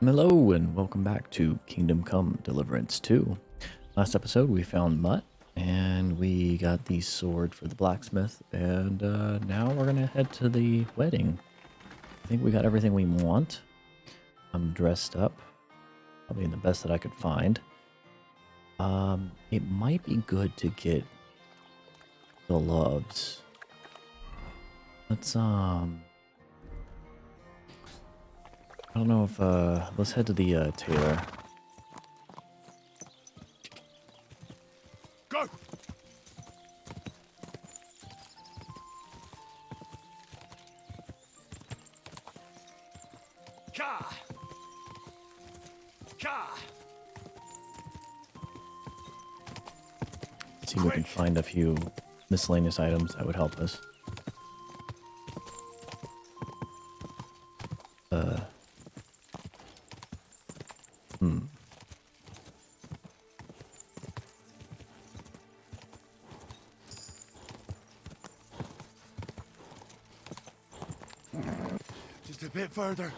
Hello and welcome back to Kingdom Come Deliverance 2. Last episode we found Mutt and we got the sword for the blacksmith and now we're gonna head to the wedding. I think we got everything we want. I'm dressed up, probably the best that I could find. It might be good to get gloves. I don't know if, let's head to the, tailor. Go! Ka! Ka! See if we can find a few miscellaneous items that would help us. Just a bit further.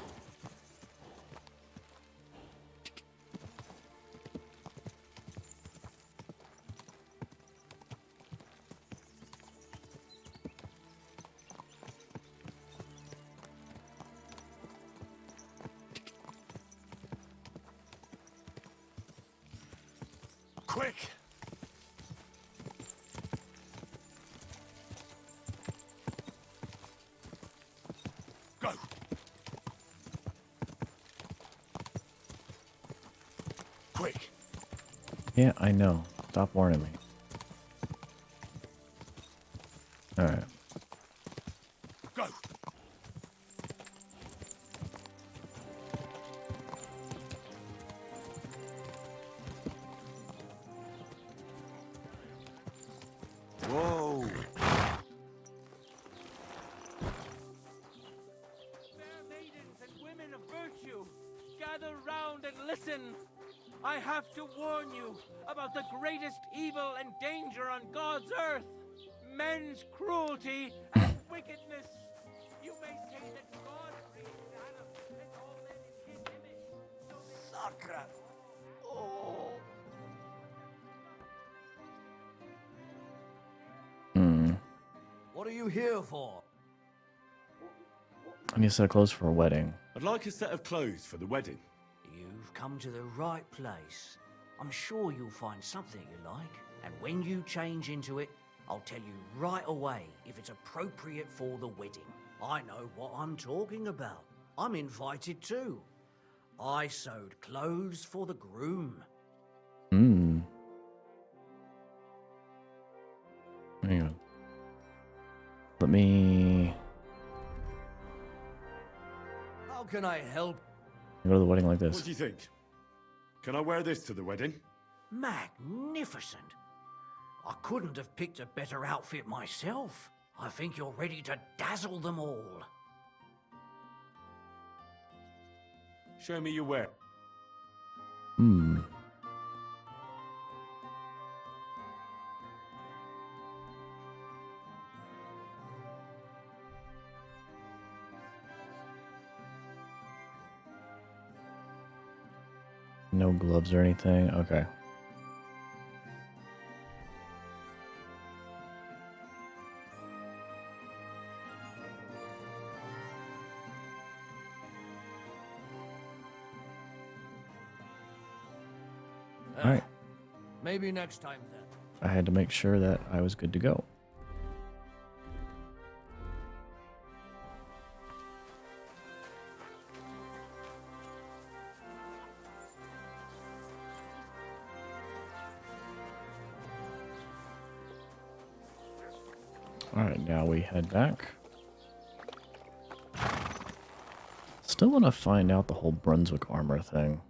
Quick! Go! Quick! Yeah, I know. Stop warning me. Alright. Go! Whoa! Fair maidens and women of virtue, gather round and listen. I have to warn you about the greatest evil and danger on God's earth. Men's cruelty and wickedness. You may say that God created Adam and all men in his image. Sacra! Oh! What are you here for? I need a set of clothes for a wedding. I'd like a set of clothes for the wedding. You've come to the right place. I'm sure you'll find something you like. And when you change into it, I'll tell you right away if it's appropriate for the wedding. I know what I'm talking about. I'm invited too. I sewed clothes for the groom. Hang on. Let me How can I help? go to the wedding like What this. do you think? Can I wear this to the wedding? Magnificent. I couldn't have picked a better outfit myself. I think you're ready to dazzle them all. Show me your wear. No gloves or anything. Okay. Alright. Maybe next time then. I had to make sure that I was good to go. Alright, now we head back. Still want to find out the whole Brunswick armor thing.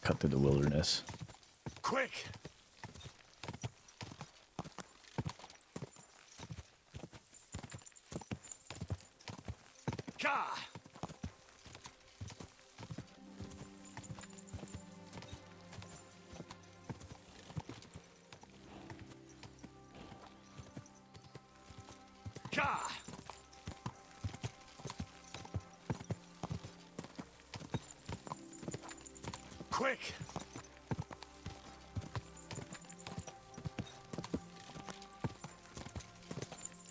cut through the wilderness. Quick! Ka! Ka! Quick!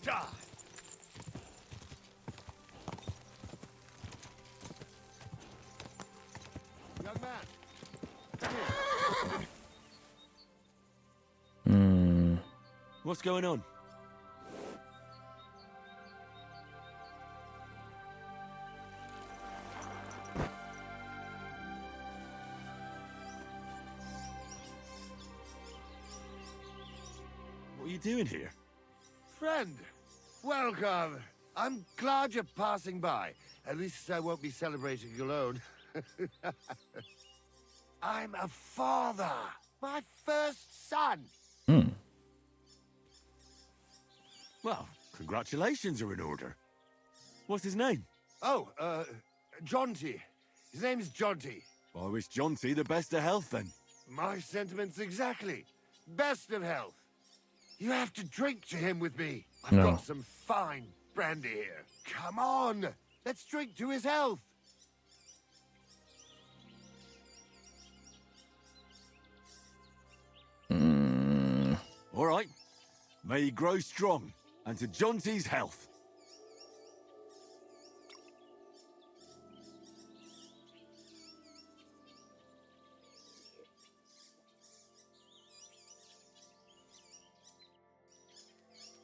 Ka! Young man, come here. What's going on? What are you doing here? Friend, welcome. I'm glad you're passing by. At least I won't be celebrating alone. I'm a father. My first son. Well, congratulations are in order. What's his name? Oh, Jonty. His name's Jonty. I wish Jonty the best of health then. My sentiments exactly. Best of health. You have to drink to him with me. I've No. got some fine brandy here. Come on. Let's drink to his health. All right. May he grow strong, and to Jonty's health.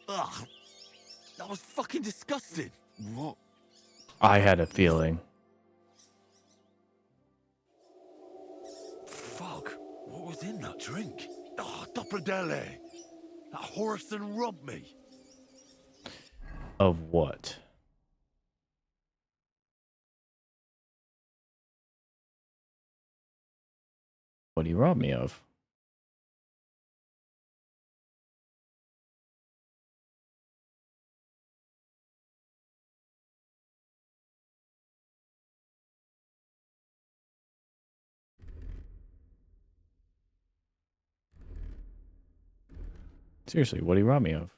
Ugh. That was fucking disgusting. What? I had a feeling. Fuck. What was in that drink? Oh, Dopperdelle. That horse and robbed me. Of what? What do you rob me of? Seriously, what do you rob me of?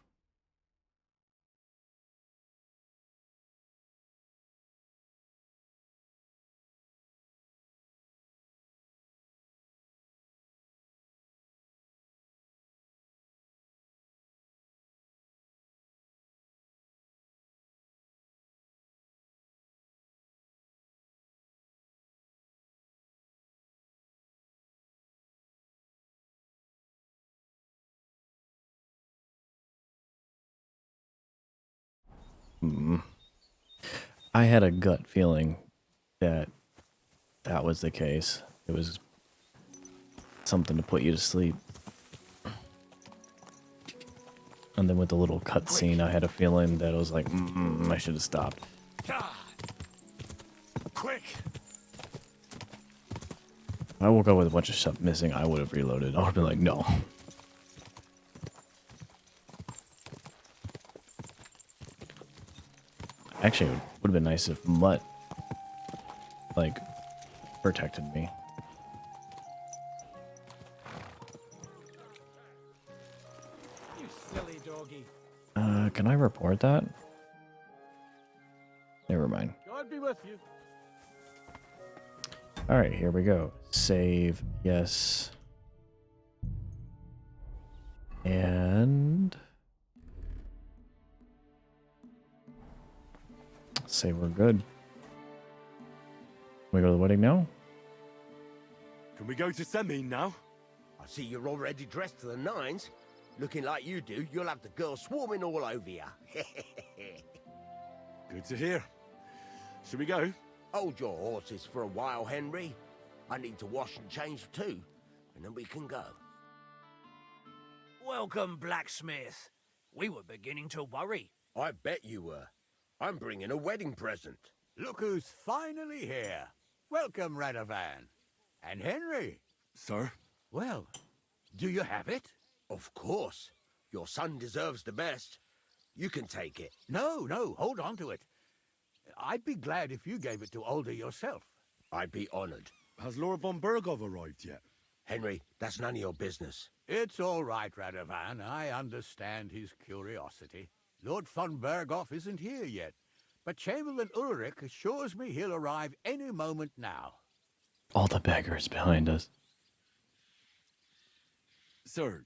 I had a gut feeling that that was the case. It was something to put you to sleep. And then with the little cutscene, I had a feeling that it was like, I should have stopped. Quick! If I woke up with a bunch of stuff missing, I would have reloaded. I would have been like, no. Actually, it would have been nice if Mutt, like, protected me. You silly doggy. Can I report that? Never mind. God be with you. All right, here we go. Save, yes. And say we're good. We go to the wedding now? Can we go to Semin now? I see you're already dressed to the nines. Looking like you do, you'll have the girls swarming all over you. Good to hear. Should we go? Hold your horses for a while, Henry. I need to wash and change too, and then we can go. Welcome, blacksmith. We were beginning to worry. I bet you were. I'm bringing a wedding present. Look who's finally here. Welcome, Radovan. And Henry, Sir? Well, do you have it? Of course. Your son deserves the best. You can take it. No, hold on to it. I'd be glad if you gave it to Alder yourself. I'd be honored. Has Lord von Bergov arrived yet? Henry, that's none of your business. It's all right, Radovan. I understand his curiosity. Lord von Berghoff isn't here yet, but Chamberlain Ulrich assures me he'll arrive any moment now. All the beggars behind us. Sir,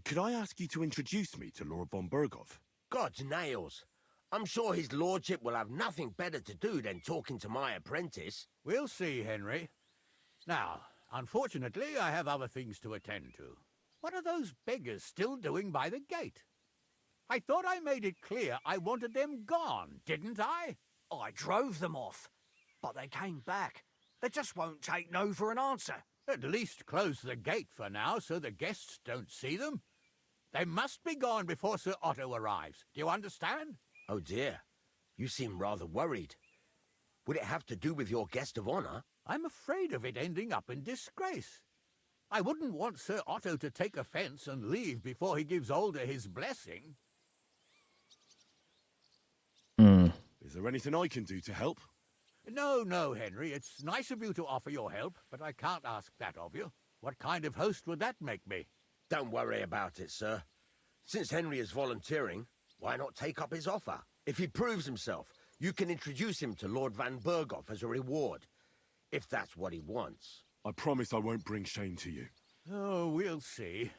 could I ask you to introduce me to Lord von Bergov? God's nails. I'm sure his lordship will have nothing better to do than talking to my apprentice. We'll see, Henry. Now, unfortunately, I have other things to attend to. What are those beggars still doing by the gate? I thought I made it clear I wanted them gone, didn't I? I drove them off, but they came back. They just won't take no for an answer. At least close the gate for now so the guests don't see them. They must be gone before Sir Otto arrives. Do you understand? Oh dear, you seem rather worried. Would it have to do with your guest of honor? I'm afraid of it ending up in disgrace. I wouldn't want Sir Otto to take offense and leave before he gives Alder his blessing. Is there anything I can do to help? No, Henry. It's nice of you to offer your help, but I can't ask that of you. What kind of host would that make me? Don't worry about it, sir. Since Henry is volunteering, why not take up his offer? If he proves himself, you can introduce him to Lord Van Berghoff as a reward, if that's what he wants. I promise I won't bring shame to you. Oh, we'll see.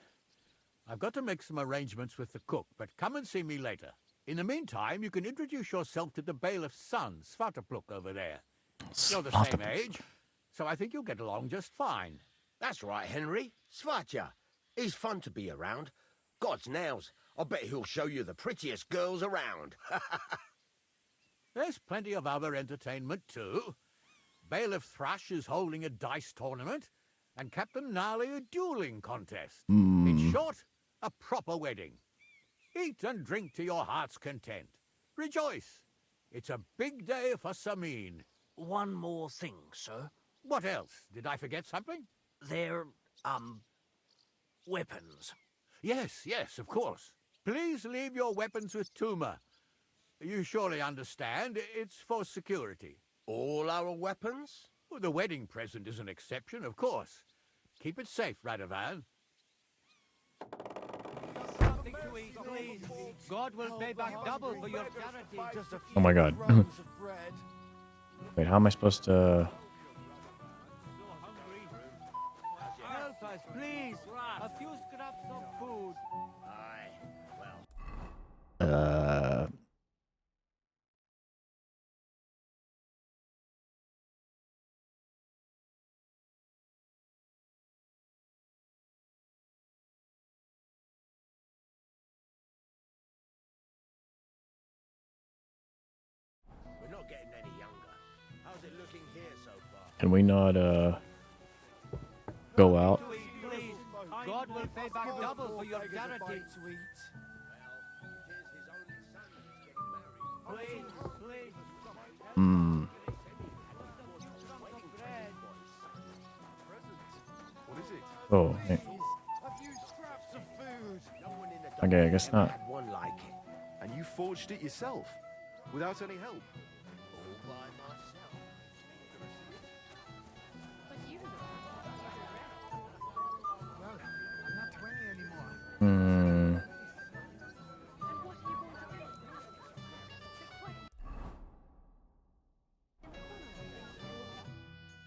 I've got to make some arrangements with the cook, but come and see me later. In the meantime, you can introduce yourself to the bailiff's son, Svartepluk, over there. You're the same age, so I think you'll get along just fine. That's right, Henry. Svatja. He's fun to be around. God's nails. I bet he'll show you the prettiest girls around. There's plenty of other entertainment, too. Bailiff Thrush is holding a dice tournament, and Captain Gnarly a dueling contest. In short, a proper wedding. Eat and drink to your heart's content. Rejoice. It's a big day for Samin. One more thing, sir. What else? Did I forget something? They're, weapons. Yes, of course. Please leave your weapons with Tuma. You surely understand, it's for security. All our weapons? Well, the wedding present is an exception, of course. Keep it safe, Radovan. Something to eat, please. God will pay back double for your charity. Oh my god. Wait, how am I supposed to... Help us, please. A few scraps of food. Aye, well... We're not getting any younger. How's it looking here so far? Can we not, go out? To eat, please. God will pay back double for your charity. Well, it is his only son that's getting married. Please. What is it? Oh, hey. A few scraps of food. No one in the Okay, I Dutch guess ever not. had one like it. And you forged it yourself, without any help. All by myself. Well, I'm not 20 anymore.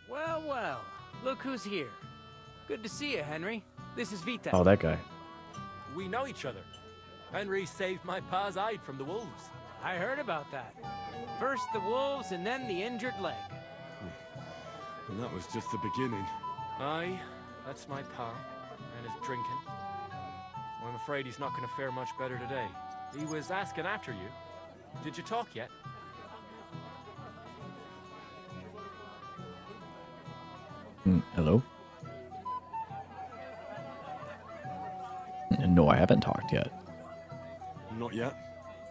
Well. Look who's here. Good to see you, Henry. This is Vita. Oh, that guy. We know each other. Henry saved my pa's hide from the wolves. I heard about that. First the wolves and then the injured leg. And that was just the beginning. Aye, that's my pa, and his drinking. Well, I'm afraid he's not going to fare much better today. He was asking after you. Did you talk yet? Hello? No, I haven't talked yet. Not yet.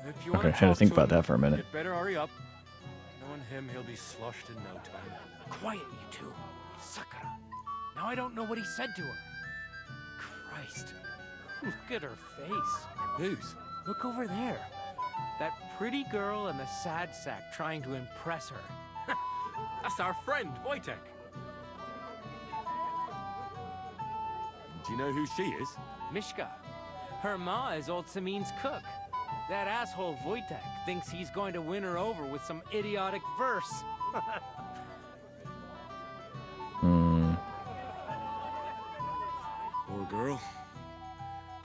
If you Okay, I want had to talk think to about him, that for a minute. you'd better hurry up. Knowing him, he'll be sloshed in no time. Quiet, you two. Sakura. Now I don't know what he said to her. Christ, look at her face. Whose? Look over there. That pretty girl in the sad sack trying to impress her. That's our friend, Wojtek. Do you know who she is? Mishka. Her ma is old Samin's cook. That asshole Wojtek thinks he's going to win her over with some idiotic verse. Poor girl.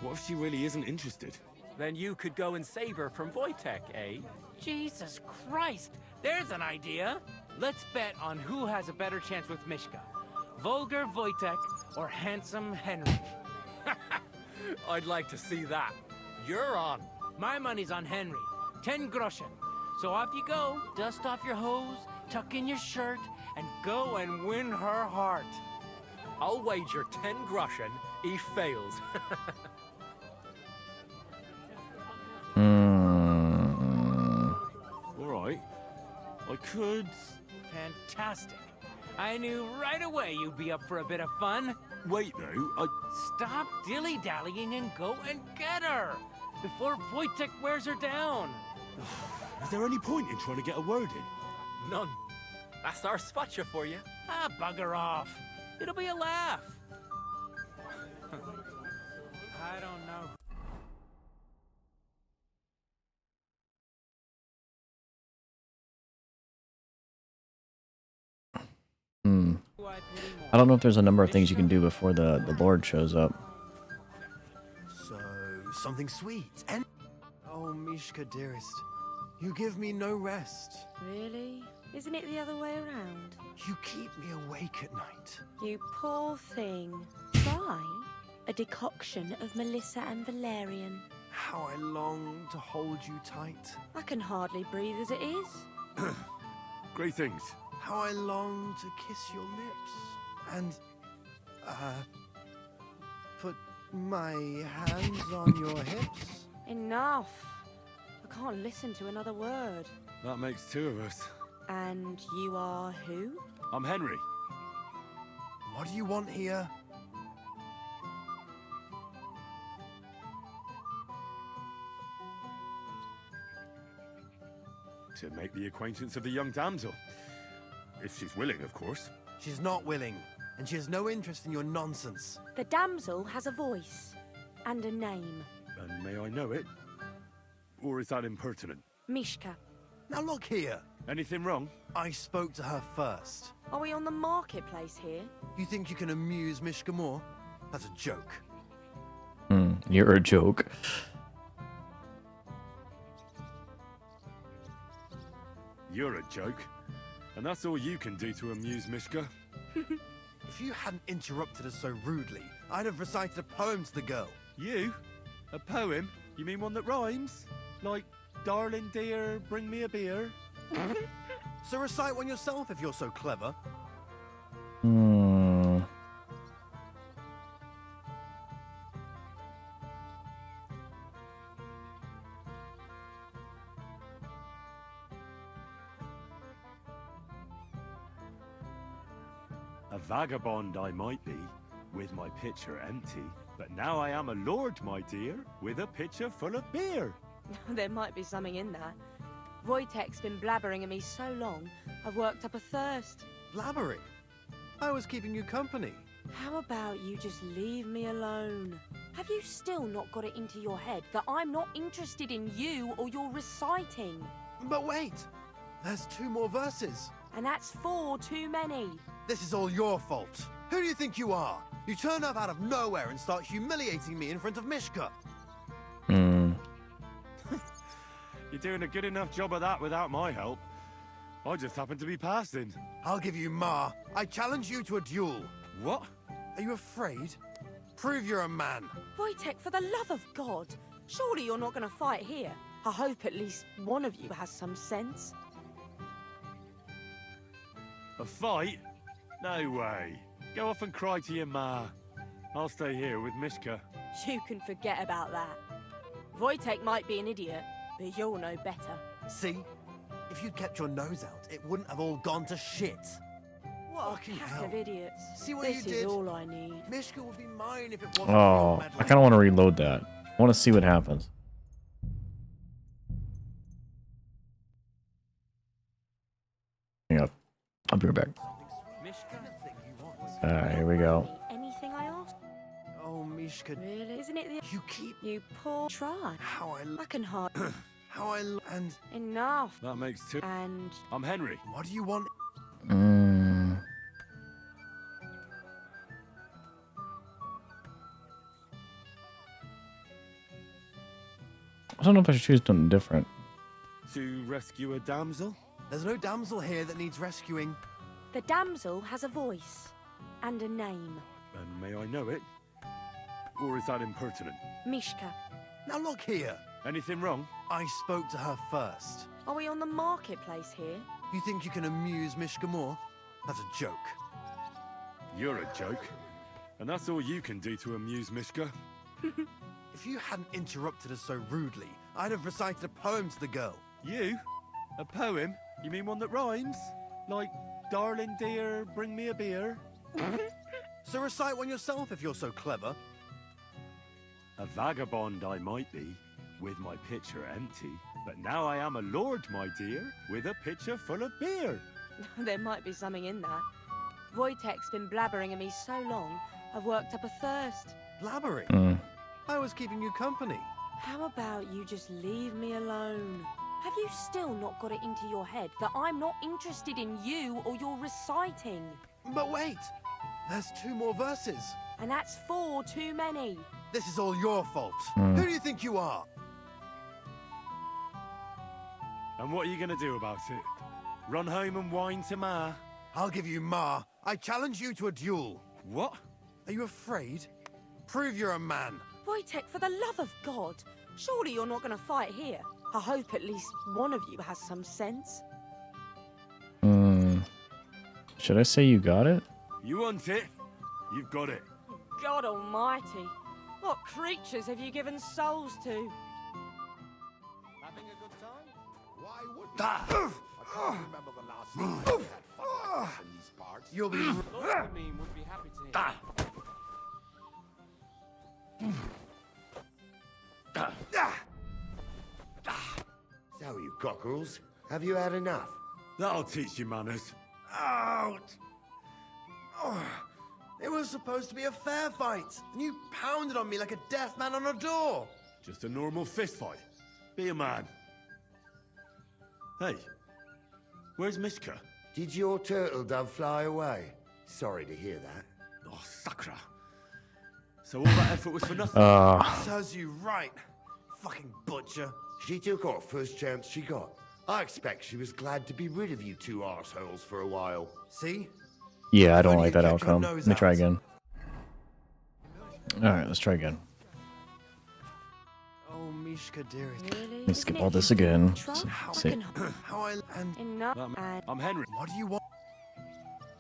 What if she really isn't interested? Then you could go and save her from Wojtek, eh? Jesus Christ! There's an idea! Let's bet on who has a better chance with Mishka. Vulgar Wojtek or handsome Henry. I'd like to see that. You're on. My money's on Henry. 10 groschen. So off you go, dust off your hose, tuck in your shirt, and go and win her heart. I'll wager 10 groschen he fails. All right. I could... Fantastic. I knew right away you'd be up for a bit of fun. Wait, though. Stop dilly-dallying and go and get her before Wojtek wears her down. Is there any point in trying to get a word in? None. That's our spotcha for you. Ah, bugger off. It'll be a laugh. I don't know. I don't know if there's a number of things you can do before the Lord shows up. So, something sweet and... Oh, Mishka, dearest. You give me no rest. Really? Isn't it the other way around? You keep me awake at night. You poor thing. Try a decoction of Melissa and Valerian. How I long to hold you tight. I can hardly breathe as it is. Great things. How I long to kiss your lips. And, put my hands on your hips. Enough. I can't listen to another word. That makes two of us. And you are who? I'm Henry. What do you want here? To make the acquaintance of the young damsel. If she's willing, of course. She's not willing, and she has no interest in your nonsense. The damsel has a voice and a name. And may I know it? Or is that impertinent? Mishka. Now look here. Anything wrong? I spoke to her first. Are we on the marketplace here? You think you can amuse Mishka more? That's a joke. You're a joke. You're a joke. And that's all you can do to amuse Mishka. If you hadn't interrupted us so rudely, I'd have recited a poem to the girl. You? A poem? You mean one that rhymes? Like, darling dear, bring me a beer? So recite one yourself if you're so clever. A vagabond I might be, with my pitcher empty, but now I am a lord, my dear, with a pitcher full of beer. There might be something in that. Wojtek's been blabbering at me so long, I've worked up a thirst. Blabbering? I was keeping you company. How about you just leave me alone? Have you still not got it into your head that I'm not interested in you or your reciting? But wait! There's 2 more verses. And that's 4 too many. This is all your fault. Who do you think you are? You turn up out of nowhere and start humiliating me in front of Mishka. You're doing a good enough job of that without my help. I just happened to be passing. I'll give you Ma. I challenge you to a duel. What? Are you afraid? Prove you're a man. Wojtek, for the love of God, surely you're not going to fight here. I hope at least one of you has some sense. A fight? No way. Go off and cry to your ma. I'll stay here with Mishka. You can forget about that. Wojtek might be an idiot, but you'll know better. See? If you'd kept your nose out, it wouldn't have all gone to shit. What Fucking a pack hell. of idiots. See what This you is did? all I need. Mishka would be mine if it wasn't for Oh, your I meddling. kind of want to reload that. I want to see what happens. Hang up. I'll be right back. Alright, here we go. Anything I ask? Oh, Mishka. Really? Isn't it the... You keep You poor try. how I can hide. and Enough. That makes two. And... I'm Henry. what do you want? I don't know if I should choose something different. To rescue a damsel? There's no damsel here that needs rescuing. The damsel has a voice. And a name. And may I know it? Or is that impertinent? Mishka. Now look here. Anything wrong? I spoke to her first. Are we on the marketplace here? You think you can amuse Mishka more? That's a joke. You're a joke. And that's all you can do to amuse Mishka? If you hadn't interrupted us so rudely, I'd have recited a poem to the girl. You? A poem? You mean one that rhymes? Like, darling dear, bring me a beer? So recite one yourself if you're so clever. A vagabond I might be, with my pitcher empty, but now I am a lord, my dear, with a pitcher full of beer. There might be something in that. Wojtek's been blabbering at me so long, I've worked up a thirst. Blabbering? I was keeping you company. How about you just leave me alone? Have you still not got it into your head that I'm not interested in you or your reciting? But wait! There's 2 more verses. And that's 4 too many. This is all your fault. Who do you think you are? And what are you gonna do about it? Run home and whine to Ma? I'll give you Ma. I challenge you to a duel. What? Are you afraid? Prove you're a man. Wojtek, for the love of God, surely you're not going to fight here. I hope at least one of you has some sense. Should I say you got it? You want it? You've got it. God almighty, what creatures have you given souls to? Having a good time? Why wouldn't I can't remember the last time we had fun in these parts. You'll be... I mean, would be happy to hear. So, you cockerels, have you had enough? That'll teach you manners. Out! Oh, it was supposed to be a fair fight, and you pounded on me like a deaf man on a door. Just a normal fist fight. Be a man. Hey, where's Mishka? Did your turtle dove fly away? Sorry to hear that. Oh, Sakra. So all that effort was for nothing? Serves you right, fucking butcher. She took off first chance she got. I expect she was glad to be rid of you 2 arseholes for a while. See? Yeah, I don't When like you that kept your outcome. nose Let me try out. again. Alright, let's try again. Oh, Mishka, dearest. Really? Let me skip all this again. Say, How I... And Enough. I'm, And I'm Henry. what do you want?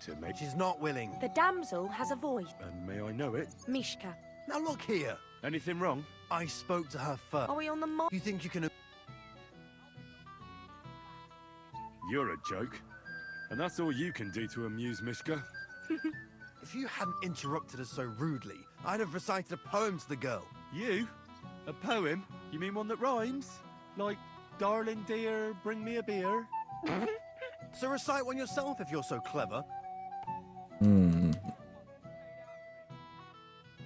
To make... She's not willing. the damsel has a voice. And may I know it? Mishka. Now look here. Anything wrong? I spoke to her first. Are we on the You think you can... You're a joke. And that's all you can do to amuse Mishka? If you hadn't interrupted us so rudely, I'd have recited a poem to the girl. You? A poem? You mean one that rhymes? Like, darling dear, bring me a beer? So recite one yourself if you're so clever.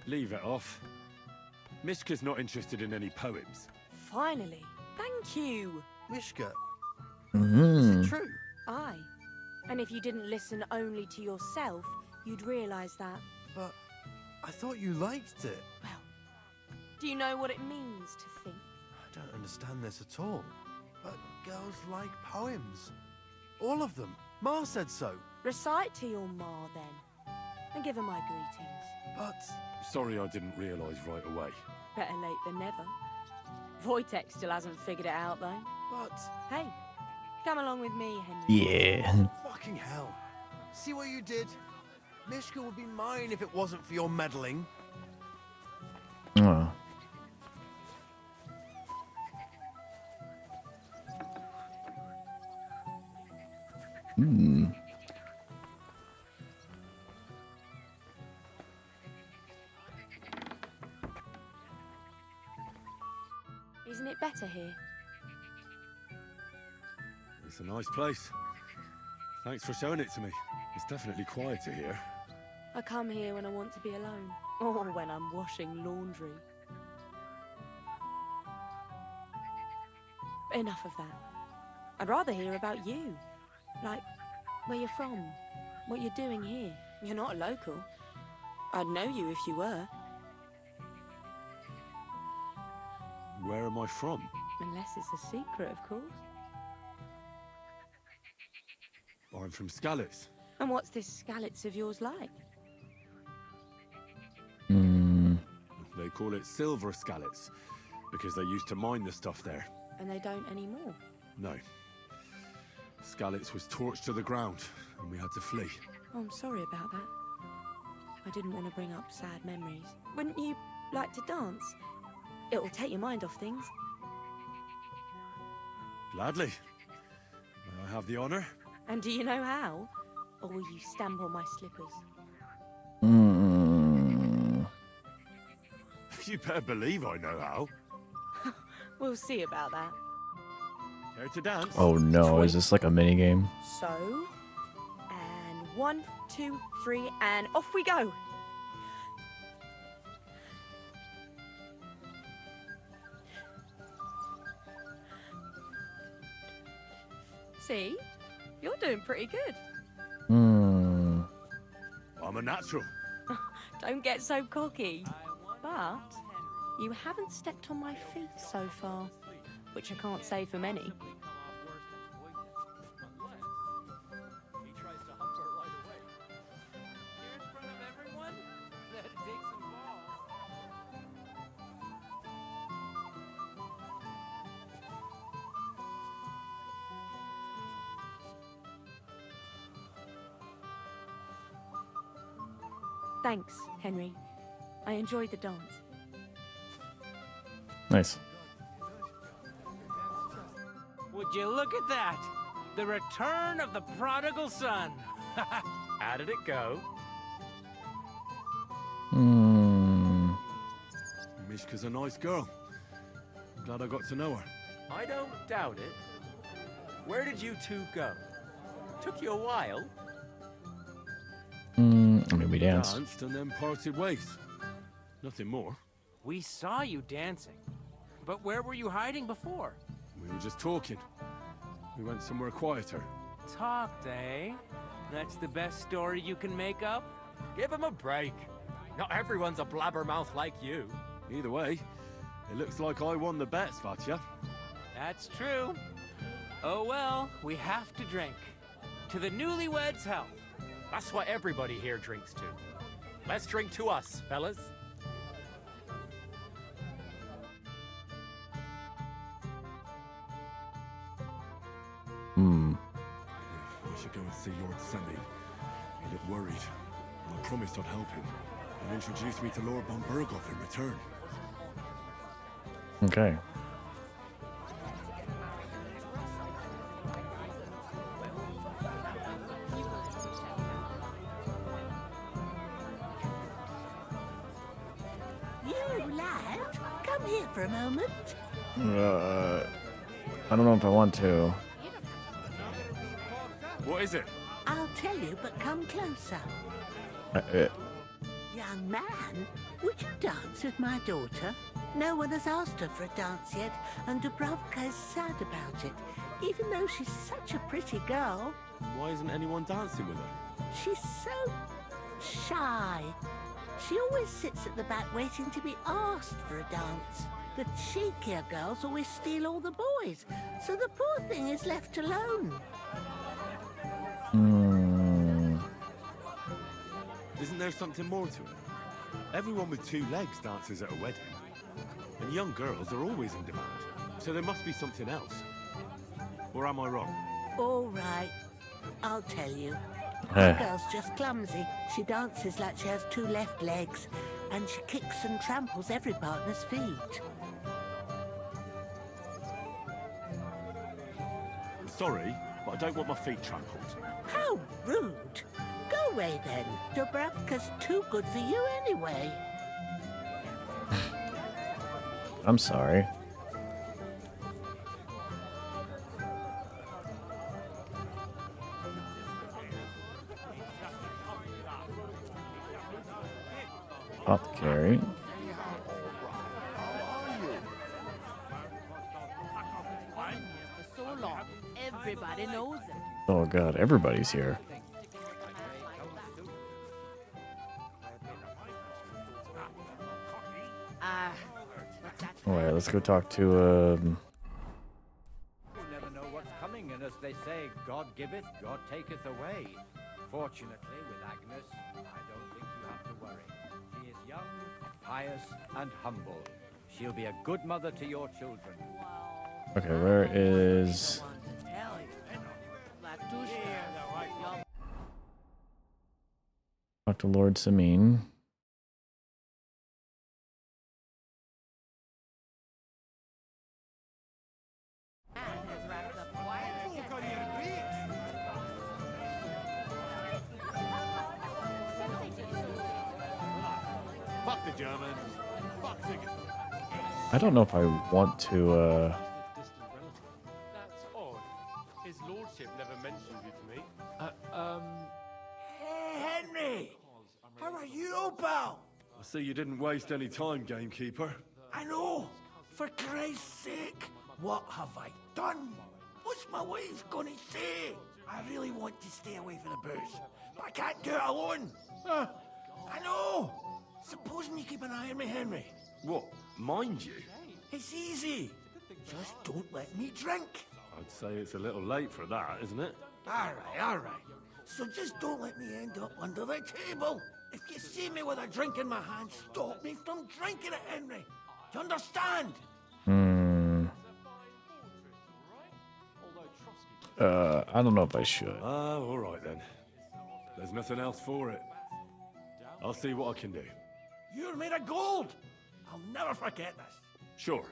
Leave it off. Mishka's not interested in any poems. Finally. Thank you. Mishka, is mm. it true? Aye. And if you didn't listen only to yourself, you'd realise that. But I thought you liked it. Well, do you know what it means to think? I don't understand this at all. But girls like poems. All of them. Ma said so. Recite to your ma then. And give her my greetings. But Sorry I didn't realise right away. Better late than never. Wojtek still hasn't figured it out though. But Hey, come along with me, Henry. Yeah. fucking hell. See what you did? Mishka would be mine if it wasn't for your meddling. Oh. Isn't it better here? It's a nice place. Thanks for showing it to me. It's definitely quieter here. I come here when I want to be alone, or when I'm washing laundry. Enough of that. I'd rather hear about you. Like, where you're from, what you're doing here. You're not a local. I'd know you if you were. Where am I from? Unless it's a secret, of course. I'm from Skalitz. And what's this Skalitz of yours like? They call it Silver Skalitz, because they used to mine the stuff there. And they don't anymore. No. Skalitz was torched to the ground, and we had to flee. Oh, I'm sorry about that. I didn't want to bring up sad memories. Wouldn't you like to dance? It'll take your mind off things. Gladly. May I have the honor? And do you know how? Or will you stamp on my slippers? You better believe I know how. We'll see about that. Care to dance? Oh no, is this like a mini game? So, and 1, 2, 3, and off we go. See? You're doing pretty good. I'm a natural. Don't get so cocky. But you haven't stepped on my feet so far, which I can't say for many. Thanks, Henry. I enjoyed the dance. Nice. Would you look at that? The return of the prodigal son. How did it go? Mishka's a nice girl. I'm glad I got to know her. I don't doubt it. Where did you two go? Took you a while. I mean, we danced. Danced and then parted ways. Nothing more. We saw you dancing. But where were you hiding before? We were just talking. We went somewhere quieter. Talked, eh? That's the best story you can make up? Give him a break. Not everyone's a blabbermouth like you. Either way, it looks like I won the bet, Svatya. That's true. Oh well, we have to drink. To the newlyweds' health. That's what everybody here drinks to. Let's drink to us, fellas. We should go and see Lord Semi. He looked worried, and I promised I'd help him. And introduce me to Lord von Berghoff in return. Okay. You lad, come here for a moment. I don't know if I want to. What is it? I'll tell you, but come closer. Young man, would you dance with my daughter? No one has asked her for a dance yet, and Dubravka is sad about it, even though she's such a pretty girl. Why isn't anyone dancing with her? She's so shy. She always sits at the back waiting to be asked for a dance. The cheekier girls always steal all the boys, so the poor thing is left alone. Isn't there something more to it? Everyone with two legs dances at a wedding. And young girls are always in demand. So there must be something else. Or am I wrong? All right, I'll tell you. Eh. The girl's just clumsy. She dances like she has two left legs, and she kicks and tramples every partner's feet. Sorry, but I don't want my feet trampled. How rude! Go away then. Dubravka's too good for you anyway. I'm sorry. Apothecary. For so long, everybody knows it. Oh god, everybody's here. Alright, let's go talk to You never know what's coming, and as they say, God giveth, God taketh away. Fortunately, with Agnes, I don't think you have to worry. She is young, pious, and humble. She'll be a good mother to your children. Okay, where is... Talk to Lord Samin. Fuck the Germans. Fuck Ziggett. I don't know if I want to, That's odd. His lordship never mentioned you to me. Hey, Henry! How are you, pal? I see you didn't waste any time, gamekeeper. I know! For Christ's sake! What have I done? What's my wife gonna say? I really want to stay away from the booze, but I can't do it alone. I know! Supposing you keep an eye on me, Henry. What? Mind you? It's easy. Just don't let me drink. I'd say it's a little late for that, isn't it? All right. So just don't let me end up under the table. If you see me with a drink in my hand, stop me from drinking it, Henry. Do you understand? I don't know if I should. All right then. There's nothing else for it. I'll see what I can do. You're made of gold. I'll never forget this. Sure.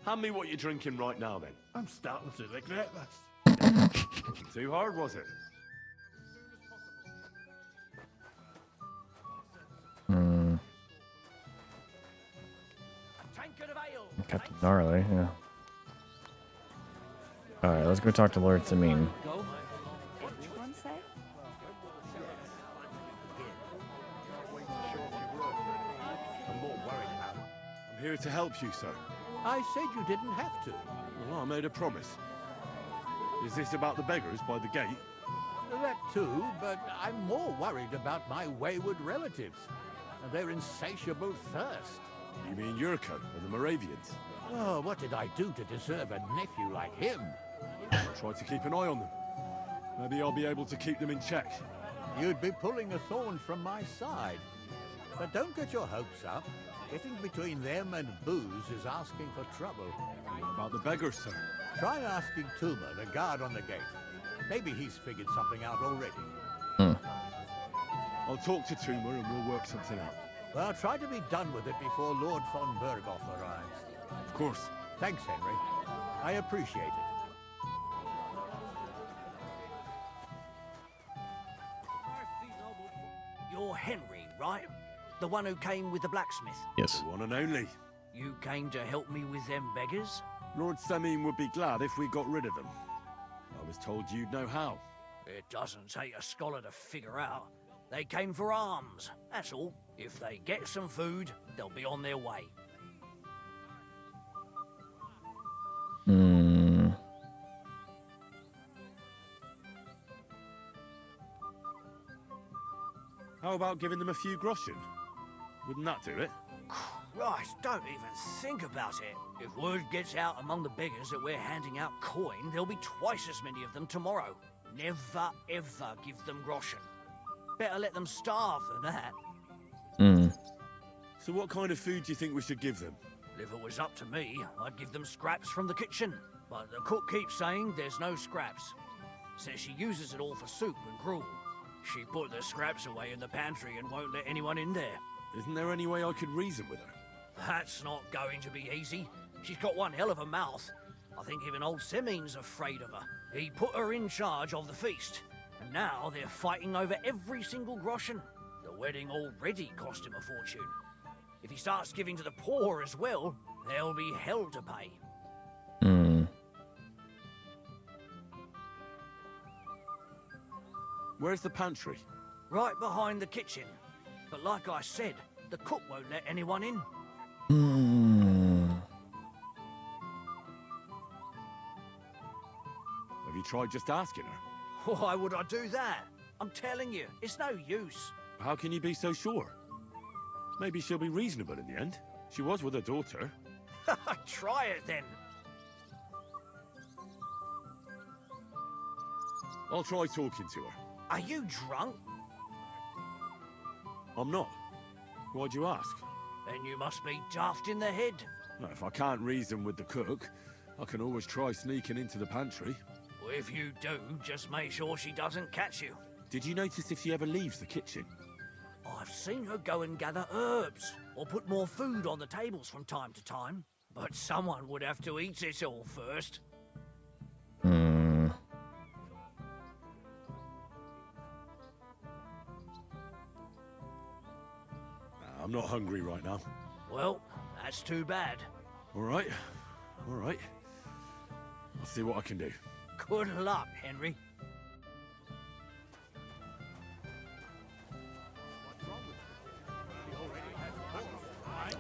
Hand me what you're drinking right now, then. I'm starting to regret this. Too hard, was it? Captain Gnarly, yeah. Alright, let's go talk to Lord Samin. I'm here to help you, sir. I said you didn't have to. Well, I made a promise. Is this about the beggars by the gate? That too, but I'm more worried about my wayward relatives and their insatiable thirst. You mean Yurko and the Moravians? Oh, what did I do to deserve a nephew like him? I'll try to keep an eye on them. Maybe I'll be able to keep them in check. You'd be pulling a thorn from my side. But don't get your hopes up. Getting between them and booze is asking for trouble. What about the beggars, sir? Try asking Tuma, the guard on the gate. Maybe he's figured something out already. I'll talk to Tuma and we'll work something out. Well, try to be done with it before Lord von Berghoff arrives. Of course. Thanks, Henry. I appreciate it. You're Henry, right? The one who came with the blacksmith? Yes. The one and only. You came to help me with them beggars? Lord Samin would be glad if we got rid of them. I was told you'd know how. It doesn't take a scholar to figure out. They came for alms, that's all. If they get some food, they'll be on their way. How about giving them a few groschen? Wouldn't that do it? Christ, don't even think about it. If word gets out among the beggars that we're handing out coin, there'll be twice as many of them tomorrow. Never, ever give them groschen. Better let them starve than that. So what kind of food do you think we should give them? If it was up to me, I'd give them scraps from the kitchen. But the cook keeps saying there's no scraps. Says she uses it all for soup and gruel. She put the scraps away in the pantry and won't let anyone in there. Isn't there any way I could reason with her? That's not going to be easy. She's got one hell of a mouth. I think even old Semin's afraid of her. He put her in charge of the feast, and now they're fighting over every single groschen. The wedding already cost him a fortune. If he starts giving to the poor as well, there'll be hell to pay. Where's the pantry? Right behind the kitchen. But like I said, The cook won't let anyone in. Have you tried just asking her? Why would I do that? I'm telling you, it's no use. How can you be so sure? Maybe she'll be reasonable in the end. She was with her daughter. Try it then. I'll try talking to her. Are you drunk? I'm not. Why'd you ask? Then you must be daft in the head. Well, if I can't reason with the cook, I can always try sneaking into the pantry. Well, if you do, just make sure she doesn't catch you. Did you notice if she ever leaves the kitchen? I've seen her go and gather herbs, or put more food on the tables from time to time. But someone would have to eat it all first. I'm not hungry right now. Well, that's too bad. All right. All right. I'll see what I can do. Good luck, Henry.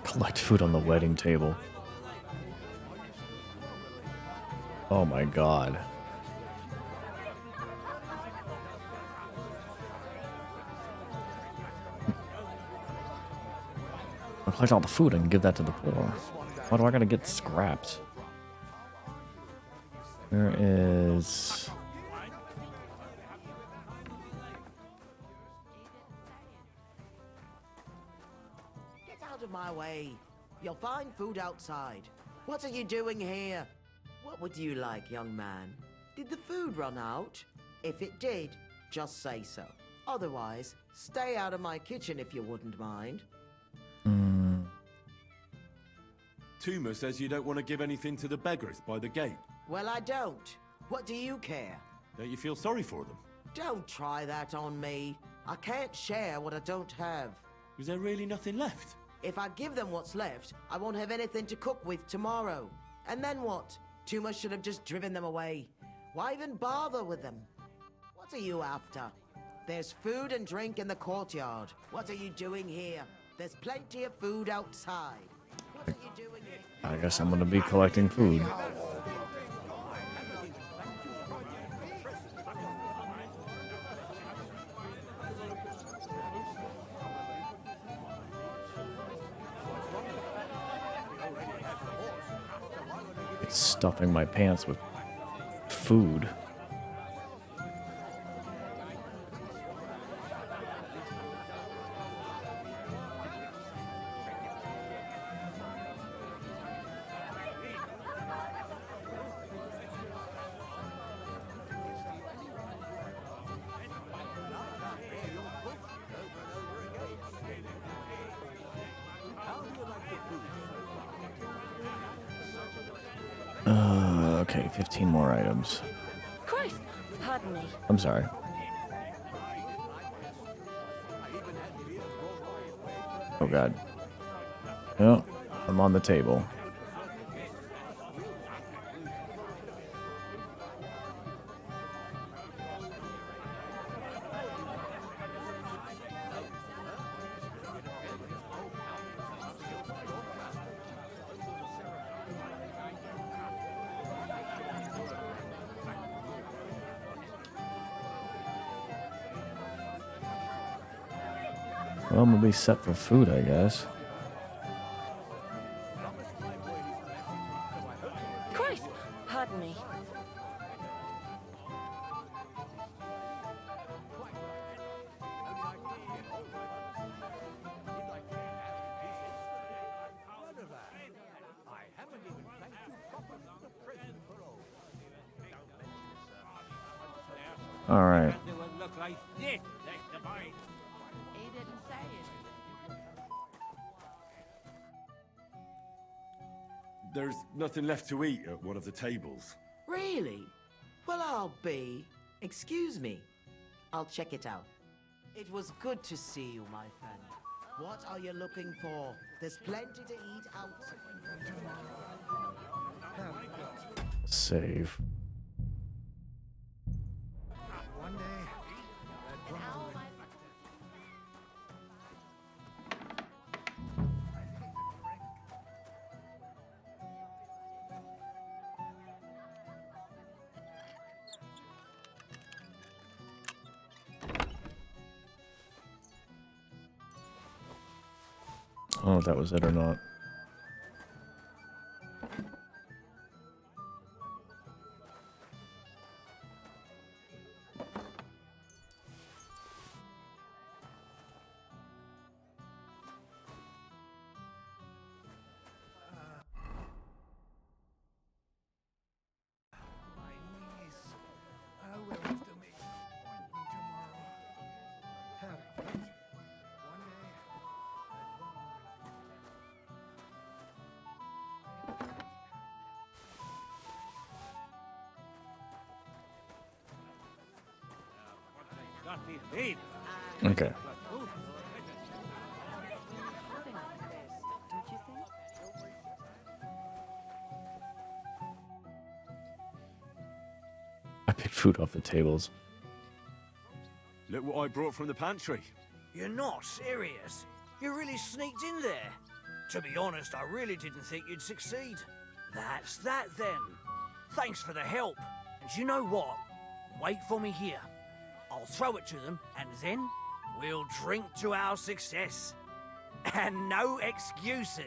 Collect food on the wedding table. Oh my god. I'll collect all the food and give that to the poor. Why do I gotta get scraps? There is... Get out of my way. You'll find food outside. What are you doing here? What would you like, young man? Did the food run out? If it did, just say so. Otherwise, stay out of my kitchen if you wouldn't mind. Tuma says you don't want to give anything to the beggars by the gate. Well, I don't. What do you care? Don't you feel sorry for them? Don't try that on me. I can't share what I don't have. Is there really nothing left? If I give them what's left, I won't have anything to cook with tomorrow. And then what? Tuma should have just driven them away. Why even bother with them? What are you after? There's food and drink in the courtyard. What are you doing here? There's plenty of food outside. What are you doing here? I guess I'm gonna be collecting food. It's stuffing my pants with food. Okay, 15 more items. Christ! Pardon me. I'm sorry. Oh god. Oh, I'm on the table. Well, I'm gonna be set for food, I guess. Christ! Pardon me. All right. There's nothing left to eat at one of the tables. Really? Well, I'll be. Excuse me. I'll check it out. It was good to see you, my friend. What are you looking for? There's plenty to eat outside. Save. One day, know if that was it or not. Okay. I picked food off the tables. Look what I brought from the pantry. You're not serious? You really sneaked in there? To be honest, I really didn't think you'd succeed. That's that then. Thanks for the help. And you know what? Wait for me here. I'll throw it to them, and then we'll drink to our success. And no excuses.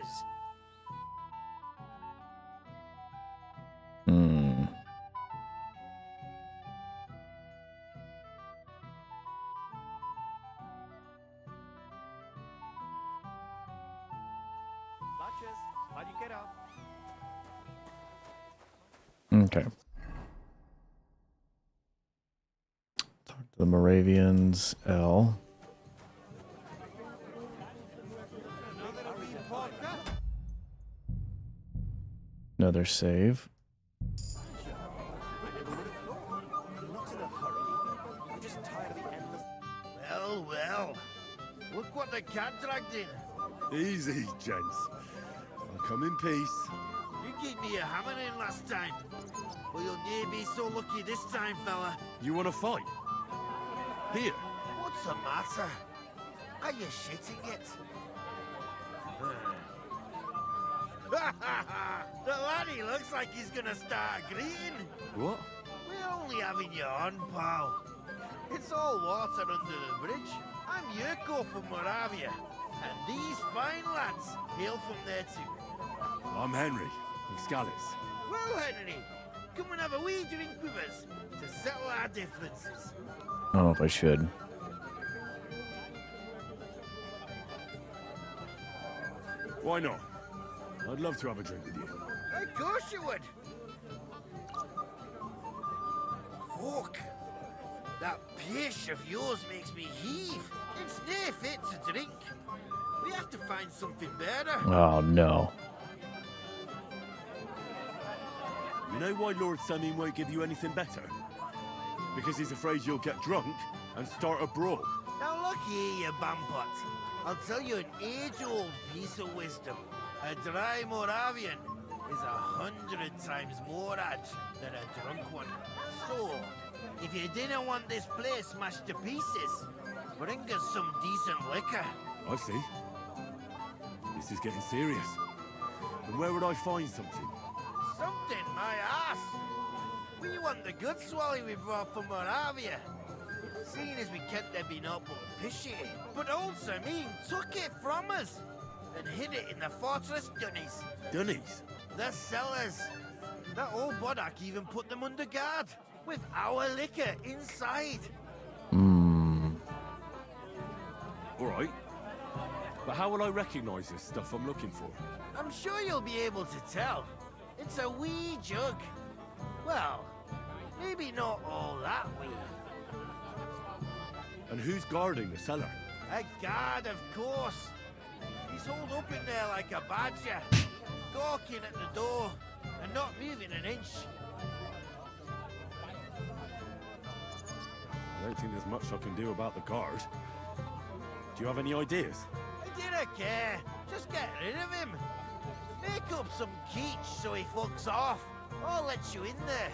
How'd you get up? Okay. Talk to the Moravians, L. Another save. Well, well. Look what the cat dragged in. Easy, gents. I'll come in peace. You gave me a hammer in last time. Well, you'll near be so lucky this time, fella. You want to fight? Here. What's the matter? Are you shitting it? The laddie looks like he's gonna start agreeing. What? We're only having you on, pal. It's all water under the bridge. I'm Yurko from Moravia, and these fine lads hail from there too. I'm Henry, from Scallis. Well, Henry, come and have a wee drink with us to settle our differences. I don't know if I should. Why not? I'd love to have a drink with you. Of course you would. Fuck. That pish of yours makes me heave. It's near fit to drink. We have to find something better. Oh, no. You know why Lord Samin won't give you anything better? Because he's afraid you'll get drunk and start a brawl. Now look here, you bampot. I'll tell you an age-old piece of wisdom. A dry Moravian is 100 times more edge than a drunk one. So, if you didn't want this place smashed to pieces, bring us some decent liquor. I see. This is getting serious. And where would I find something? Something, my ass. We want the good swally we brought from Moravia. Seeing as we can't there be not but pishy. But also mean took it from us and hid it in the fortress dunnies. Dunnies? The cellars. That old Boddock even put them under guard with our liquor inside. All right. But how will I recognize this stuff I'm looking for? I'm sure you'll be able to tell. It's a wee jug. Well, maybe not all that wee. And who's guarding the cellar? A guard, of course. He's holed up in there like a badger, gawking at the door and not moving an inch. I don't think there's much I can do about the guard. Do you have any ideas? I didn't care. Just get rid of him. Make up some keech so he fucks off. I'll let you in there.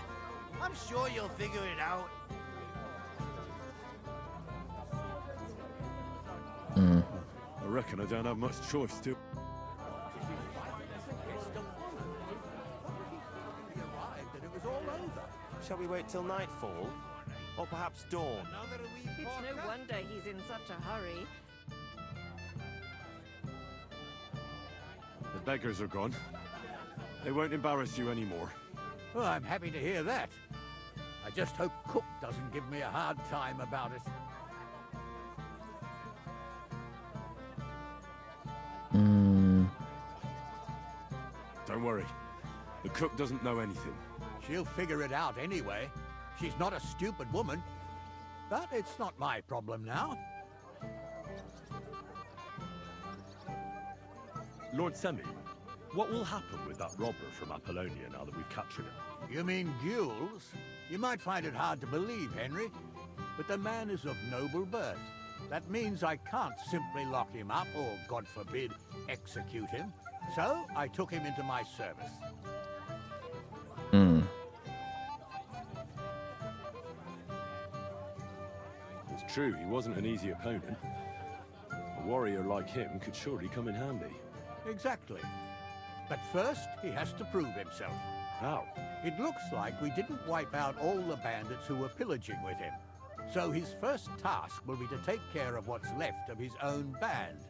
I'm sure you'll figure it out. I reckon I don't have much choice to. Shall we wait till nightfall? Or perhaps dawn? It's no wonder he's in such a hurry. The beggars are gone. They won't embarrass you anymore. Well, I'm happy to hear that. I just hope Cook doesn't give me a hard time about it. Don't worry. The cook doesn't know anything. She'll figure it out anyway. She's not a stupid woman. But it's not my problem now. Lord Semi, what will happen with that robber from Apollonia now that we've captured him? You mean Gules? You might find it hard to believe, Henry, but the man is of noble birth. That means I can't simply lock him up or, God forbid, execute him. So I took him into my service. It's true, he wasn't an easy opponent. A warrior like him could surely come in handy. Exactly. But first, he has to prove himself. How? It looks like we didn't wipe out all the bandits who were pillaging with him. So his first task will be to take care of what's left of his own band.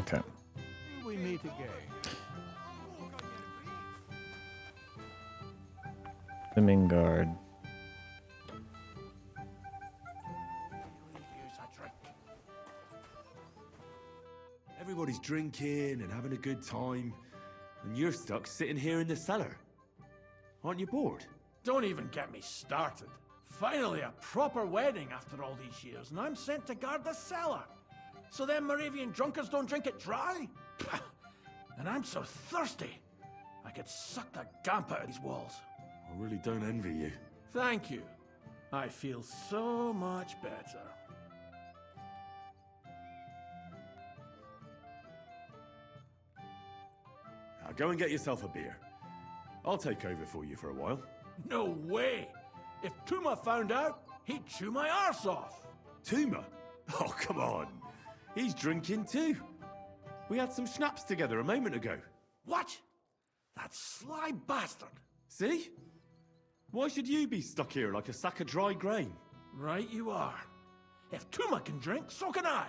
Okay. We meet again. Swimming guard. Everybody's drinking and having a good time, and you're stuck sitting here in the cellar. Aren't you bored? Don't even get me started. Finally, a proper wedding after all these years, and I'm sent to guard the cellar. So them Moravian drunkards don't drink it dry? Pah! And I'm so thirsty, I could suck the gamp out of these walls. I really don't envy you. Thank you. I feel so much better. Now go and get yourself a beer. I'll take over for you for a while. No way! If Tuma found out, he'd chew my arse off. Tuma? Oh, come on. He's drinking too. We had some schnapps together a moment ago. What? That sly bastard. See? Why should you be stuck here like a sack of dry grain? Right you are. If Tuma can drink, so can I.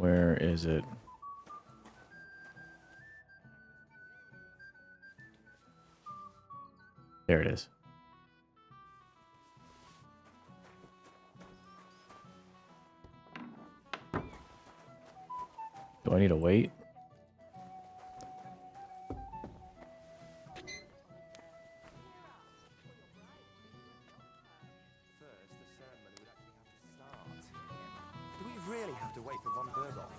Where is it? There it is. Do I need to wait? Do we really have to wait for Von Berghoff?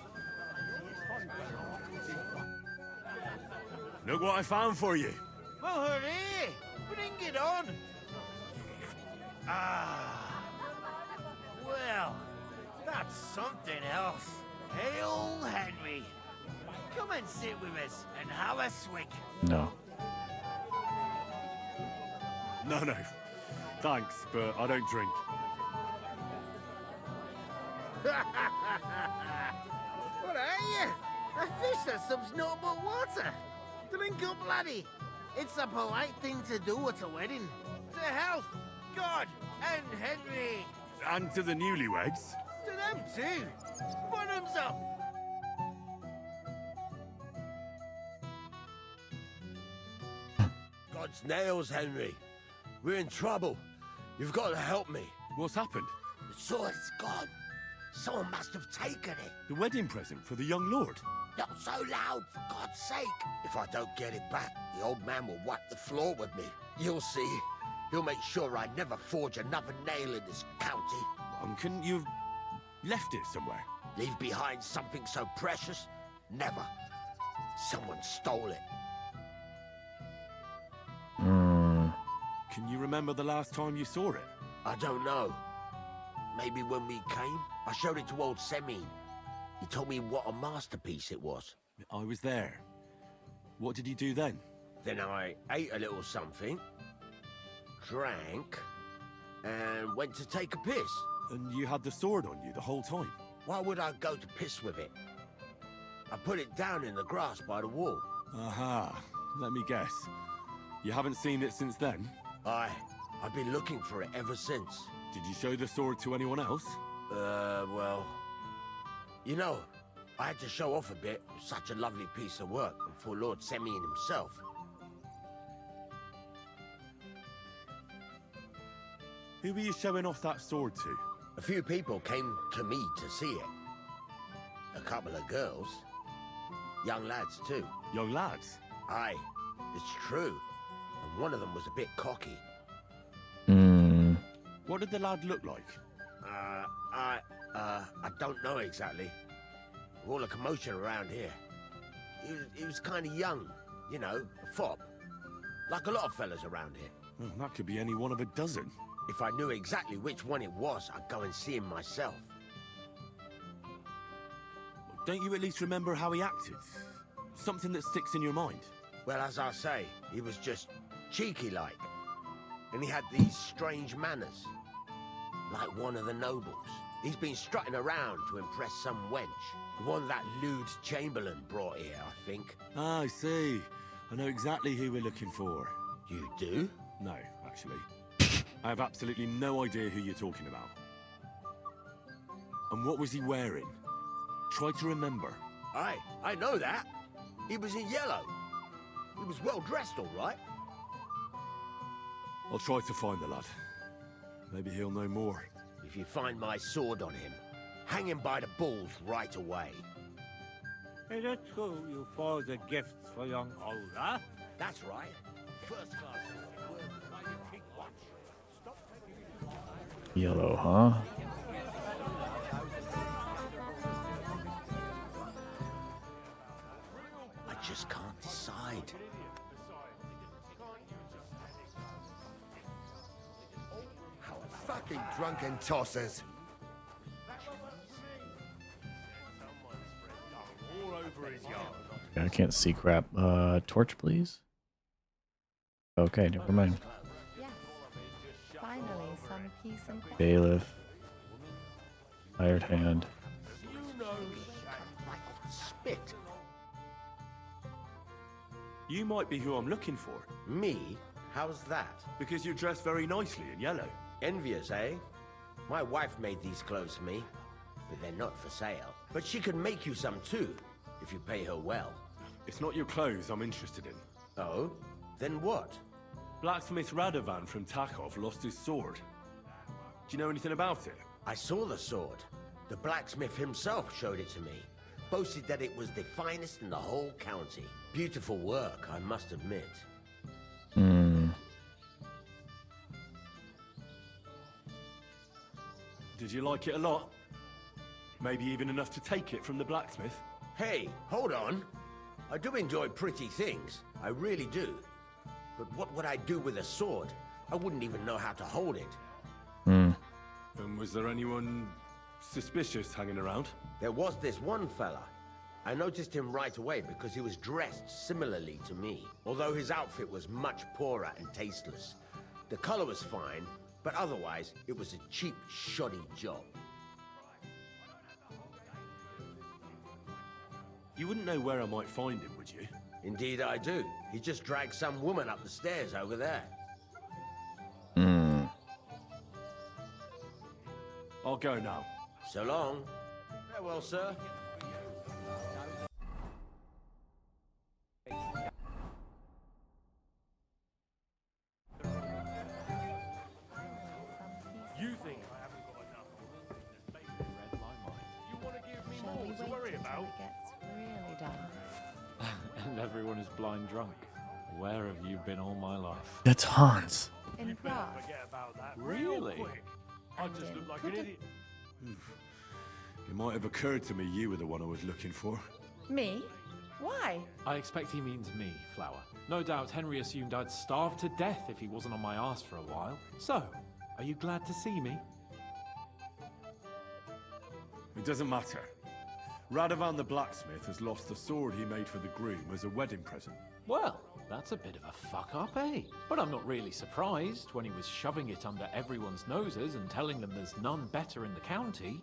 Look what I found for you. Well, hooray! Bring it on! Ah. Well, that's something else. Hail, Henry. Come and sit with us and have a swig. No. No. Thanks, but I don't drink. What are you? A fish that subs no but water. Drink up, laddie. It's a polite thing to do at a wedding. To health, God, and Henry. And to the newlyweds. To them too. Bottoms up. God's nails, Henry. We're in trouble. You've got to help me. What's happened? The sword's gone. Someone must have taken it. The wedding present for the young lord. Not so loud, for God's sake. If I don't get it back, the old man will wipe the floor with me. You'll see. He'll make sure I never forge another nail in this county. Couldn't you have left it somewhere? Leave behind something so precious? Never. Someone stole it. Can you remember the last time you saw it? I don't know. Maybe when we came, I showed it to old Semin. He told me what a masterpiece it was. I was there. What did you do then? Then I ate a little something, drank, and went to take a piss. And you had the sword on you the whole time? Why would I go to piss with it? I put it down in the grass by the wall. Aha. Let me guess. You haven't seen it since then? I've been looking for it ever since. Did you show the sword to anyone else? Well... You know, I had to show off a bit. It was such a lovely piece of work before Lord Semyon himself. Who were you showing off that sword to? A few people came to me to see it. A couple of girls. Young lads, too. Young lads? Aye, it's true. And one of them was a bit cocky. What did the lad look like? I don't know exactly. All the commotion around here. He was kind of young, you know, a fop. Like a lot of fellas around here. Oh, that could be any one of a dozen. If I knew exactly which one it was, I'd go and see him myself. Don't you at least remember how he acted? Something that sticks in your mind? Well, as I say, he was just cheeky-like. And he had these strange manners. Like one of the nobles. He's been strutting around to impress some wench. The one that lewd Chamberlain brought here, I think. Ah, I see. I know exactly who we're looking for. You do? No, actually. I have absolutely no idea who you're talking about. And what was he wearing? Try to remember. Aye, I know that. He was in yellow. He was well dressed, all right. I'll try to find the lad. Maybe he'll know more. If you find my sword on him, hang him by the balls right away. Is it true you forged the gifts for young Olga? That's right. First class. By your king watch. Stop taking it. Yellow, huh? I just can't decide. Fucking drunken tossers. I can't see crap. Torch, please. Okay, never mind. Yes. Finally, some peace and quiet. Bailiff. Hired hand. Spit. You might be who I'm looking for. Me? How's that? Because you're dressed very nicely in yellow. Envious, eh? My wife made these clothes for me, but they're not for sale. But she can make you some too, if you pay her well. It's not your clothes I'm interested in. Oh? Then what? Blacksmith Radovan from Takov lost his sword. Do you know anything about it? I saw the sword. The blacksmith himself showed it to me. Boasted that it was the finest in the whole county. Beautiful work, I must admit. Did you like it a lot? Maybe even enough to take it from the blacksmith? Hey, hold on. I do enjoy pretty things. I really do. But what would I do with a sword? I wouldn't even know how to hold it. And was there anyone suspicious hanging around? There was this one fella. I noticed him right away because he was dressed similarly to me, although his outfit was much poorer and tasteless. The color was fine, but otherwise, it was a cheap, shoddy job. You wouldn't know where I might find him, would you? Indeed I do. He just dragged some woman up the stairs over there. I'll go now. So long. Farewell, sir. You think I haven't got enough? Read my mind. You want to give me Shall we more to wait worry until about? it gets really dark? And everyone is blind drunk. Where have you been all my life? That's Hans. In Prague. Forget about that. Really? Real quick. I just look like an idiot. It might have occurred to me you were the one I was looking for. Me? Why? I expect he means me, Flower. No doubt Henry assumed I'd starve to death if he wasn't on my ass for a while. So, are you glad to see me? It doesn't matter. Radovan the blacksmith has lost the sword he made for the groom as a wedding present. Well, that's a bit of a fuck-up, eh? But I'm not really surprised when he was shoving it under everyone's noses and telling them there's none better in the county.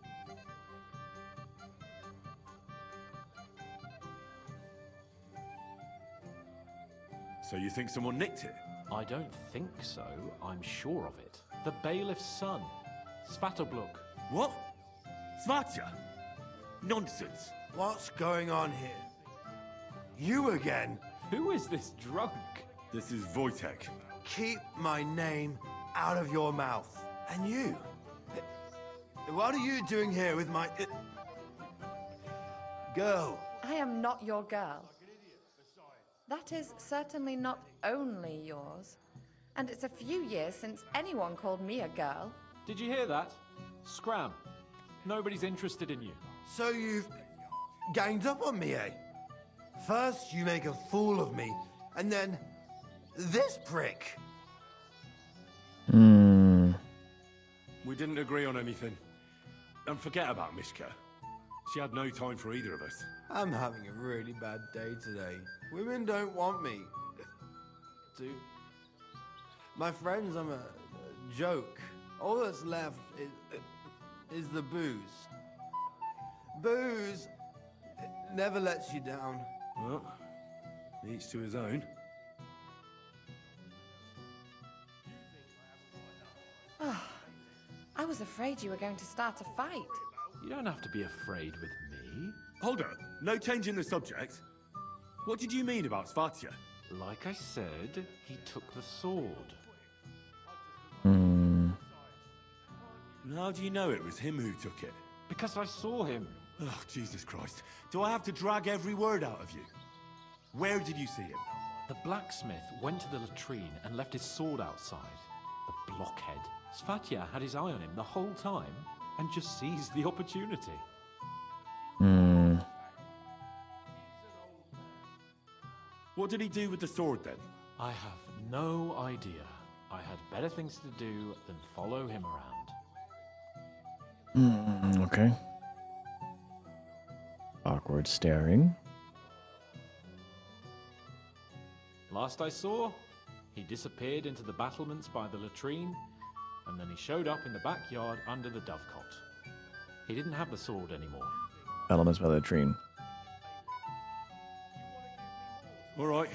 So you think someone nicked it? I don't think so. I'm sure of it. The bailiff's son, Svatobluk. What? Svatja? Nonsense. What's going on here? You again? Who is this drunk? This is Wojtek. Keep my name out of your mouth. And you? What are you doing here with my... girl? I am not your girl. That is certainly not only yours. And it's a few years since anyone called me a girl. Did you hear that? Scram. Nobody's interested in you. So you've ganged up on me, eh? First you make a fool of me, and then this prick. We didn't agree on anything. And forget about Mishka. She had no time for either of us. I'm having a really bad day today. Women don't want me. My friends, I'm a joke. All that's left is the booze. Booze never lets you down. Well, each to his own. Oh, I was afraid you were going to start a fight. You don't have to be afraid with me. Hold up. No change in the subject. What did you mean about Svatja? Like I said, he took the sword. How do you know it was him who took it? Because I saw him. Oh, Jesus Christ. Do I have to drag every word out of you? Where did you see him? The blacksmith went to the latrine and left his sword outside. The blockhead. Svatja had his eye on him the whole time and just seized the opportunity. What did he do with the sword then? I have no idea. I had better things to do than follow him around. Okay. Awkward staring. Last I saw, he disappeared into the battlements by the latrine, and then he showed up in the backyard under the dovecot. He didn't have the sword anymore. Elements by the latrine. All right.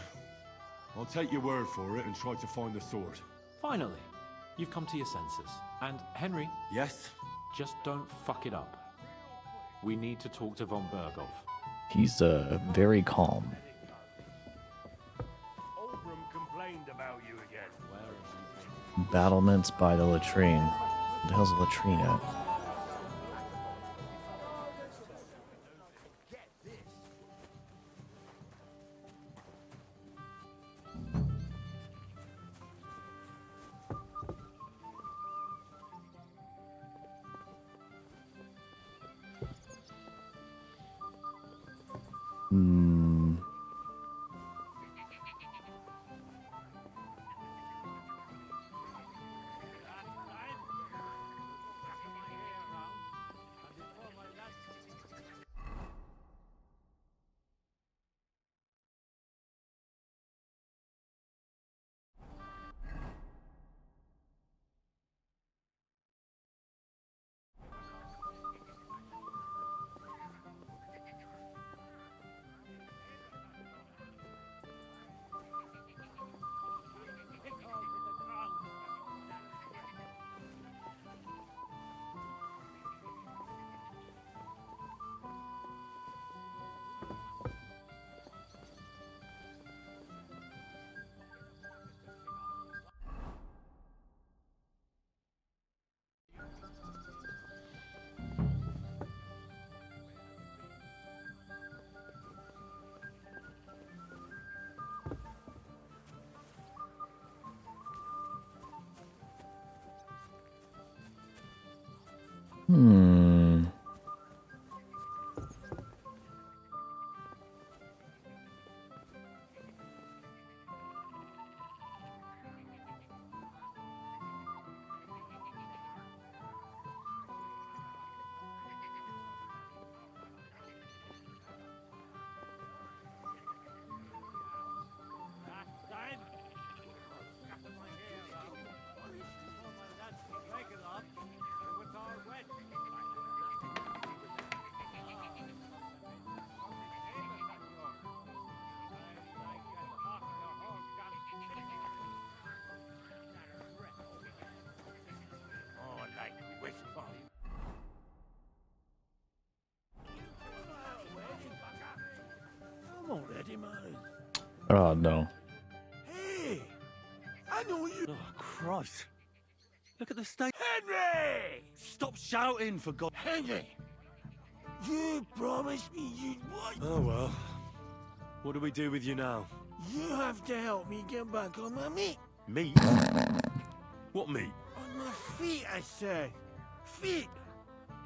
I'll take your word for it and try to find the sword. Finally, you've come to your senses. And Henry... Yes? Just don't fuck it up. We need to talk to von Berghoff. He's very calm. Obram complained about you again. Battlements by the latrine. What the hell's a latrine at? Ready, man? Oh, no. Hey! I know you. Oh, Christ. Look at the state. Henry! Stop shouting, for God. Henry! You promised me you'd watch. Oh, well. What do we do with you now? You have to help me get back on my meat. Meat? What meat? On my feet, I said. Feet!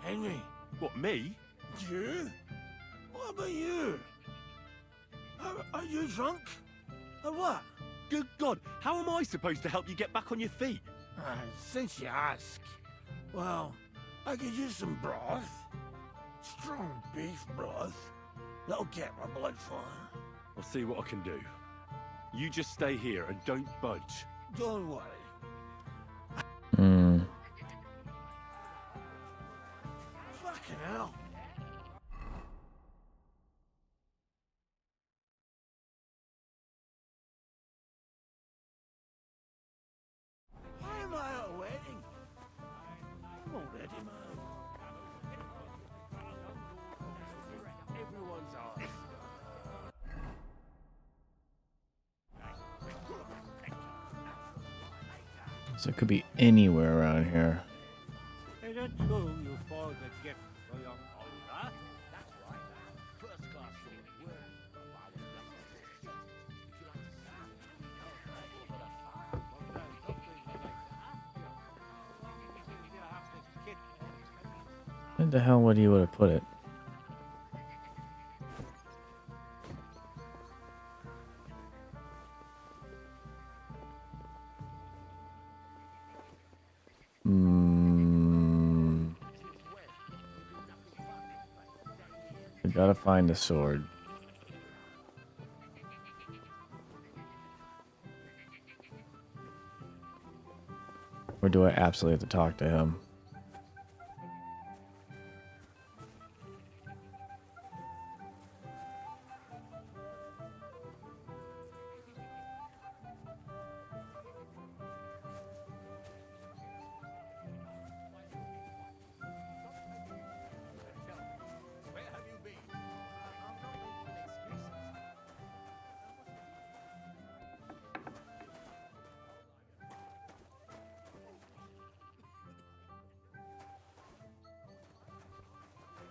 Henry. What, me? You? What about you? Are you drunk? Or what? Good God, how am I supposed to help you get back on your feet? Since you ask. Well, I could use some broth. Strong beef broth. That'll get my blood flowing. I'll see what I can do. You just stay here and don't budge. Don't worry. Hmm. Fucking hell. Why am I at a wedding? I'm already, man. Everyone's ours. So it could be anywhere around here. Is it true you forged a gift for young Olga? That's right. First class sword. Where the hell would you would have put it? We gotta find the sword. Or do I absolutely have to talk to him?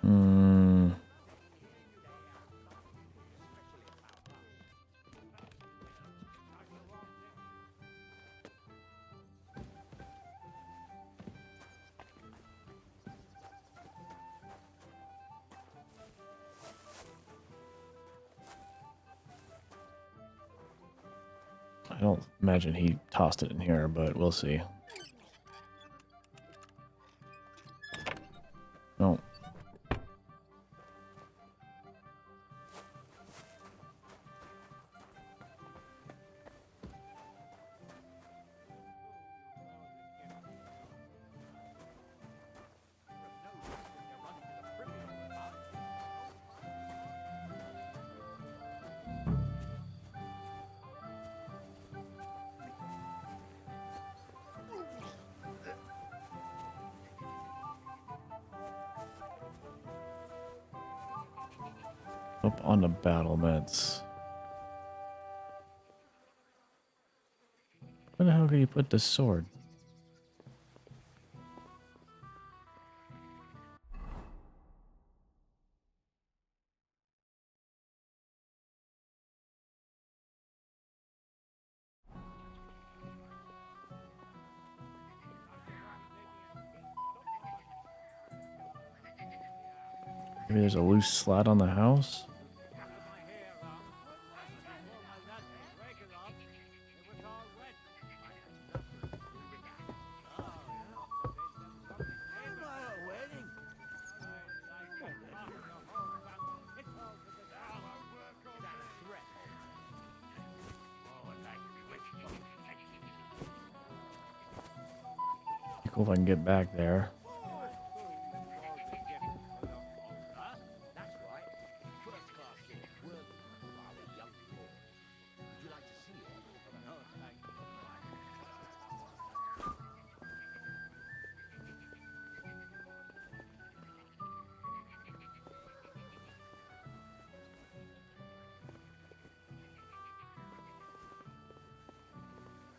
Hmm. I don't imagine he tossed it in here, but we'll see. No. Up on the battlements. Where the hell could you put the sword? Maybe there's a loose slot on the house? Cool if I can get back there.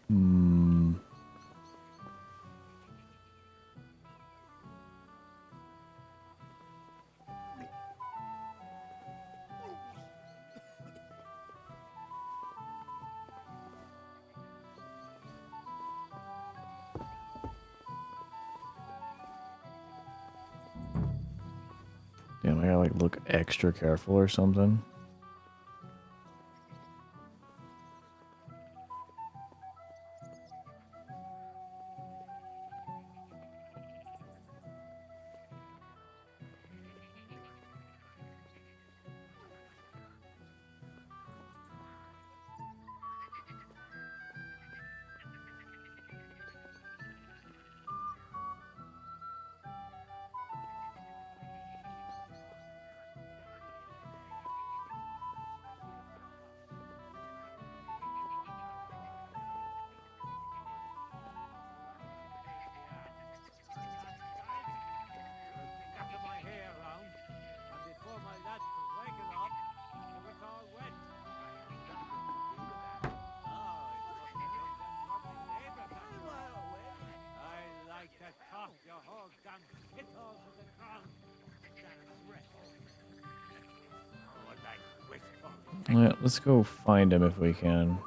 Hmm. Damn, I gotta like look extra careful or something. Yeah, let's go find him if we can.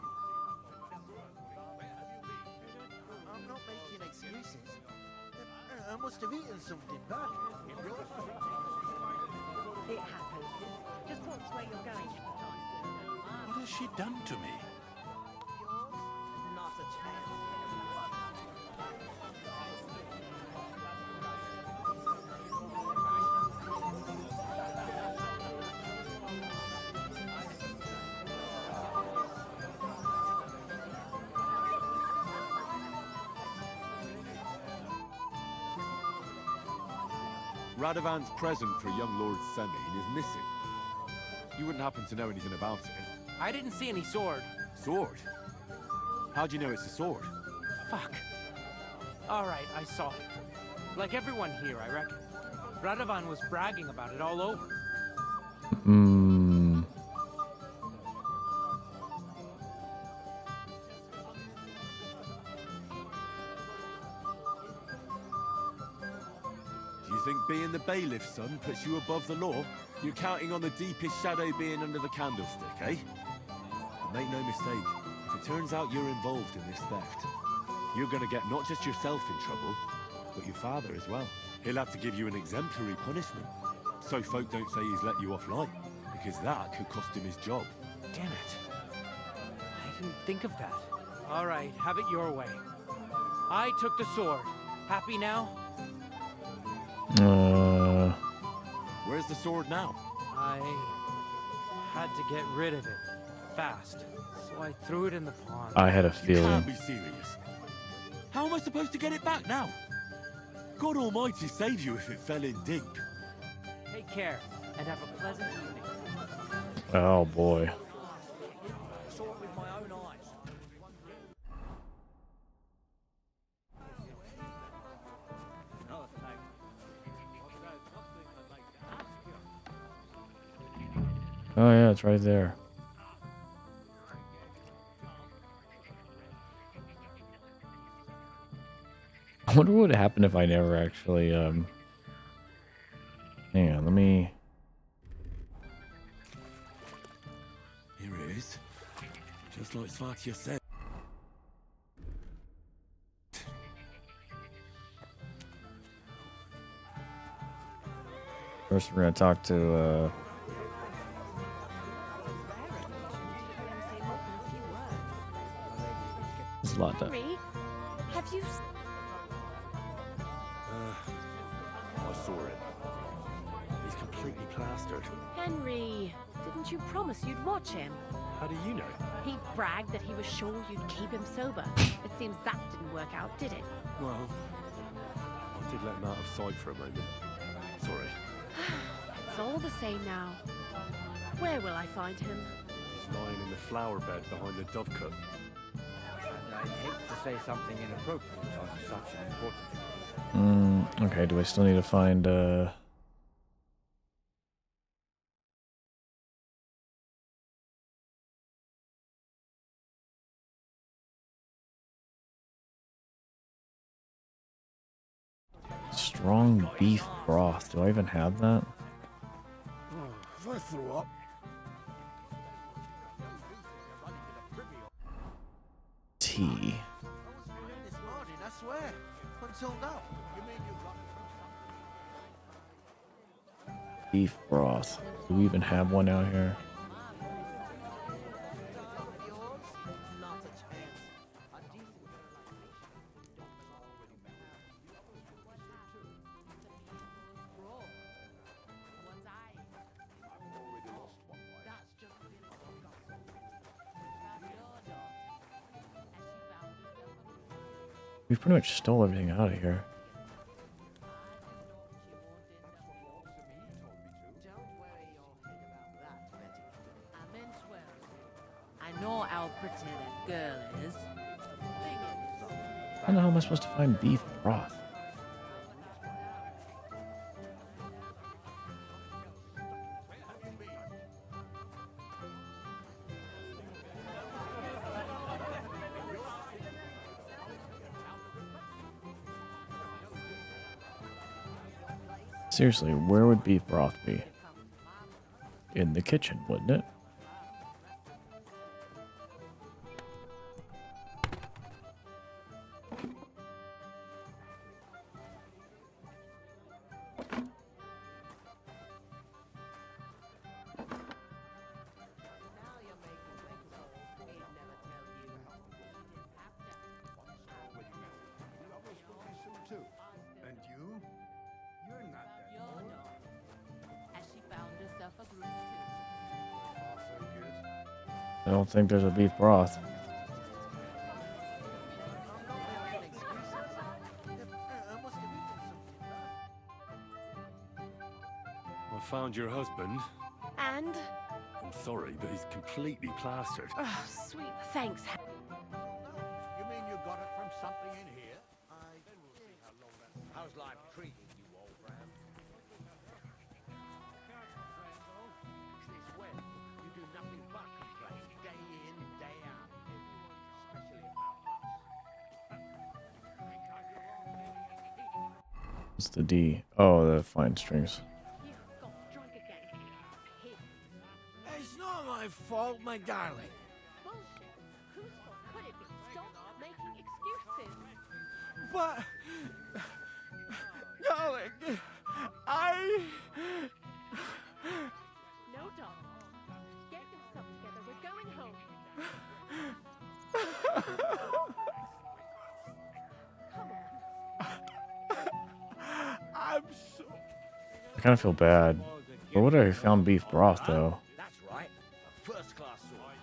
I'm not making excuses. I must have eaten something bad. It happens. Just watch where you're going. What has she done to me? Not a chance. Radovan's present for young Lord Semine is missing. You wouldn't happen to know anything about it? I didn't see any sword. Sword? How do you know it's a sword? Fuck. Alright, I saw it. Like everyone here, I reckon. Radovan was bragging about it all over. Hmm. Do you think being the bailiff's son puts you above the law? You're counting on the deepest shadow being under the candlestick, eh? And make no mistake, if it turns out you're involved in this theft, you're gonna get not just yourself in trouble, but your father as well. He'll have to give you an exemplary punishment, so folk don't say he's let you off light, because that could cost him his job. Damn it. I didn't think of that. Alright, have it your way. I took the sword. Happy now? Where's the sword now? I had to get rid of it fast, so I threw it in the pond. I had a You feeling. can't be serious. How am I supposed to get it back now? God Almighty save you if it fell in deep. Take care, and have a pleasant evening. Oh boy. I saw it with my own eyes. Oh yeah, it's right there. I wonder what would happen if I never actually hang on, let me. Here it is. Just like Svatya said. First we're gonna talk to there's a lot to Henry, have you... I saw it. He's completely plastered. Henry, didn't you promise you'd watch him? How do you know? He bragged that he was sure you'd keep him sober. It seems that didn't work out, did it? Well, I did let him out of sight for a moment. Sorry. It's all the same now. Where will I find him? He's lying in the flower bed behind the dovecot. And I'd hate to say something inappropriate on such an important occasion. okay, do I still need to find Strong beef broth. Do I even have that? If I throw up. Tea. This morning, I swear. Until now. Beef broth. Do we even have one out here? We pretty much stole everything out of here. I know how pretty that girl is. How the hell am I supposed to find beef broth? Seriously, where would beef broth be? In the kitchen, wouldn't it? And you? You're not that old. As she found herself a groom I don't think there's a beef broth. I found your husband. And? I'm sorry, but he's completely plastered. Oh, sweet. Thanks. You mean you got it from something in here? How's life treating you, old Bram? Since when? You do nothing but complain, day in, day out. Especially about us. What's the D? Oh, the fine strings. It's not my fault, my darling. Bullshit. Whose fault could it be? Stop making excuses. But, darling, I... No, darling. Get yourself together. We're going home. I'm so... I kind of feel bad. Where would I have found beef broth, though? That's right. A first-class sword.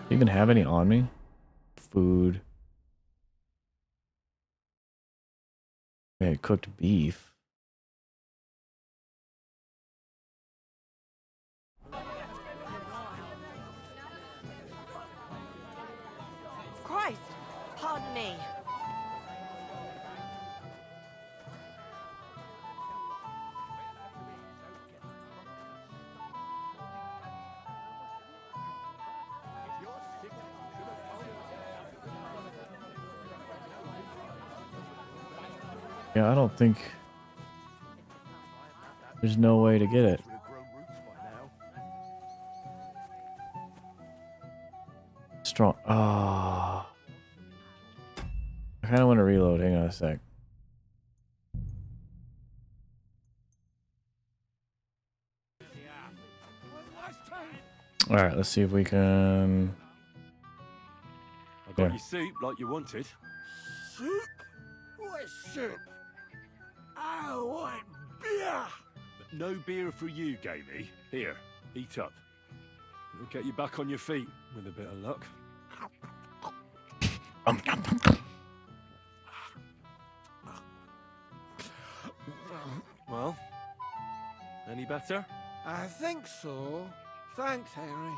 Do you even have any on me? Food. Okay, cooked beef. Christ! Pardon me. Yeah, I don't think there's no way to get it. Strong. Ah. I kind of want to reload. Hang on a sec. All right, let's see if we can. I got your soup like you wanted. Soup? What soup? I want beer! But no beer for you, Gamey. Here, eat up. It'll get you back on your feet, with a bit of luck. Well, any better? I think so. Thanks, Henry.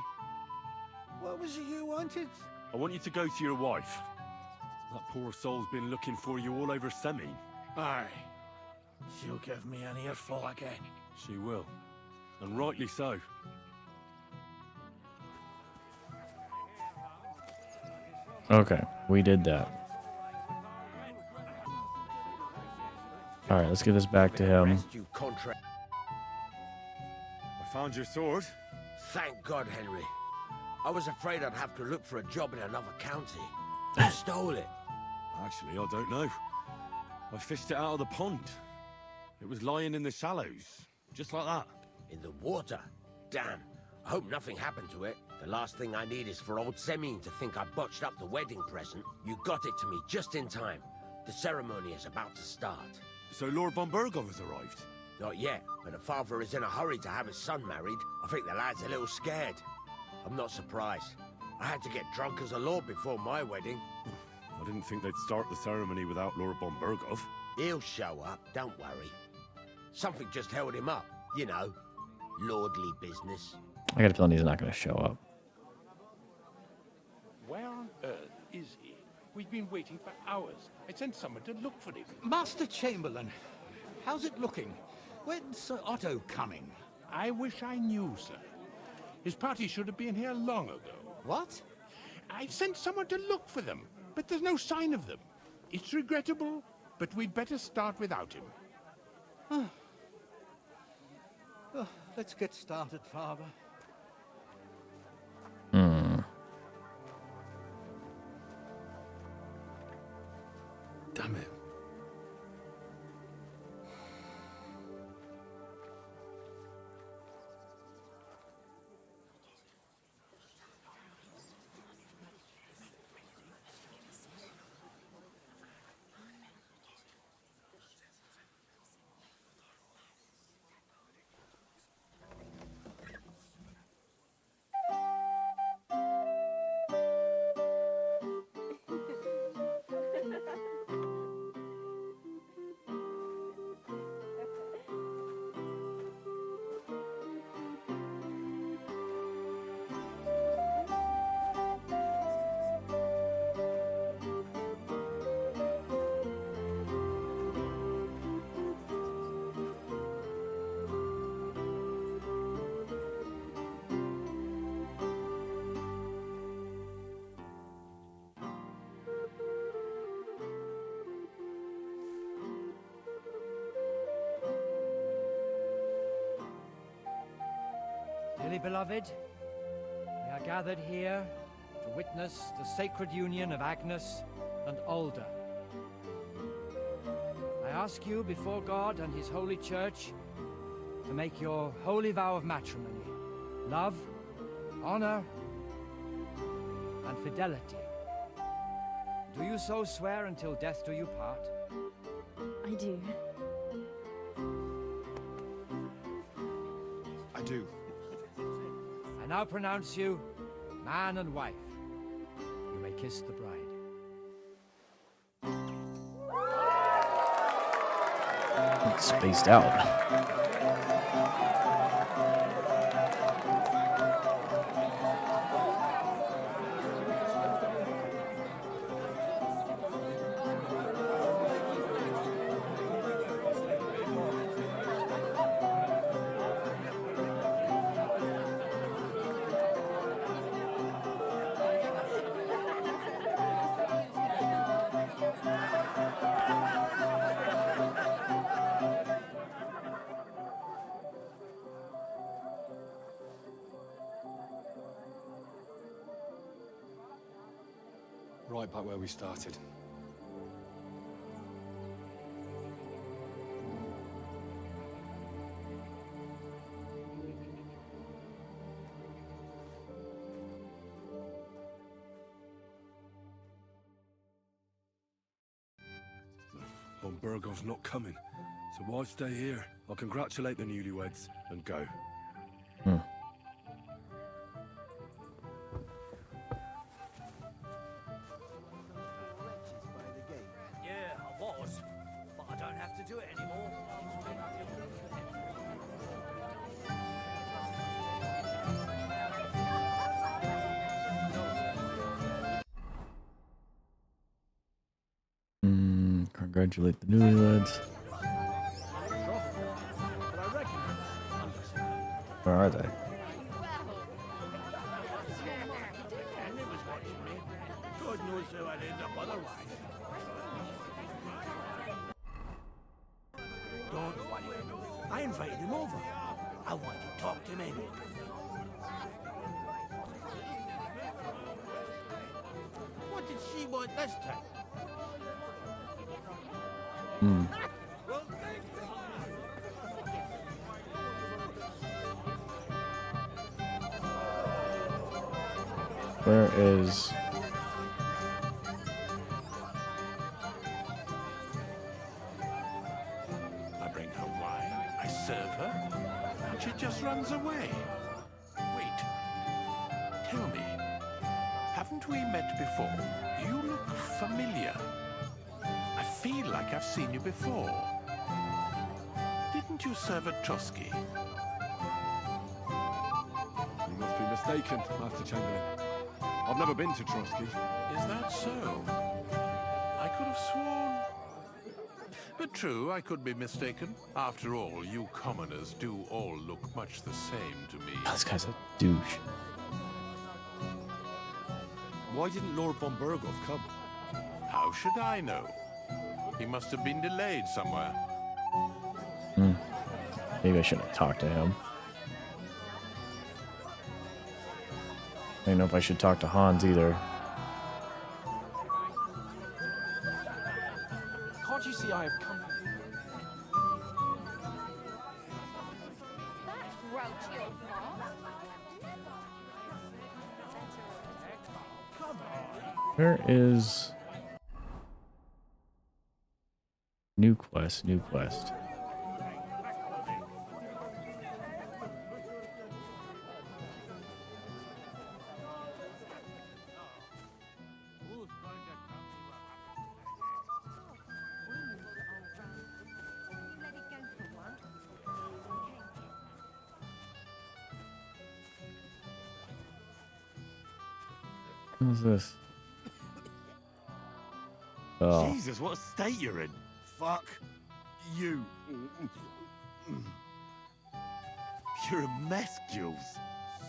What was it you wanted? I want you to go to your wife. That poor soul's been looking for you all over Semi. Aye. She'll give me an earful again. She will. And rightly so. Okay, we did that. Alright, let's give this back to him. I found your sword. Thank God, Henry. I was afraid I'd have to look for a job in another county. Who stole it? Actually, I don't know. I fished it out of the pond. It was lying in the shallows, just like that. In the water? Damn. I hope nothing happened to it. The last thing I need is for old Semyon to think I botched up the wedding present. You got it to me just in time. The ceremony is about to start. So Lord von Burgov has arrived? Not yet, but the father is in a hurry to have his son married. I think the lad's a little scared. I'm not surprised. I had to get drunk as a lord before my wedding. I didn't think they'd start the ceremony without Lord von Burgov. He'll show up, don't worry. Something just held him up, you know. Lordly business. I got a feeling he's not going to show up. Where on earth is he? We've been waiting for hours. I sent someone to look for him. Master Chamberlain, how's it looking? When's Sir Otto coming? I wish I knew, sir. His party should have been here long ago. What? I've sent someone to look for them, but there's no sign of them. It's regrettable, but we'd better start without him. Oh, let's get started, Father. Damn it. Dearly beloved, we are gathered here to witness the sacred union of Agnes and Alda. I ask you before God and His holy church to make your holy vow of matrimony, love, honor, and fidelity. Do you so swear until death do you part? I do. I do. I now pronounce you man and wife. You may kiss the bride. Spaced out. Right back where we started. Von Burgov's not coming, so why stay here? I'll congratulate the newlyweds and go. Yeah, I was, but I don't have to do it anymore. Congratulate the newlyweds. Where are they? Henry was watching me. God knows how I'd end up otherwise. Don't worry. I invited him over. I want to talk to him anyway. What did she want this time? Hmm. Where is... I bring her wine, I serve her, and she just runs away. Wait. Tell me, haven't we met before? You look familiar. I feel like I've seen you before. Didn't you serve at Trotsky? You must be mistaken, Master Chamberlain. I've never been to Trotsky. Is that so? I could have sworn. But true, I could be mistaken. After all, you commoners do all look much the same to me. Oh, this guy's a douche. Why didn't Lord von Berghoff come? How should I know? He must have been delayed somewhere. Hmm. Maybe I shouldn't have talked to him. I don't know if I should talk to Hans either. Can't you see I have come? That grouchy old fox. Where is... New quest, new quest. What's this? Oh. Jesus, what a state you're in. Fuck you. You're a mess, Jules.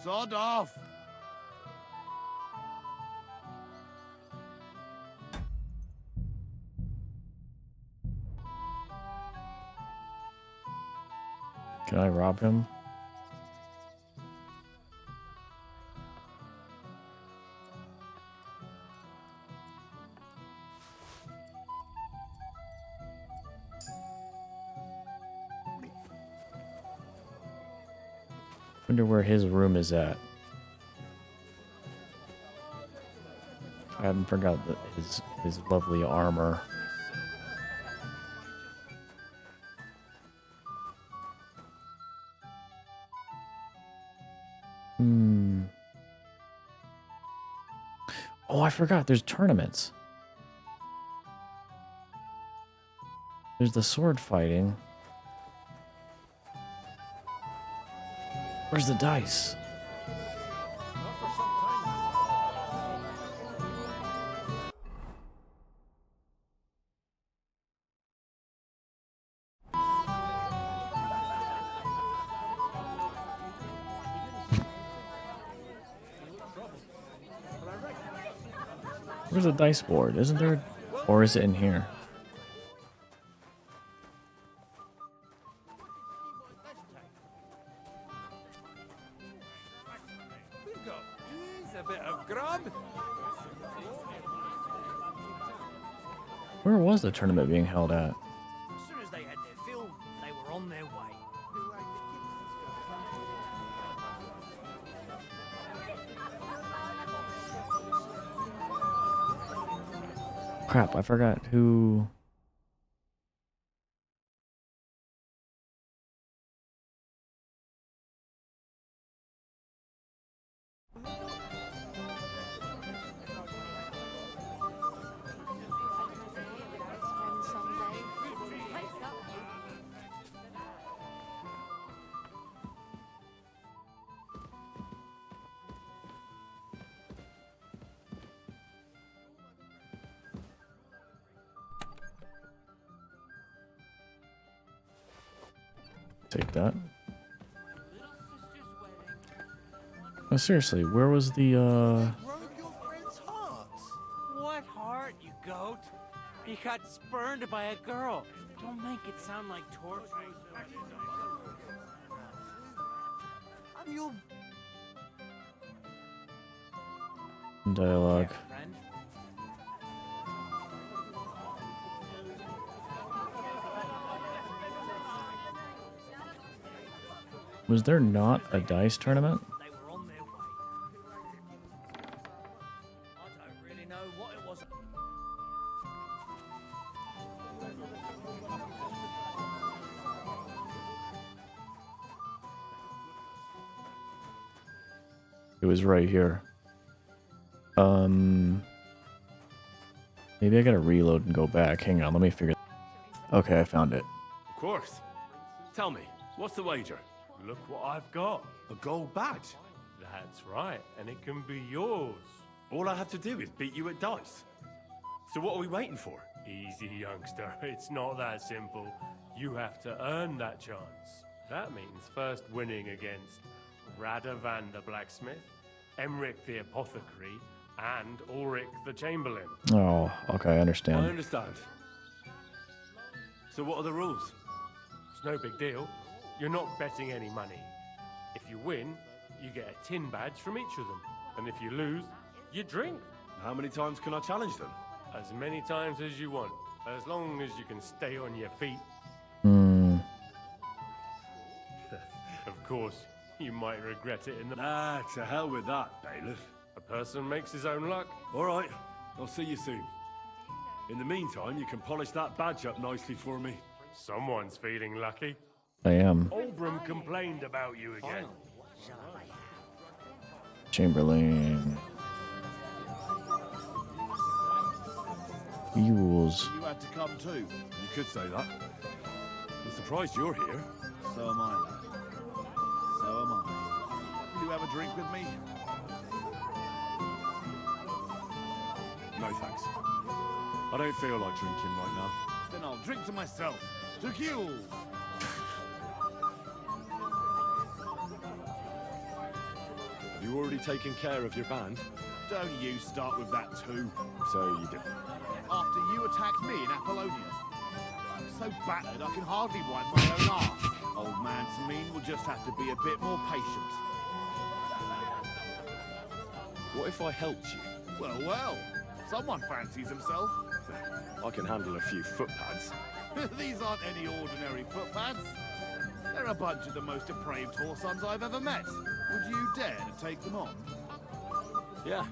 Sod off! Can I rob him? Wonder where his room is at. I haven't forgot his lovely armor. Hmm. Oh, I forgot. There's tournaments. There's the sword fighting. Where's the dice? Where's the dice board? Isn't there? Or is it in here? A bit of grub. Where was the tournament being held at? As soon as they had their fill, they were on their way. Crap, I forgot who... Take that. Oh, seriously, where was the, What heart, you goat? He got spurned by a girl. Don't make it sound like torture. dialogue? Friend. Was there not a dice tournament? They were on their way. I don't really know what it was. It was right here. Maybe I gotta reload and go back. Hang on, let me figure. Okay, I found it. Of course. Tell me, what's the wager? Look what I've got. A gold badge. That's right, and it can be yours. All I have to do is beat you at dice. So what are we waiting for? Easy, youngster. It's not that simple. You have to earn that chance. That means first winning against Radovan the blacksmith, Emric the apothecary, and Ulrich the chamberlain. Oh, okay, I I understand. understand. So what are the rules? It's no big deal. You're not betting any money. If you win, you get a tin badge from each of them. And if you lose, you drink. How many times can I challenge them? As many times as you want, as long as you can stay on your feet. Hmm. Of course, you might regret it in the... Nah, to hell with that, bailiff. A person makes his own luck. All right, I'll see you soon. In the meantime, you can polish that badge up nicely for me. Someone's feeling lucky. I am. Olbram complained about you again. Chamberlain. Mules. You had to come too. You could say that. I'm surprised you're here. So am I, lad. So am I. Will you have a drink with me? No thanks. I don't feel like drinking right now. Then I'll drink to myself. To kill! Have you already taken care of your band? Don't you start with that too. So you did. After you attacked me in Apollonia. I'm so battered I can hardly wipe my own arse. Old man Sameen will just have to be a bit more patient. What if I helped you? Well, well. Someone fancies himself. I can handle a few foot pads. These aren't any ordinary footpads. They're a bunch of the most depraved whoresons I've ever met. Would you dare to take them on? Yeah.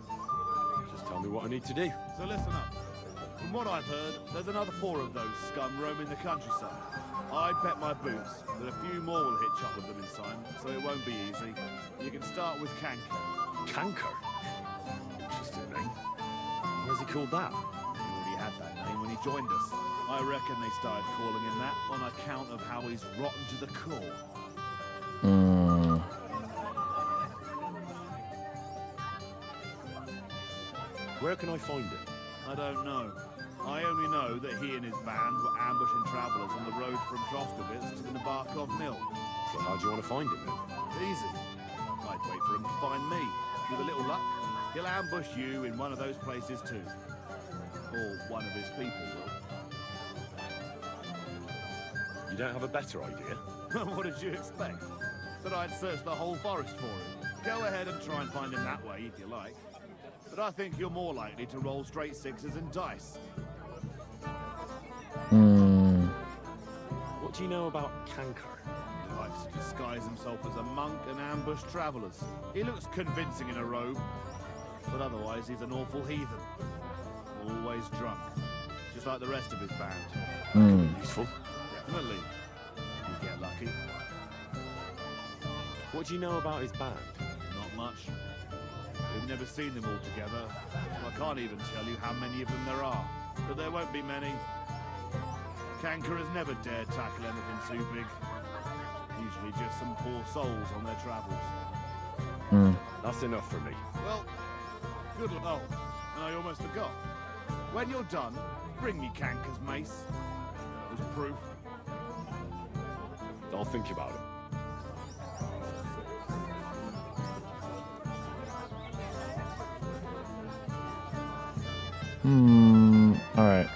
Just tell me what I need to do. So listen up. From what I've heard, there's another 4 of those scum roaming the countryside. I'd bet my boots that a few more will hitch up with them in time, so it won't be easy. You can start with Canker. Canker? Interesting name. Where's he called that? He already had that name when he joined us. I reckon they started calling him that on account of how he's rotten to the core. Where can I find him? I don't know. I only know that he and his band were ambushing travellers on the road from Troskovitz to the Nabarkov mill. So how do you want to find him then? Easy. I'd wait for him to find me. With a little luck, he'll ambush you in one of those places too. Or one of his people will. You don't have a better idea? What did you expect? That I'd search the whole forest for him? Go ahead and try and find him that way if you like. But I think you're more likely to roll straight sixes and dice. What do you know about Canker? He likes to disguise himself as a monk and ambush travellers. He looks convincing in a robe, but otherwise he's an awful heathen. Always drunk, just like the rest of his band. Useful. Definitely. You get lucky. What do you know about his band? Not much. We've never seen them all together, so I can't even tell you how many of them there are. But there won't be many. Canker has never dared tackle anything too big. Usually just some poor souls on their travels. That's enough for me. Well, good luck. Oh, and I almost forgot. When you're done, bring me Canker's mace. As proof. I'll think about it. All right.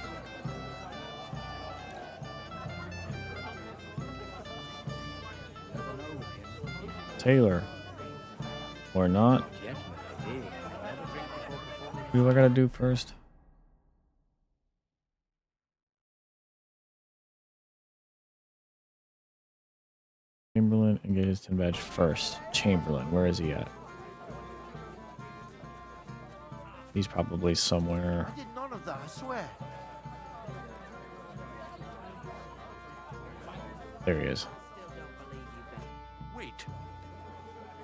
Taylor. Or not. What do I gotta do first? Chamberlain and get his 10 badge first. Chamberlain, where is he at? He's probably somewhere. I did none of that, I swear. There he is. Wait.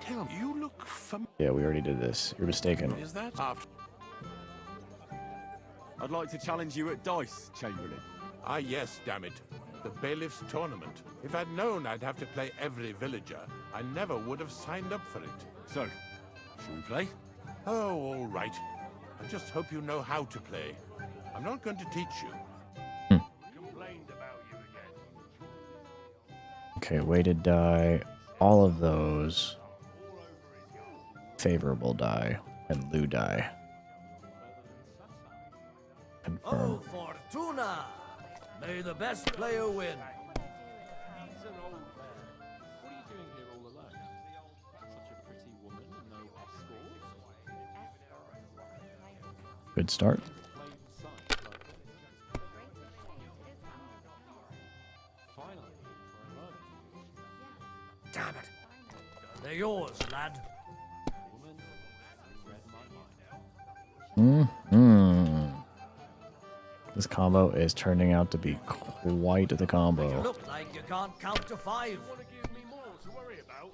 Tell me, you look familiar. Yeah, we already did this. You're mistaken. Is that after? I'd like to challenge you at dice, Chamberlain. Ah, yes, damn it. The bailiff's tournament. If I'd known I'd have to play every villager, I never would have signed up for it. So, shall we play? Oh, all right. I just hope you know how to play. I'm not going to teach you. Complained about you again. Okay, weighted die. All of those. Favorable die. And Lou die. Confirm. Oh, Fortuna! May the best player win. He's an old man. What are you doing here all alone? Such a pretty woman and no escort. Good start. Finally, for a moment. Damn it. They're yours, lad. Woman read my mind. This combo is turning out to be quite the You combo. look like you can't count to 5. You want to give me more to worry about?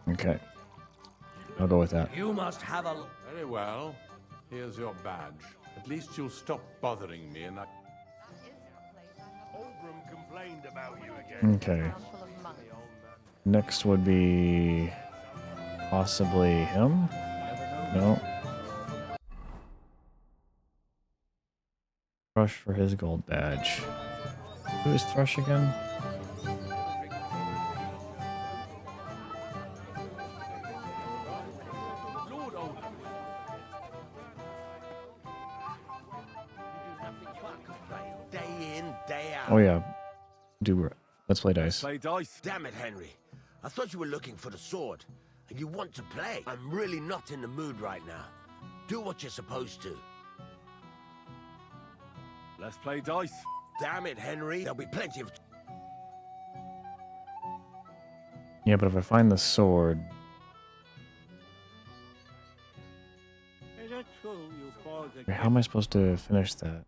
Really? Okay. I'll go with that. You must have a... Very well. Here's your badge. At least you'll stop bothering me and I... Oldram complained about you again. Okay. Next would be possibly him? No. Thrush for his gold badge. Who is Thrush again? Lord Oldram. Day in, day out. Oh yeah. Let's play dice. Play dice. Damn it, Henry. I thought you were looking for the sword, and you want to play. I'm really not in the mood right now. Do what you're supposed to. Let's play dice. Damn it, Henry. There'll be plenty of... Yeah, but if I find the sword, wait, how am I supposed to finish that?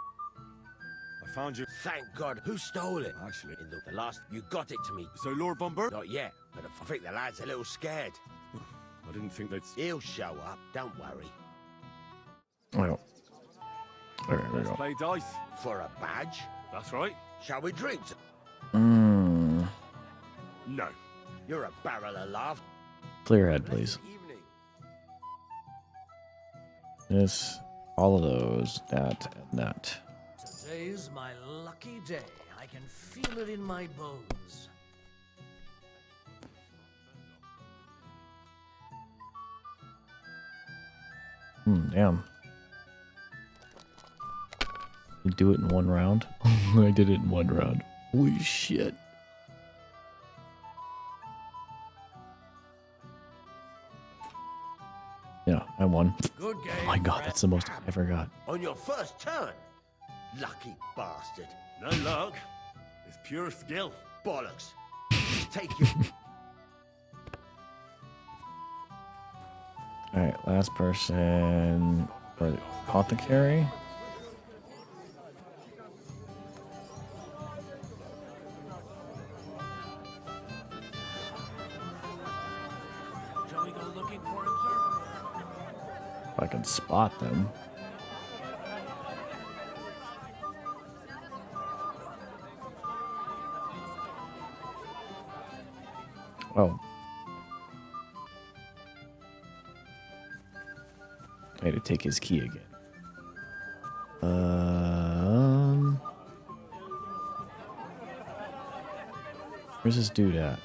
I found you. Thank God. Who stole it? Actually, In the last... You got it to me. So Lord Bumber? Not yet, but I think the lad's a little scared. I didn't think they'd... He'll show up. Don't worry. Well, there we Let's go. play dice. For a badge? That's right. Shall we drink? Mm, No. You're a barrel of laughs. clear head, please. Evening. This, all of those, that, and that. Today's my lucky day. I can feel it in my bones. Damn. You do it in one round? I did it in one round. Holy shit. Yeah, I won. Good game. Oh my god, that's the most I ever got. On your first turn. Lucky bastard. No luck. It's pure skill. Bollocks. Take your... Alright, last person for the apothecary. Shall we go looking for him, sir? If I can spot them. Oh. I had to take his key again. Where's this dude at?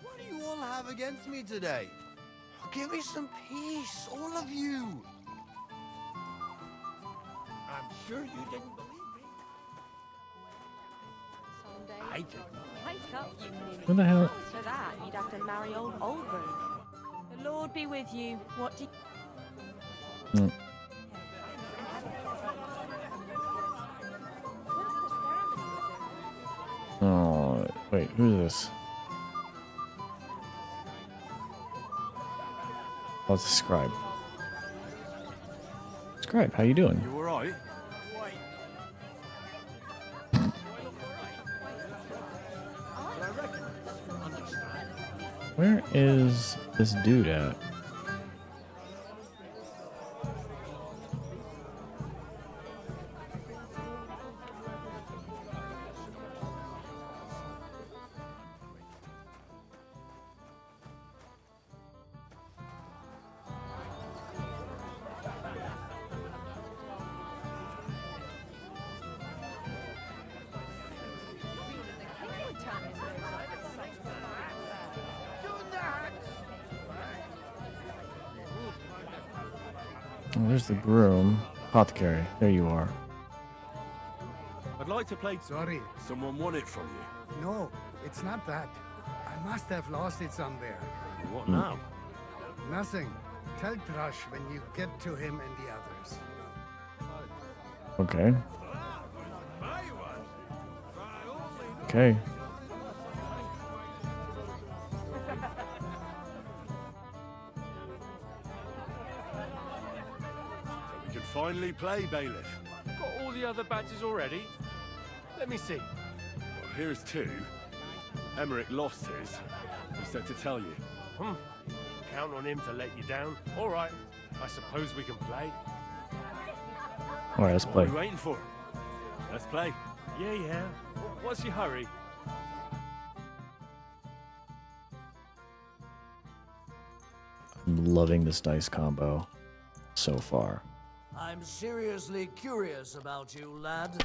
What do you all have against me today? Give me some peace, all of you. I'm sure you didn't believe me. Someday. I didn't. Wake up, you ninny. What the hell? For that, you'd have to marry old Oldburn. The Lord be with you. What do you... Mm. Oh, wait, who's this? Oh, it's a scribe. Scribe, how you doing? You alright? Where is this dude at? Oh, there's the groom. Apothecary. There you are. I'd like to play. Sorry. Someone won it from you. No, it's not that. I must have lost it somewhere. What now? Nothing. Tell Thrush when you get to him and the others. Okay. Okay. We can finally play, Bailiff. Got all the other badges already? Let me see. Well, here's two. Emmerich lost his. He said to tell you. Count on him to let you down. All right. I suppose we can play. All right, let's What play. are we waiting for? Let's play. Yeah. What's your hurry? I'm loving this dice combo so far. I'm seriously curious about you, lad.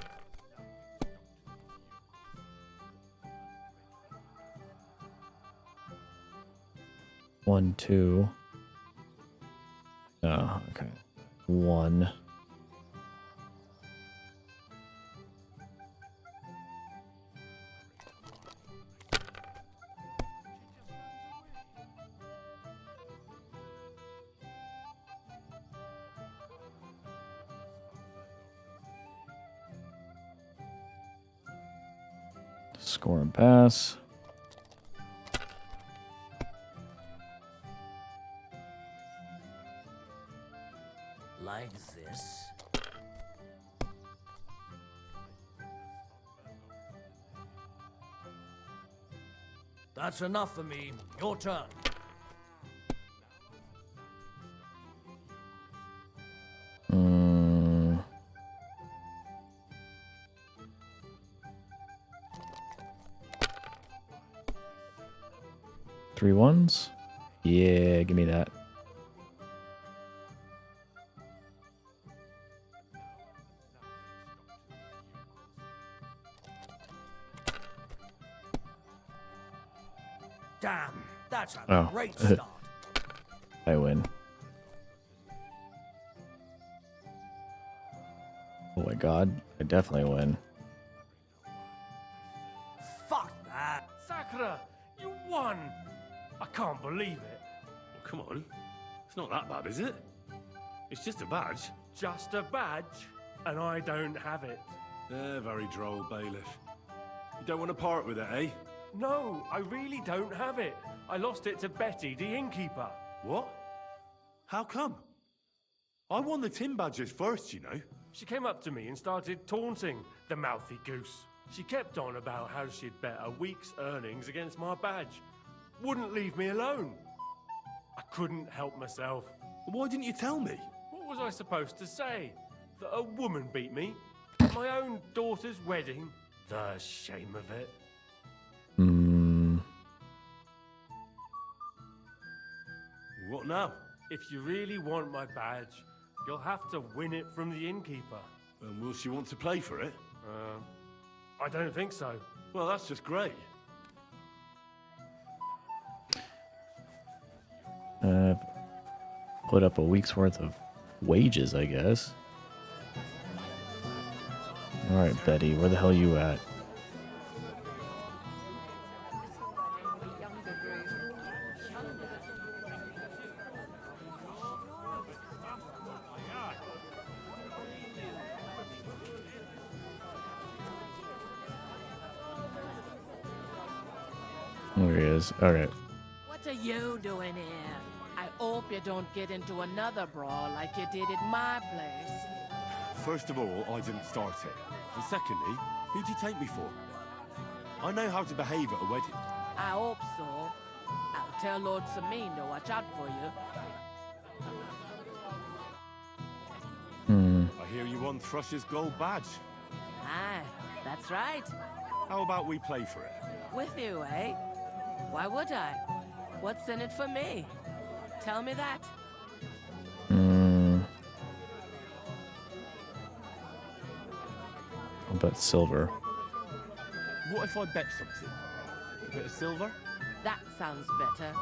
One, two. Oh, okay. One. Score and pass. Like this. That's enough for me. Your turn. Three ones? Yeah, give me that. Damn, that's a Oh. great start. I win. Oh my god, I definitely win. Fuck that. Sakura, you won! I can't believe it. Well, come on. It's not that bad, is it? It's just a badge. Just a badge, and I don't have it. Very droll, Bailiff. You don't want to part with it, eh? No, I really don't have it. I lost it to Betty, the innkeeper. What? How come? I won the tin badges first, you know. She came up to me and started taunting, the mouthy goose. She kept on about how she'd bet a week's earnings against my badge. Wouldn't leave me alone. I couldn't help myself. Why didn't you tell me? What was I supposed to say? That a woman beat me? my own daughter's wedding? The shame of it. Hmm. What now? If you really want my badge, you'll have to win it from the innkeeper. And will she want to play for it? I don't think so. Well, that's just great. Put up a week's worth of wages, I guess. All right, Betty, where the hell you at? There he is. Okay. What are you doing here? I hope you don't get into another brawl like you did at my place. First of all, I didn't start it. And secondly, who'd you take me for? I know how to behave at a wedding. I hope so. I'll tell Lord Sameen to watch out for you. I hear you won Thrush's gold badge. Aye, that's right. How about we play for it? With you, eh? Why would I? What's in it for me? Tell me that. I'll bet silver. What if I bet something? A bit of silver? That sounds better.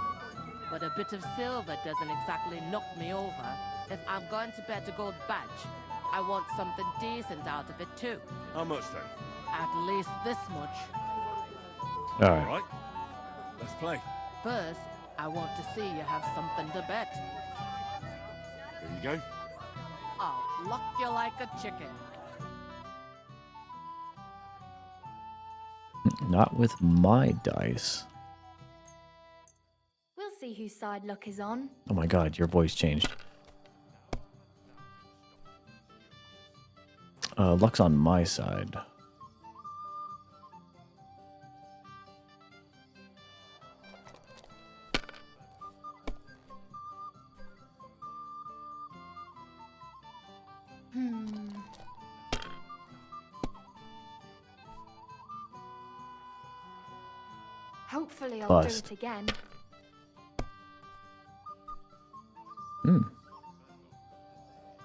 But a bit of silver doesn't exactly knock me over. If I'm going to bet a gold badge, I want something decent out of it too. How much then? At least this much. All right. All right. Let's play. First, I want to see you have something to bet. Here you go. I'll lock you like a chicken. Not with my dice. We'll see whose side luck is on. Oh my god, your voice changed. Luck's on my side. Hopefully I'll Bust. do it again.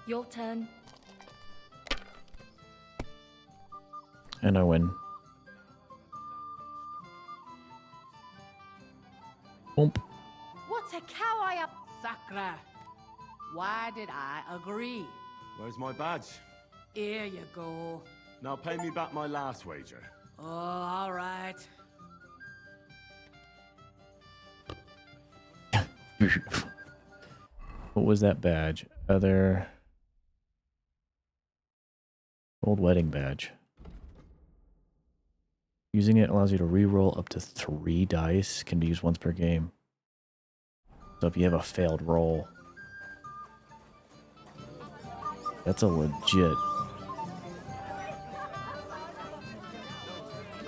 Your turn. And I win. Boom. What a cow I am! Sakra! Why did I agree? Where's my badge? Here you go. Now pay me back my last wager. Oh, all right. What was that badge? Other old wedding badge. Using it allows you to re-roll up to 3 dice. Can be used once per game. So if you have a failed roll, that's a legit.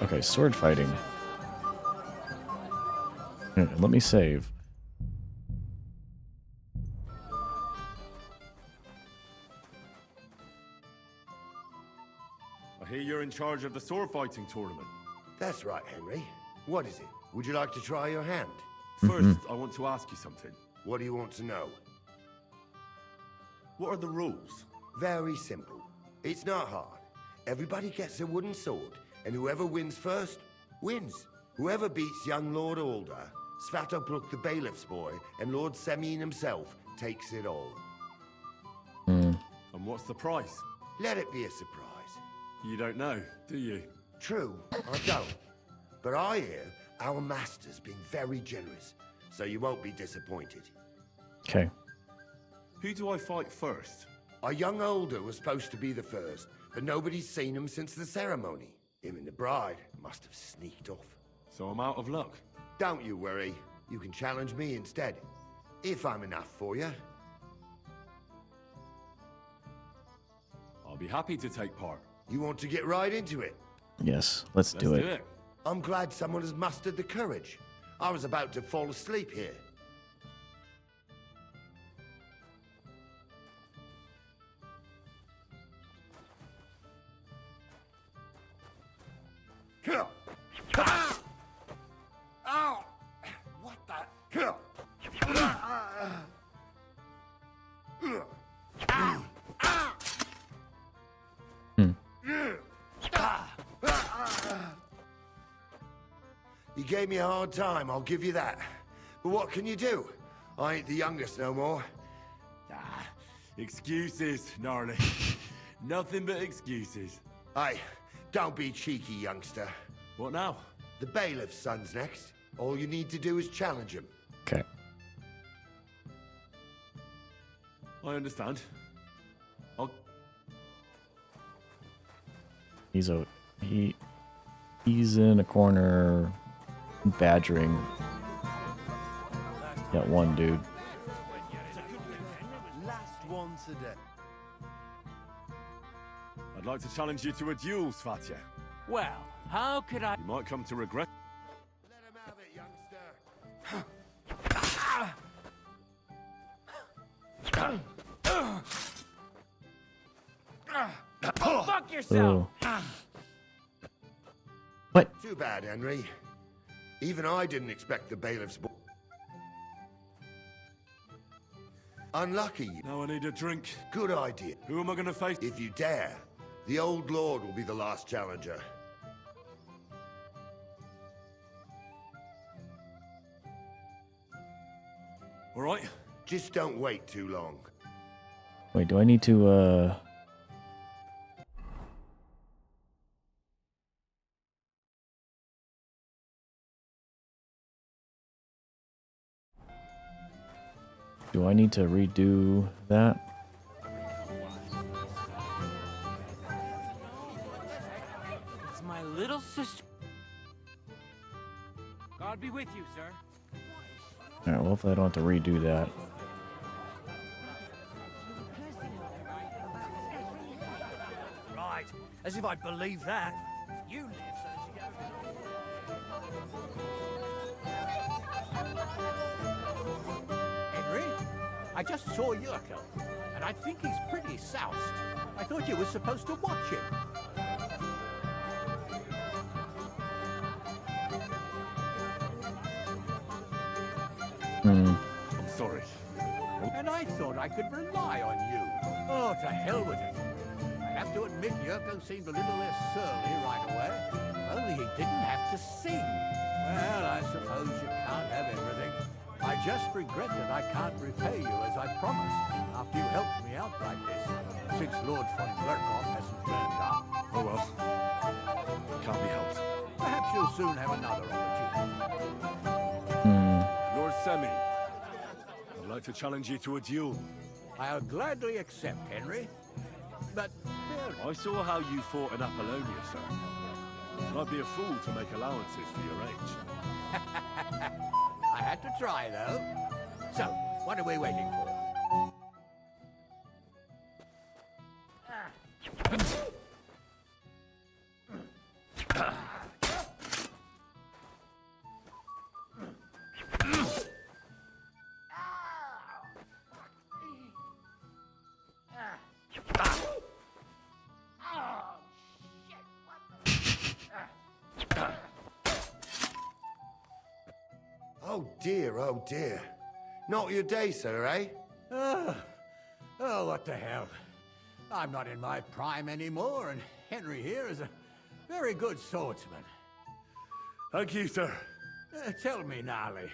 Okay, sword fighting. Here, let me save. I hear you're in charge of the sword fighting tournament. That's right, Henry. What is it? Would you like to try your hand? First, I want to ask you something. What do you want to know? What are the rules? Very simple. It's not hard. Everybody gets a wooden sword, and whoever wins first, wins. Whoever beats young Lord Alder, Svatopluk the bailiff's boy, and Lord Semyon himself takes it all. And what's the price? Let it be a surprise. You don't know, do you? True, I don't. But I hear our master's been very generous, so you won't be disappointed. Okay. Who do I fight first? Our young Alder was supposed to be the first, but nobody's seen him since the ceremony. Him and the bride must have sneaked off. So I'm out of luck. Don't you worry. You can challenge me instead. If I'm enough for you. I'll be happy to take part. You want to get right into it? Yes, let's do it. I'm glad someone has mustered the courage. I was about to fall asleep here. Ow! What the? You gave me a hard time, I'll give you that. But what can you do? I ain't the youngest no more. Excuses, gnarly. Nothing but excuses. Hey, don't be cheeky, youngster. What now? The bailiff's son's next. All you need to do is challenge him. Okay. I understand. He's in a corner badgering that one dude. Last one today. I'd like to challenge you to a duel, Svatya. Well, how could I... You might come to regret... Let him have it, youngster. Fuck yourself! What? Too bad, Henry. Even I didn't expect the bailiff's... Unlucky. Now I need a drink. Good idea. Who am I going to face? If you dare, the old lord will be the last challenger. All right. Just don't wait too long. Wait, do I need to, do I need to redo that? It's my little sister. God be with you, sir. Alright, well, hopefully I don't have to redo that. Right, as if I believe that. You live so that you Henry, I just saw Yurko, and I think he's pretty soused. I thought you were supposed to watch him. I'm sorry. And I thought I could rely on you. Oh, to hell with it. I have to admit, Yurko seemed a little less surly right away. Only he didn't have to sing. Well, I suppose you can't have everything. I just regret that I can't repay you as I promised, after you helped me out like this. Since Lord von Berkhoff hasn't turned up. Oh well. Can't be helped. Perhaps you'll soon have another opportunity. Lord Semi, I'd like to challenge you to a duel. I'll gladly accept, Henry. But I saw how you fought in Apollonia, sir. And I'd be a fool to make allowances for your age. I had to try, though. So, what are we waiting for? Oh dear, oh dear. Not your day, sir, eh? Oh, what the hell. I'm not in my prime anymore, and Henry here is a very good swordsman. Thank you, sir. Tell me, Gnarly,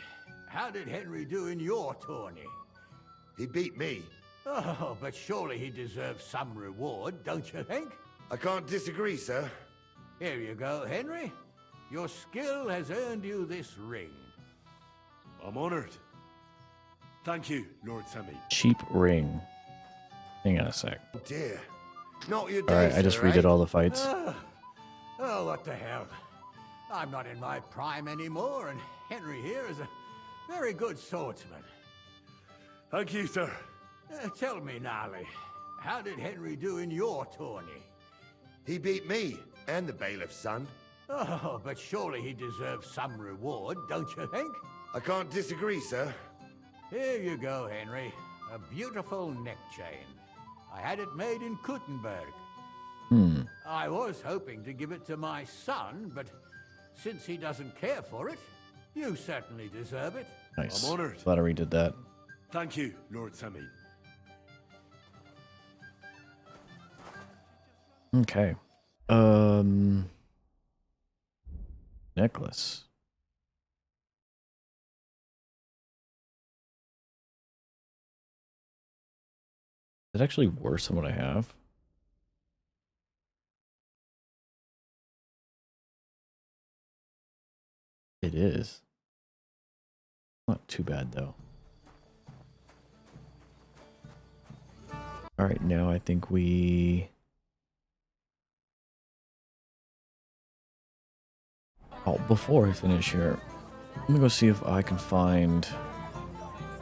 how did Henry do in your tourney? He beat me. Oh, but surely he deserves some reward, don't you think? I can't disagree, sir. Here you go, Henry. Your skill has earned you this ring. I'm honored. Thank you, Lord Semi. Cheap ring. Hang on a sec. Oh dear. Not your day, Alright, I just redid all the fights. Oh, what the hell. I'm not in my prime anymore, and Henry here is a very good swordsman. Thank you, sir. Tell me, Gnarly, how did Henry do in your tourney? He beat me, and the bailiff's son. Oh, but surely he deserves some reward, don't you think? I can't disagree, sir. Here you go, Henry. A beautiful neck chain. I had it made in Kuttenberg. I was hoping to give it to my son, but since he doesn't care for it, you certainly deserve it. Nice. I'm honored. Flattery did that. Thank you, Lord Samin. Okay. Necklace. Is it actually worse than what I have? It is. Not too bad though. All right, now I think we... Oh, before I finish here, I'm gonna go see if I can find...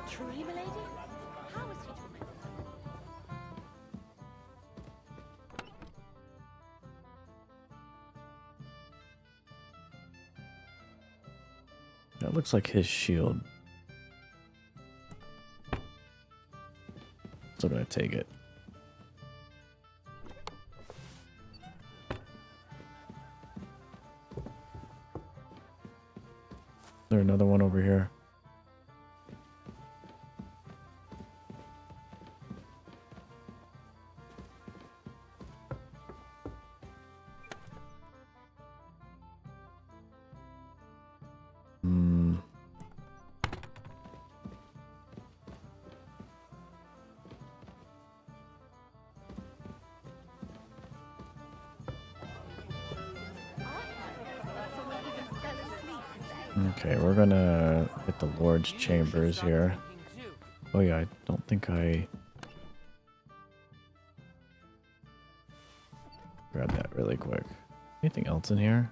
Truly, milady? How is he doing? That looks like his shield. Still gonna take it. Is there another one over here? Okay, we're gonna hit the Lord's Chambers here. Oh yeah, I don't think I... Grab that really quick. Anything else in here?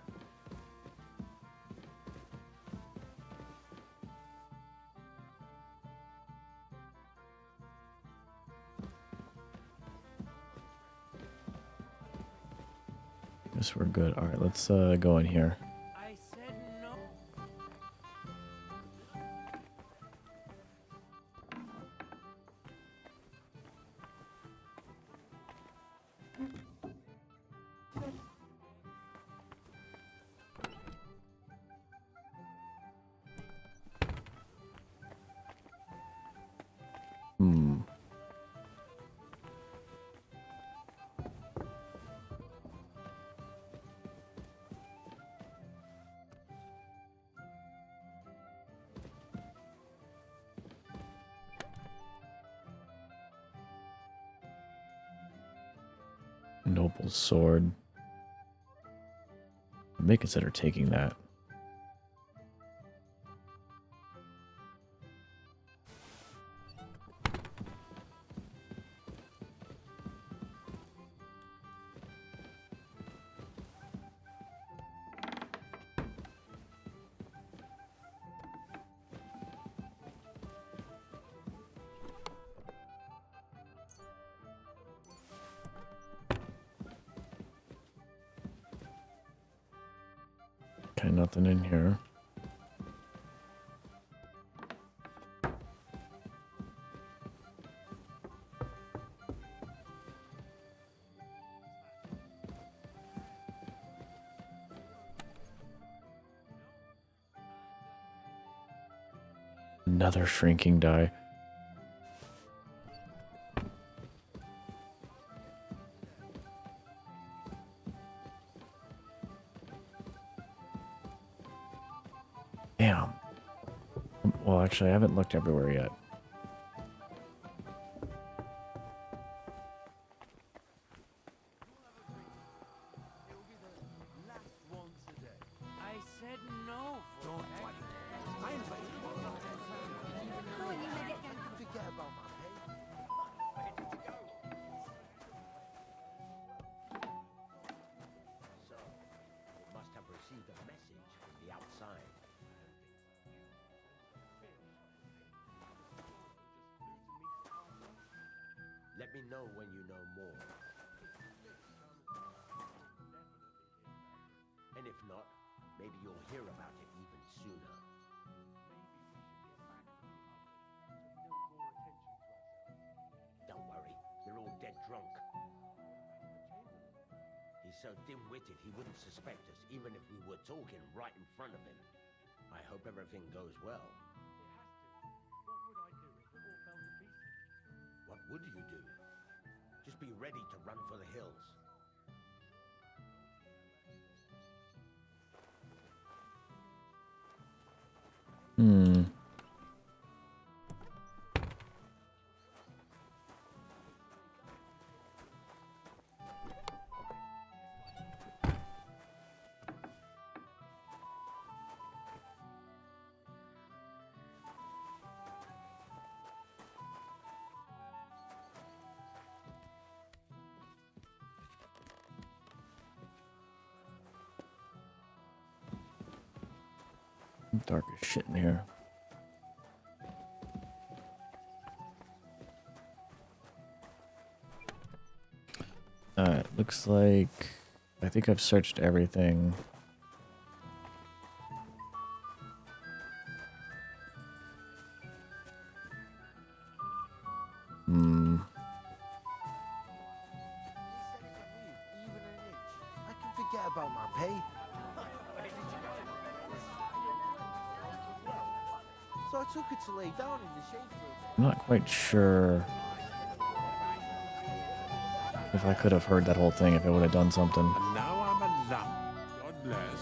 Guess we're good. Alright, let's go in here. I said no. Noble sword. I may consider taking that. Okay, nothing in here. Another shrinking die. Damn. Well, actually, I haven't looked everywhere yet. I said no. Don't worry. Forget about my pay. So, it must have received a message from the outside. Let me know when you know more. And if not, maybe you'll hear about it even sooner. Don't worry, they're all dead drunk. so dim-witted he wouldn't suspect us, even if we were talking right in front of him. I hope everything goes well. What would you do? Just be ready to run for the hills. Dark as shit in here. Alright, looks like I think I've searched everything. I can forget about my pay. So I took it to lay down in the shade for a I'm not quite sure if I could have heard that whole thing if it would have done something. And now I'm a lamb. God bless.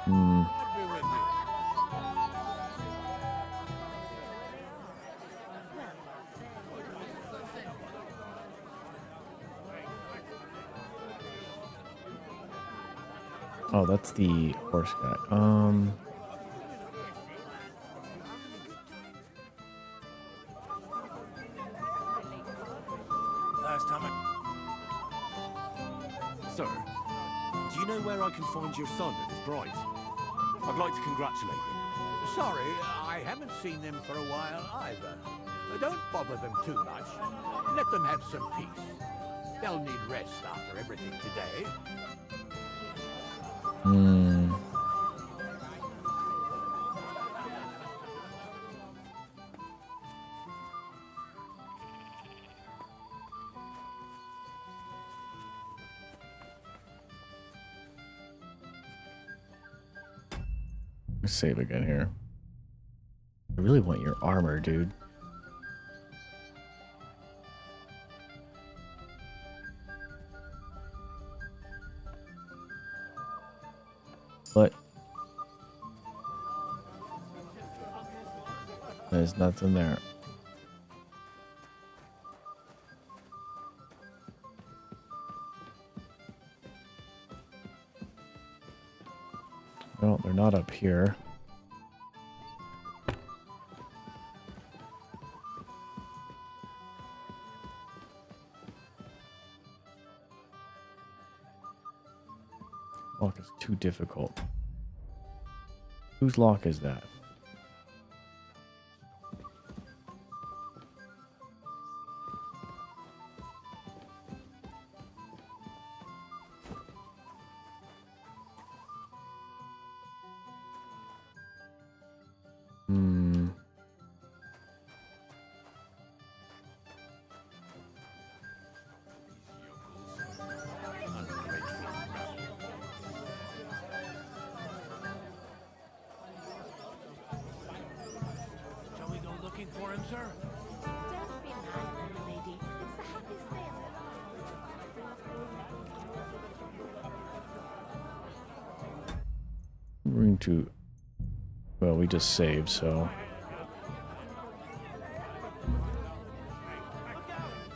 Hmm. God be with you. Oh, that's the horse guy. Last time Sir, do you know where I can find your son and his bride? I'd like to congratulate them. Sorry, I haven't seen them for a while either. Don't bother them too much. Let them have some peace. They'll need rest after everything today. Let's save again here. I really want your armor, dude. But there's nothing there. Well, they're not up here. Lock is too difficult. Whose lock is that? Shall we go looking for him, sir? Don't be mad, little lady. It's the happiest day of We're going to... Well, we just saved, so...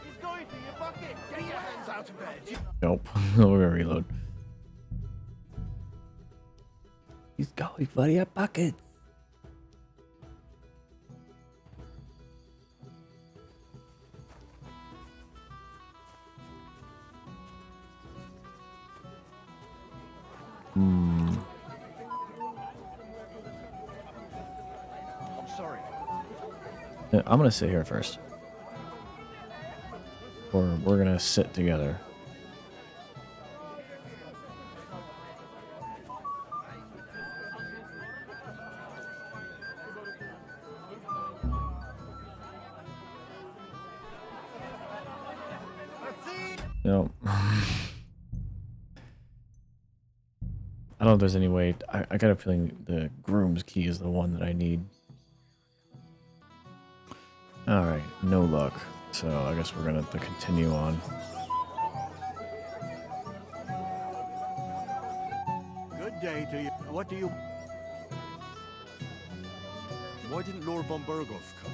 He's going for your bucket. Get your hands out of bed. Nope. We're gonna reload. He's going for your buckets. I'm sorry. I'm gonna sit here first. Or we're gonna sit together. No. I don't know if there's any way. I got a feeling the groom's key is the one that I need. Alright, no luck. So I guess we're gonna have to continue on. Good day to you. What do you... Why didn't Lord von Berghoff come?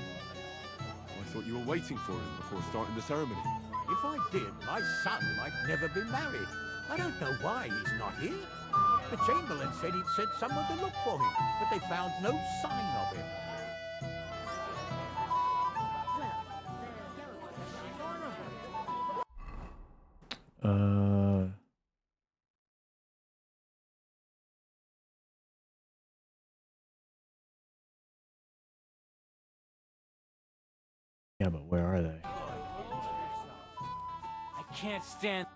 I thought you were waiting for him before starting the ceremony. If I did, my son might never be married. I don't know why he's not here. The Chamberlain said he'd sent someone to look for him, but they found no sign of him. Yeah, but where are they? I can't stand...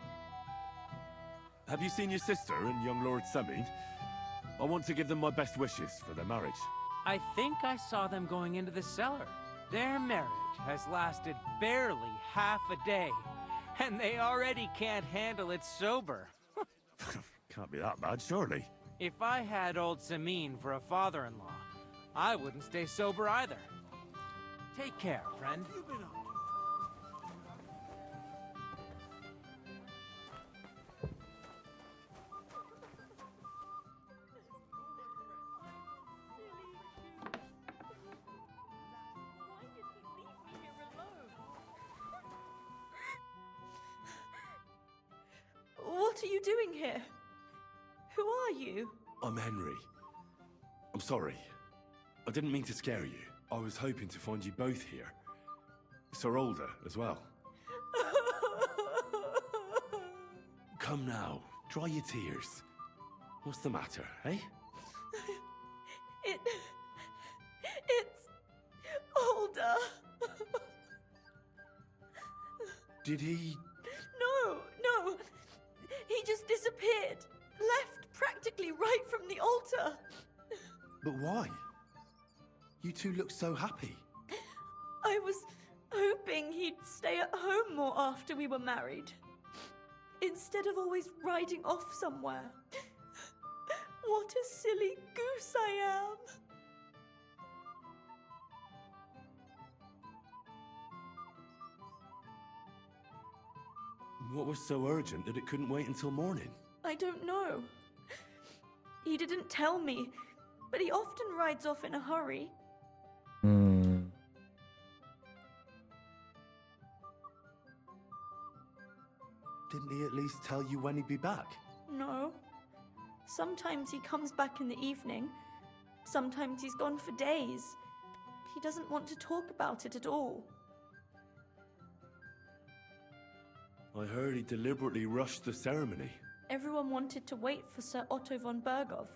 Have you seen your sister and young Lord Semin? I want to give them my best wishes for their marriage. I think I saw them going into the cellar. Their marriage has lasted barely half a day, and they already can't handle it sober. Can't be that bad, surely. If I had old Samin for a father-in-law, I wouldn't stay sober either. Take care, friend. What are you doing here? Who are you? I'm Henry. I'm sorry. I didn't mean to scare you. I was hoping to find you both here. Sir Older as well. Come now, dry your tears. What's the matter, eh? It's Older. Did he... No. He just disappeared. Left practically right from the altar. But why? You two look so happy. I was hoping he'd stay at home more after we were married. Instead of always riding off somewhere. What a silly goose I am. What was so urgent that it couldn't wait until morning? I don't know. He didn't tell me, but he often rides off in a hurry. Didn't he at least tell you when he'd be back? No. Sometimes he comes back in the evening. Sometimes he's gone for days. He doesn't want to talk about it at all. I heard he deliberately rushed the ceremony. Everyone wanted to wait for Sir Otto von Berghoff.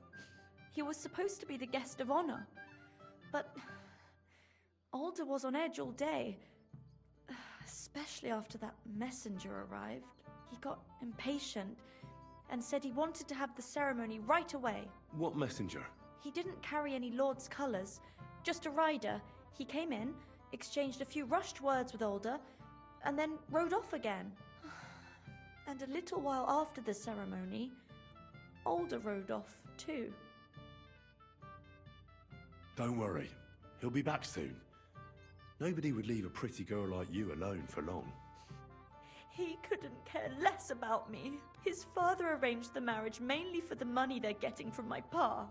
He was supposed to be the guest of honor. But Alder was on edge all day. Especially after that messenger arrived. He got impatient and said he wanted to have the ceremony right away. What messenger? He didn't carry any lord's colours, just a rider. He came in, exchanged a few rushed words with Alder, and then rode off again. And a little while after the ceremony, Alder rode off too. Don't worry, he'll be back soon. Nobody would leave a pretty girl like you alone for long. He couldn't care less about me. His father arranged the marriage mainly for the money they're getting from my pa.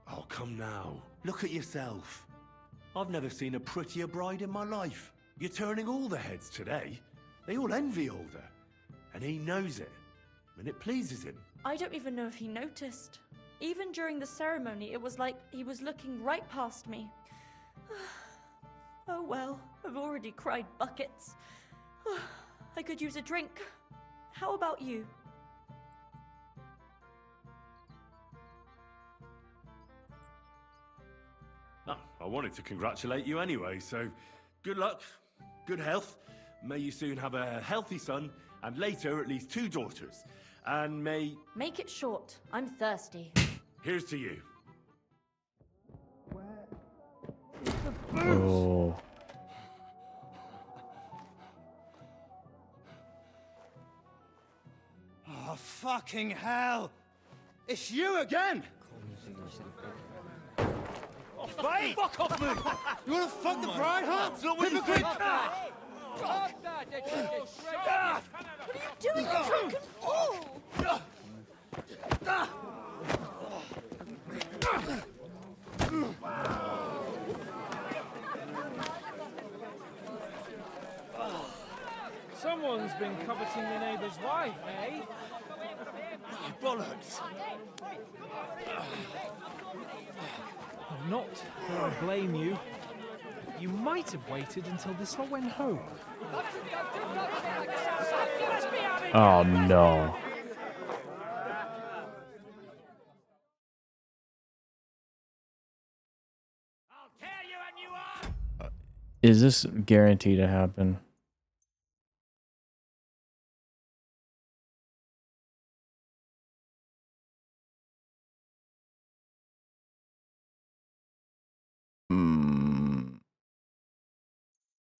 Oh, come now. Look at yourself. I've never seen a prettier bride in my life. You're turning all the heads today. They all envy Alder. And he knows it. And it pleases him. I don't even know if he noticed. Even during the ceremony, it was like he was looking right past me. Oh well, I've already cried buckets. I could use a drink. How about you? Oh, I wanted to congratulate you anyway, so good luck. good health. May you soon have a healthy son, and later at least 2 daughters. And may... Make it short. I'm thirsty. Here's to you. Oh. Oh, fucking hell! It's you again! Oh, fight! Fuck off me! You wanna fuck the bride, huh? Hypocrite! Stop that! What are you doing, you drunken fool? Someone's been coveting your neighbour's wife, eh? Bollocks! Not that I blame you. You might have waited until this all went home. Oh no. Is this guaranteed to happen?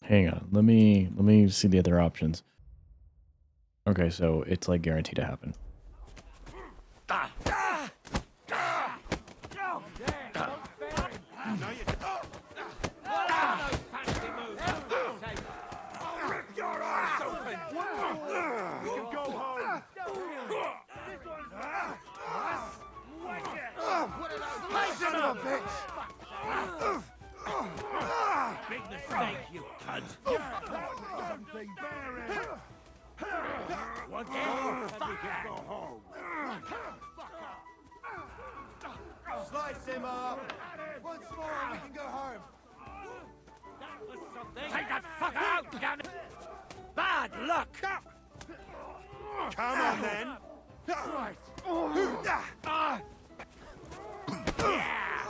Hang on. Let me see the other options. Okay, so it's like guaranteed to happen. Big mistake, you cunt. Something bearing. Once more, and we can go home. Slice him up! Once more and we can go home! Take that fucker out, damn it! Bad luck! Come on, then! Right.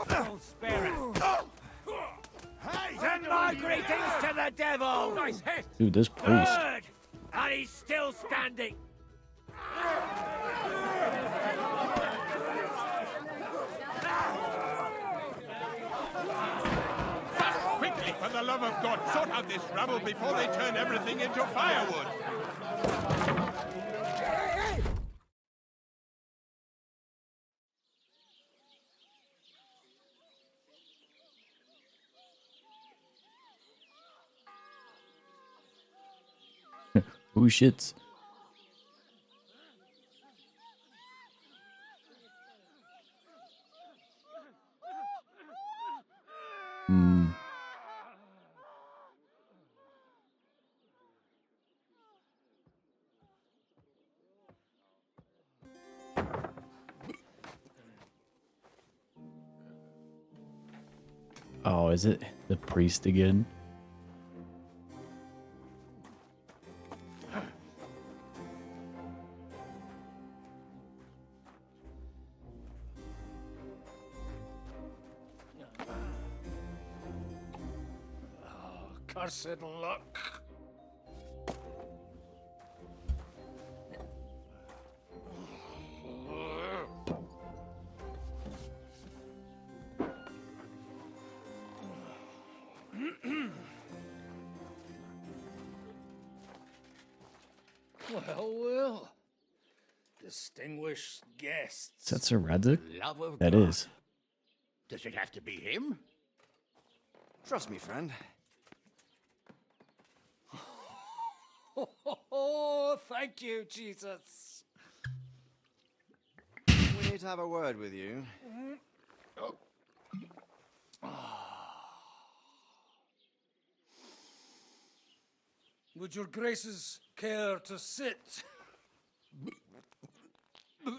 Don't spare it. Hey! Send my greetings to the devil! Nice hit! Dude, this priest. Good! And he's still standing! Quickly, for the love of God, sort out this rabble before they turn everything into firewood. Who shits? Oh, is it the priest again? Cursed luck. Well. Distinguished guests. Is that Sir Radzik? Love of That God. is. Does it have to be him? Trust me, friend. Oh, thank you, Jesus. We need to have a word with you. Would your graces care to sit?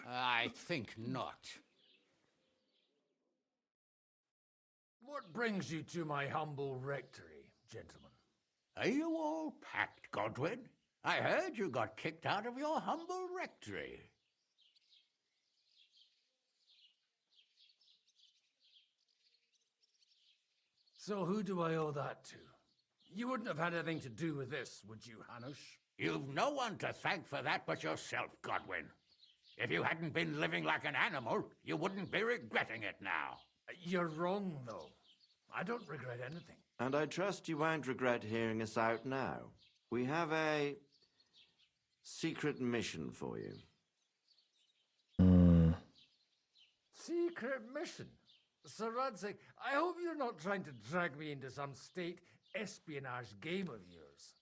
I think not. What brings you to my humble rectory, gentlemen? Are you all packed, Godwin? I heard you got kicked out of your humble rectory. So who do I owe that to? You wouldn't have had anything to do with this, would you, Hanush? You've no one to thank for that but yourself, Godwin. If you hadn't been living like an animal, you wouldn't be regretting it now. You're wrong, though. I don't regret anything. And I trust you won't regret hearing us out now. We have a secret mission for you. Secret mission? Sir Radzig, I hope you're not trying to drag me into some state espionage game of yours.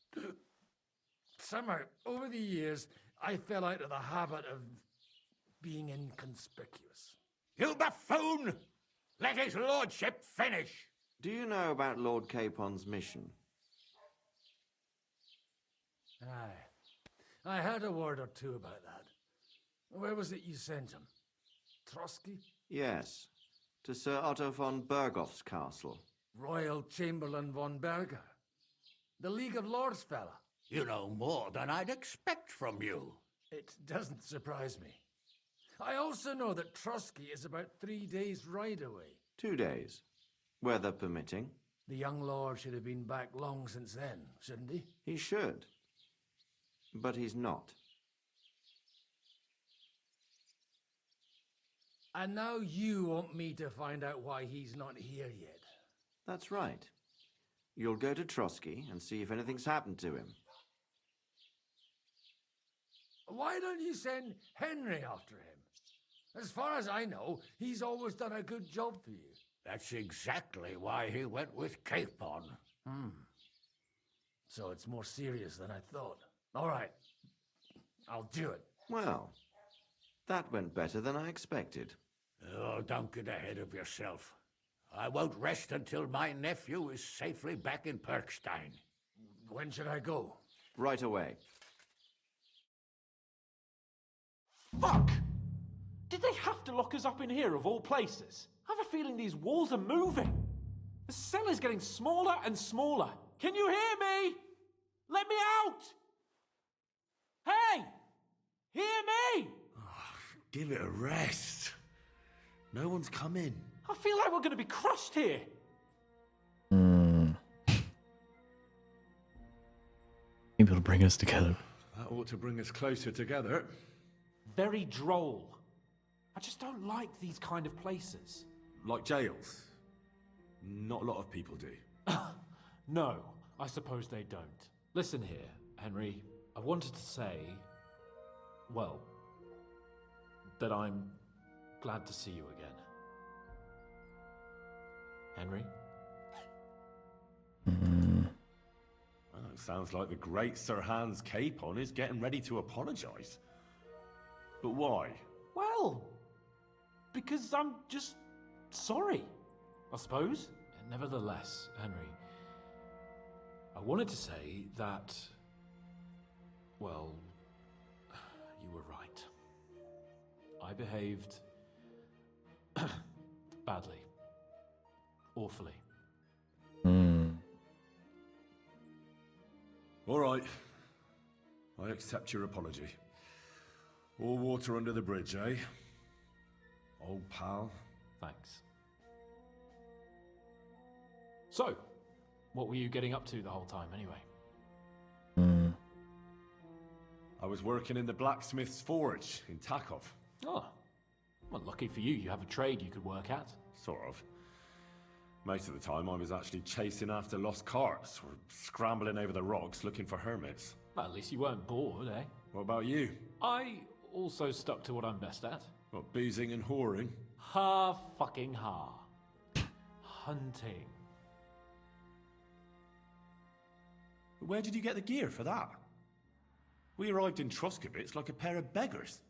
Somehow, over the years, I fell out of the habit of being inconspicuous. You buffoon! Let his lordship finish! Do you know about Lord Capon's mission? Aye. I heard a word or two about that. Where was it you sent him? Trotsky? Yes, to Sir Otto von Bergoff's castle. Royal Chamberlain von Berger. The League of Lords fella. You know more than I'd expect from you. It doesn't surprise me. I also know that Trotsky is about 3 days' ride away. 2 days, weather permitting. The young lord should have been back long since then, shouldn't he? He should. But he's not. And now you want me to find out why he's not here yet. That's right. You'll go to Trotsky and see if anything's happened to him. Why don't you send Henry after him? As far as I know, he's always done a good job for you. That's exactly why he went with Capon. So it's more serious than I thought. All right. I'll do it. Well, that went better than I expected. Oh, don't get ahead of yourself. I won't rest until my nephew is safely back in Perkstein. When should I go? Right away. Fuck! Did they have to lock us up in here of all places? I have a feeling these walls are moving. The cell is getting smaller and smaller. Can you hear me? Let me out! Hey! Hear me! Give it a rest. No one's come in. I feel like we're going to be crushed here. Able to bring us together. That ought to bring us closer together. Very droll. I just don't like these kind of places. Like jails. Not a lot of people do. No, I suppose they don't. Listen here, Henry. I wanted to say, well, that I'm glad to see you again. Henry? Well, it sounds like the great Sir Hans Capon is getting ready to apologise. But why? Well, because I'm just sorry, I suppose. Nevertheless, Henry, I wanted to say that, well, you were right. I behaved badly. Awfully. All right. I accept your apology. All water under the bridge, eh? Old pal. Thanks. So, what were you getting up to the whole time, anyway? I was working in the blacksmith's forge in Takov. Oh, well, lucky for you, you have a trade you could work at. Sort of. Most of the time I was actually chasing after lost carts, or scrambling over the rocks looking for hermits. Well, at least you weren't bored, eh? What about you? I also stuck to what I'm best at. What, boozing and whoring? Fucking Hunting. Where did you get the gear for that? We arrived in Troskowitz like a pair of beggars.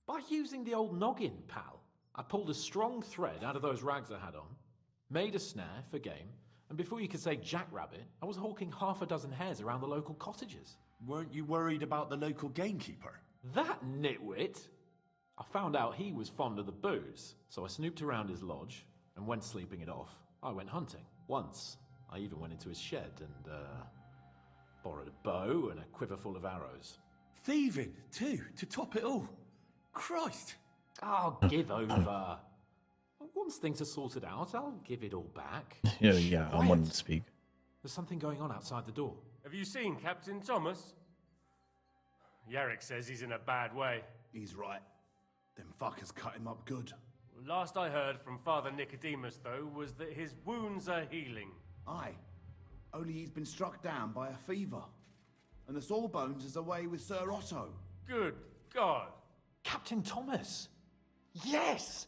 By using the old noggin, pal. I pulled a strong thread out of those rags I had on, made a snare for game, and before you could say jackrabbit, I was hawking half a dozen hares around the local cottages. Weren't you worried about the local gamekeeper? That nitwit! I found out he was fond of the booze, so I snooped around his lodge, and when sleeping it off, I went hunting. Once, I even went into his shed and, borrowed a bow and a quiver full of arrows. Thieving, too, to top it all. Christ! Oh, give over. Once things are sorted out, I'll give it all back. Yeah, I wanted to speak. There's something going on outside the door. Have you seen Captain Thomas? Yarrick says he's in a bad way. He's right. Them fuckers cut him up good. Last I heard from Father Nicodemus, though, was that his wounds are healing. Aye. Only he's been struck down by a fever. And the Sawbones is away with Sir Otto. Good God. Captain Thomas! Yes!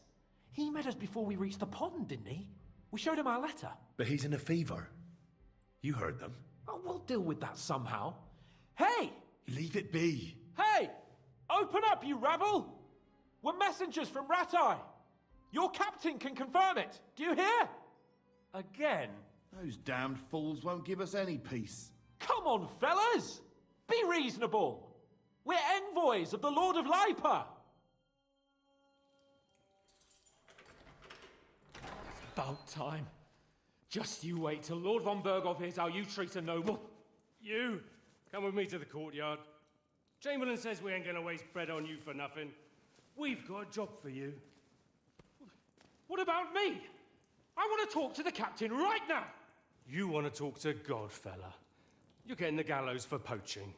He met us before we reached the pond, didn't he? We showed him our letter. But he's in a fever. You heard them. Oh, we'll deal with that somehow. Hey! Leave it be. Hey! Open up, you rabble! We're messengers from Ratai. Your captain can confirm it. Do you hear? Again? Those damned fools won't give us any peace. Come on, fellas! Be reasonable. We're envoys of the Lord of Lipa. It's about time. Just you wait till Lord von Berghoff hears how you treat a noble. You, come with me to the courtyard. Chamberlain says we ain't gonna waste bread on you for nothing. We've got a job for you. What about me? I want to talk to the captain right now. You want to talk to God, fella. You're getting the gallows for poaching.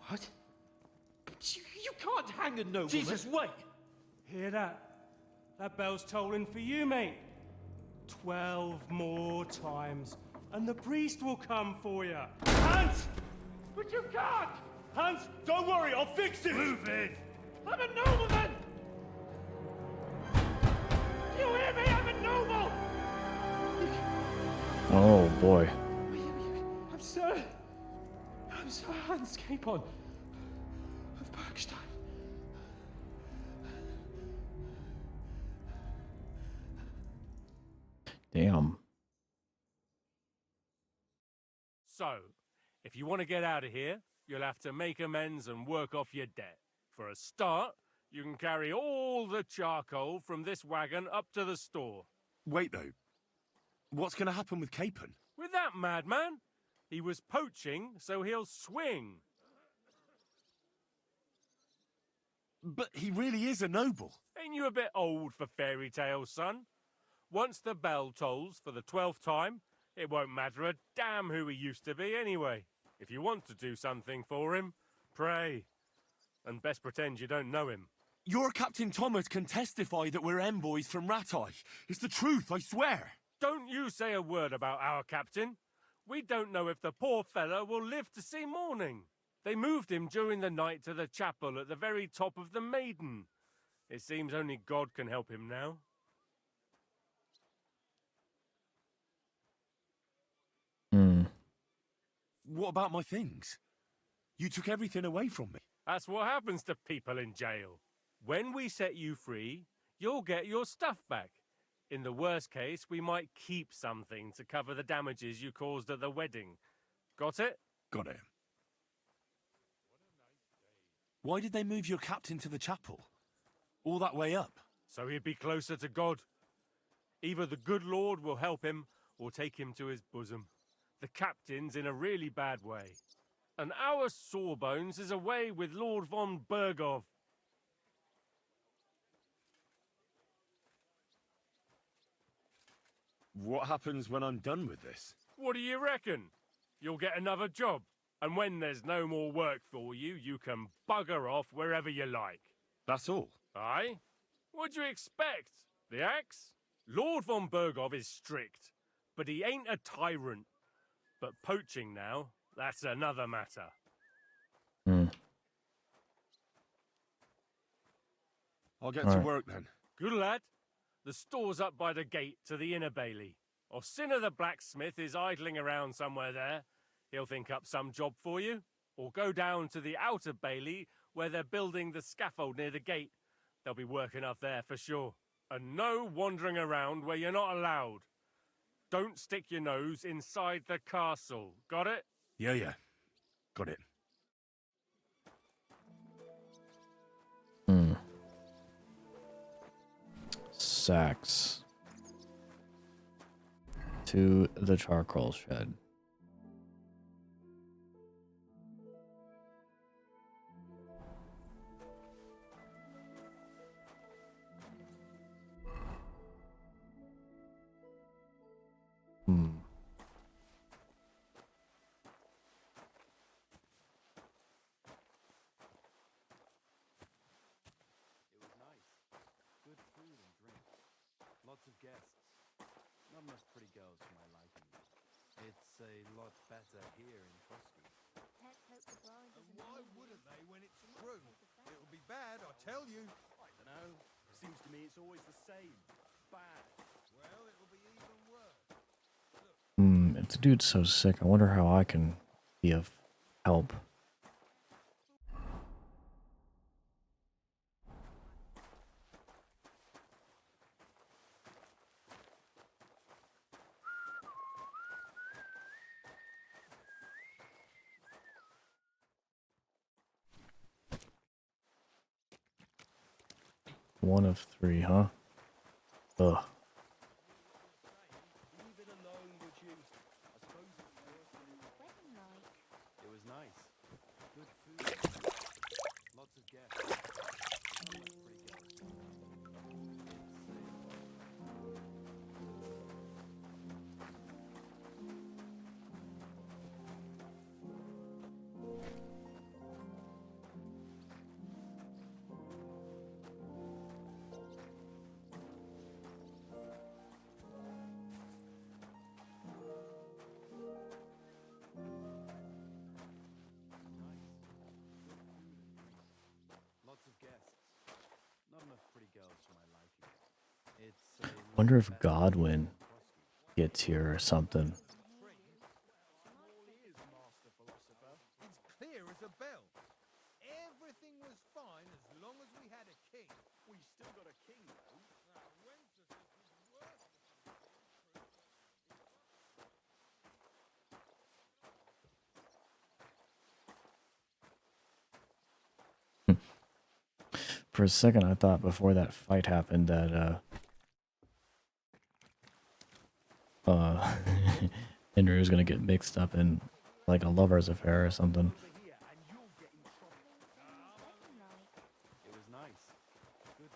What? But you can't hang a nobleman. Jesus, wait! Hear that? That bell's tolling for you, mate. 12 more times, and the priest will come for you. Hans! But you can't! Hans, don't worry, I'll fix it! Move in! I'm a nobleman! You hear me? I'm a noble! Oh boy. I'm Sir Hans Capon of Bergstein. Damn. So, if you want to get out of here, you'll have to make amends and work off your debt. For a start, you can carry all the charcoal from this wagon up to the store. Wait, though. What's going to happen with Capon? With that madman? He was poaching, so he'll swing. But he really is a noble. Ain't you a bit old for fairy tales, son? Once the bell tolls for the 12th time, it won't matter a damn who he used to be anyway. If you want to do something for him, pray. And best pretend you don't know him. Your Captain Thomas can testify that we're envoys from Ratai. It's the truth, I swear. Don't you say a word about our captain. We don't know if the poor fellow will live to see morning. They moved him during the night to the chapel at the very top of the Maiden. It seems only God can help him now. What about my things? You took everything away from me. That's what happens to people in jail. When we set you free, you'll get your stuff back. In the worst case, we might keep something to cover the damages you caused at the wedding. Got it? Got it. Why did they move your captain to the chapel? All that way up? So he'd be closer to God. Either the good Lord will help him, or take him to his bosom. The captain's in a really bad way. And our Sawbones is away with Lord von Berghoff. What happens when I'm done with this? What do you reckon? You'll get another job. And when there's no more work for you, you can bugger off wherever you like. That's all? Aye? What'd you expect? The axe? Lord von Berghoff is strict, but he ain't a tyrant. But poaching now, that's another matter. I'll get to work then. Good lad. The store's up by the gate to the inner bailey. Orsina the blacksmith is idling around somewhere there. He'll think up some job for you. Or go down to the outer bailey where they're building the scaffold near the gate. They'll be working up there for sure. And no wandering around where you're not allowed. Don't stick your nose inside the castle. Got it? Yeah. Got it. Sacks. To the charcoal shed. girls for my liking. It's a lot better here in Koski. Let's hope the bride doesn't Why hear you. wouldn't they when it's true? It'll be bad, I tell you. I don't know. Seems to me it's always the same. Bad. Well, it'll be even worse. If the dude's so sick, I wonder how I can be of help. One of three, huh? Ugh. Even alone, would you? I suppose Wedding like. It was nice. Good food. Lots of guests. Pretty girls. Lots of guests. Not enough pretty girls for my liking. It's a Wonder if Godwin gets here or something. It's clear as a bell. Everything was fine as long as we had a king. We still got a king, though. Wenceslas was worse. For a second, I thought before that fight happened that Henry was gonna get mixed up in like a lover's affair or something. It was nice. Good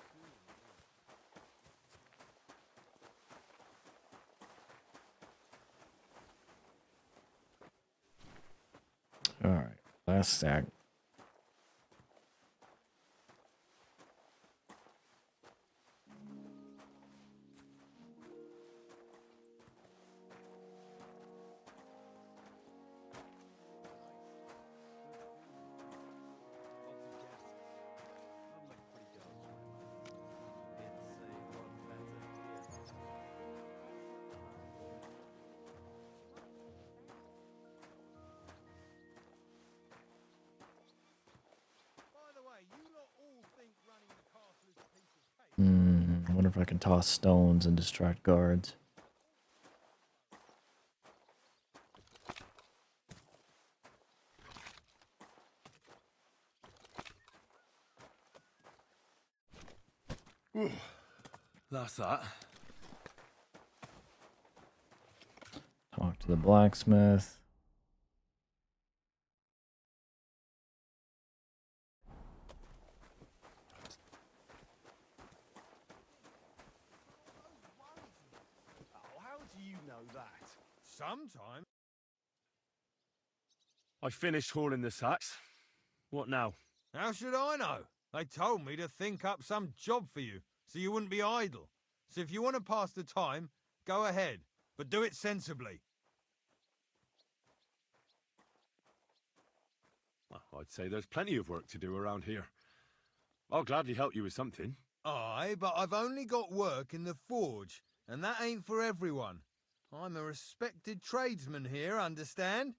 food. All right, last stack. I wonder if I can toss stones and distract guards. That's that. Talk to the blacksmith. How do you know that? Sometimes. I finished hauling the sacks. What now? How should I know? They told me to think up some job for you, so you wouldn't be idle. So if you want to pass the time, go ahead, but do it sensibly. Well, I'd say there's plenty of work to do around here. I'll gladly help you with something. Aye, but I've only got work in the forge, and that ain't for everyone. I'm a respected tradesman here, understand?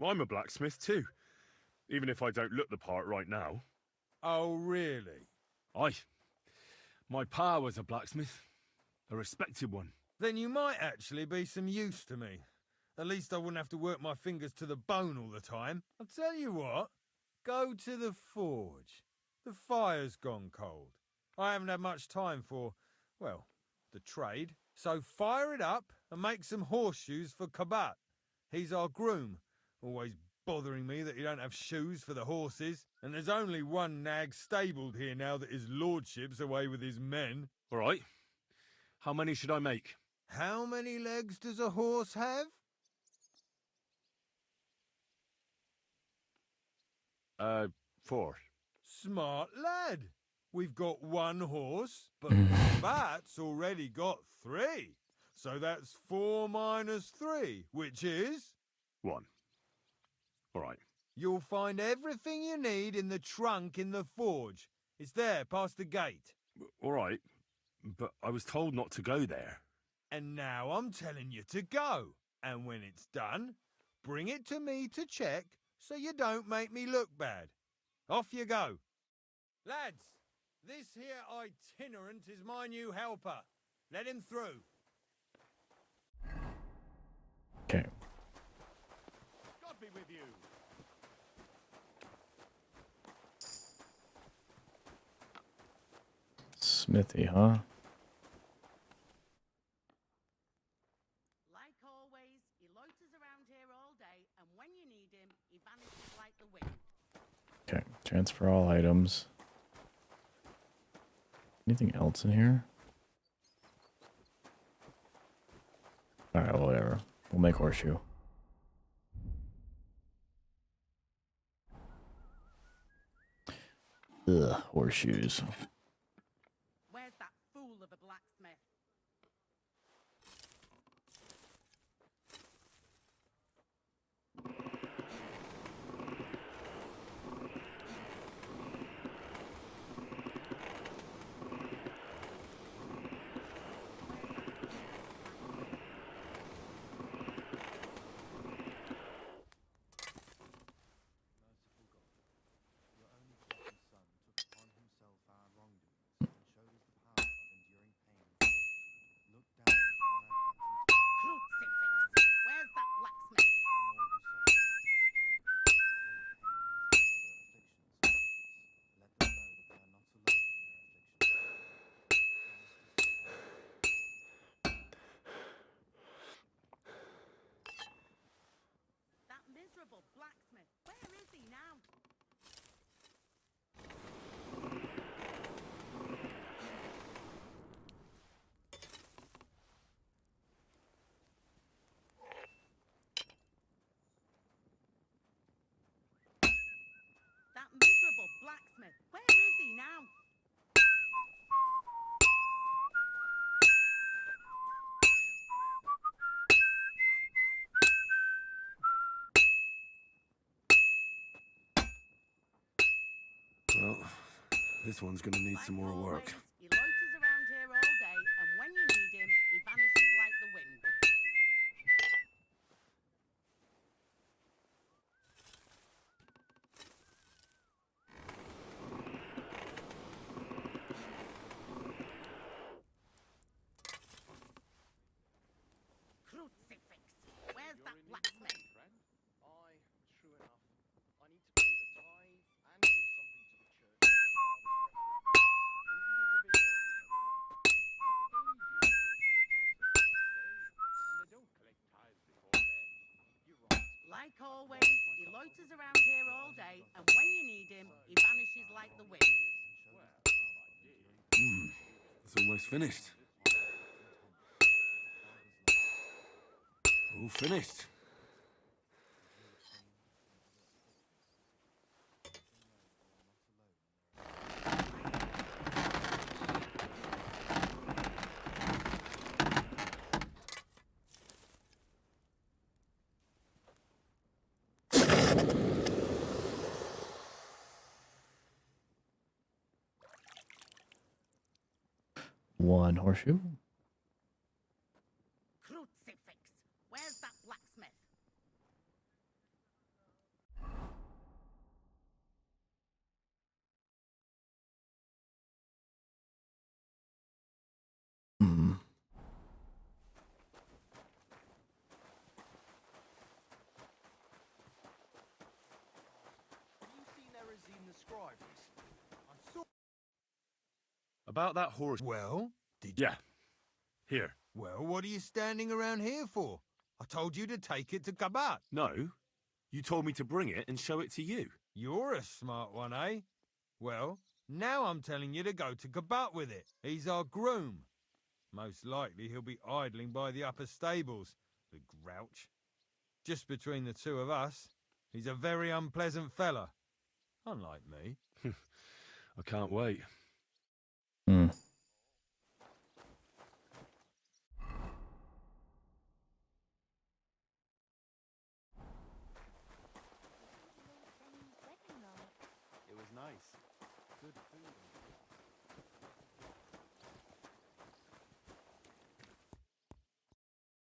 I'm a blacksmith too, even if I don't look the part right now. Oh, really? Aye. My pa was a blacksmith, a respected one. Then you might actually be some use to me. At least I wouldn't have to work my fingers to the bone all the time. I'll tell you what, go to the forge. The fire's gone cold. I haven't had much time for, well, the trade. So fire it up and make some horseshoes for Kabat. He's our groom, always bothering me that he don't have shoes for the horses. And there's only one nag stabled here now that his lordship's away with his men. All right. How many should I make? How many legs does a horse have? 4. Smart lad. We've got one horse, but Kabat's already got 3. So that's 4 minus 3, which is? 1. All right. You'll find everything you need in the trunk in the forge. It's there, past the gate. All right. But I was told not to go there. And now I'm telling you to go. And when it's done, bring it to me to check so you don't make me look bad. Off you go. Lads, this here itinerant is my new helper. Let him through. Okay. God be with you. Smithy, huh? Like always, he loiters around here all day, and when you need him, he vanishes like the wind. Okay, transfer all items. Anything else in here? Alright, well, whatever. We'll make horseshoe. Ugh, horseshoes. Where's that fool of a blacksmith? Where's that blacksmith? That miserable blacksmith. Where is he now? That miserable blacksmith. Where is he now? Well, this one's gonna need some more work. He loiters around here all day, and when you need him, he vanishes like the wind. Crucifix. Where's that blacksmith? Aye, true enough. I need to pay the tithe and give something to the church for my father's requiem. Wouldn't it be better if that? It's ages since the last day, and they don't collect tithes before then. You're right. Like always, he loiters around here all day, and when you need him, he vanishes like the wind. It's almost finished. All finished. One horseshoe. Crucifix. Where's that blacksmith? Hmm. Have you seen Erazine the scribe recently? I saw. About that horse. Well, did Yeah. Here. Well, what are you standing around here for? I told you to take it to Kabat. No. You told me to bring it and show it to you. You're a smart one, eh? Well, now I'm telling you to go to Kabat with it. He's our groom. Most likely he'll be idling by the upper stables, the grouch. Just between the two of us, he's a very unpleasant fella. Unlike me. I can't wait.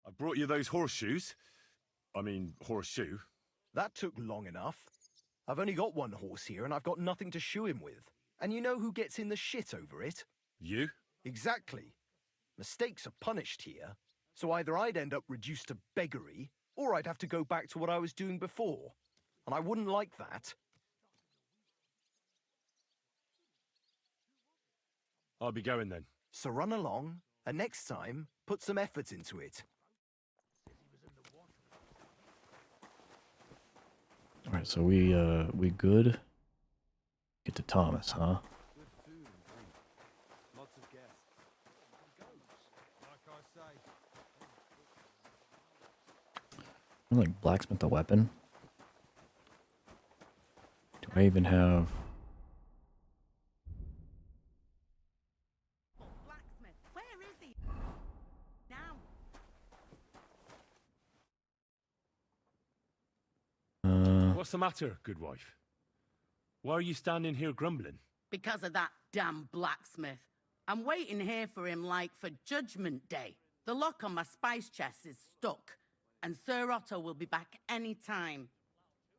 I brought you those horseshoes. I mean, horseshoe. That took long enough. I've only got one horse here and I've got nothing to shoe him with. And you know who gets in the shit over it? You? Exactly. Mistakes are punished here, so either I'd end up reduced to beggary, or I'd have to go back to what I was doing before. And I wouldn't like that. I'll be going then. So run along, and next time, put some effort into it. Alright, so we good? Get to Thomas, huh? Good food and drink. Lots of guests. Like I say. I'm like blacksmith a weapon. Do I even have... Blacksmith, where is he? Now. What's the matter, good wife? Why are you standing here grumbling? Because of that damn blacksmith. I'm waiting here for him like for Judgment Day. The lock on my spice chest is stuck, and Sir Otto will be back any time.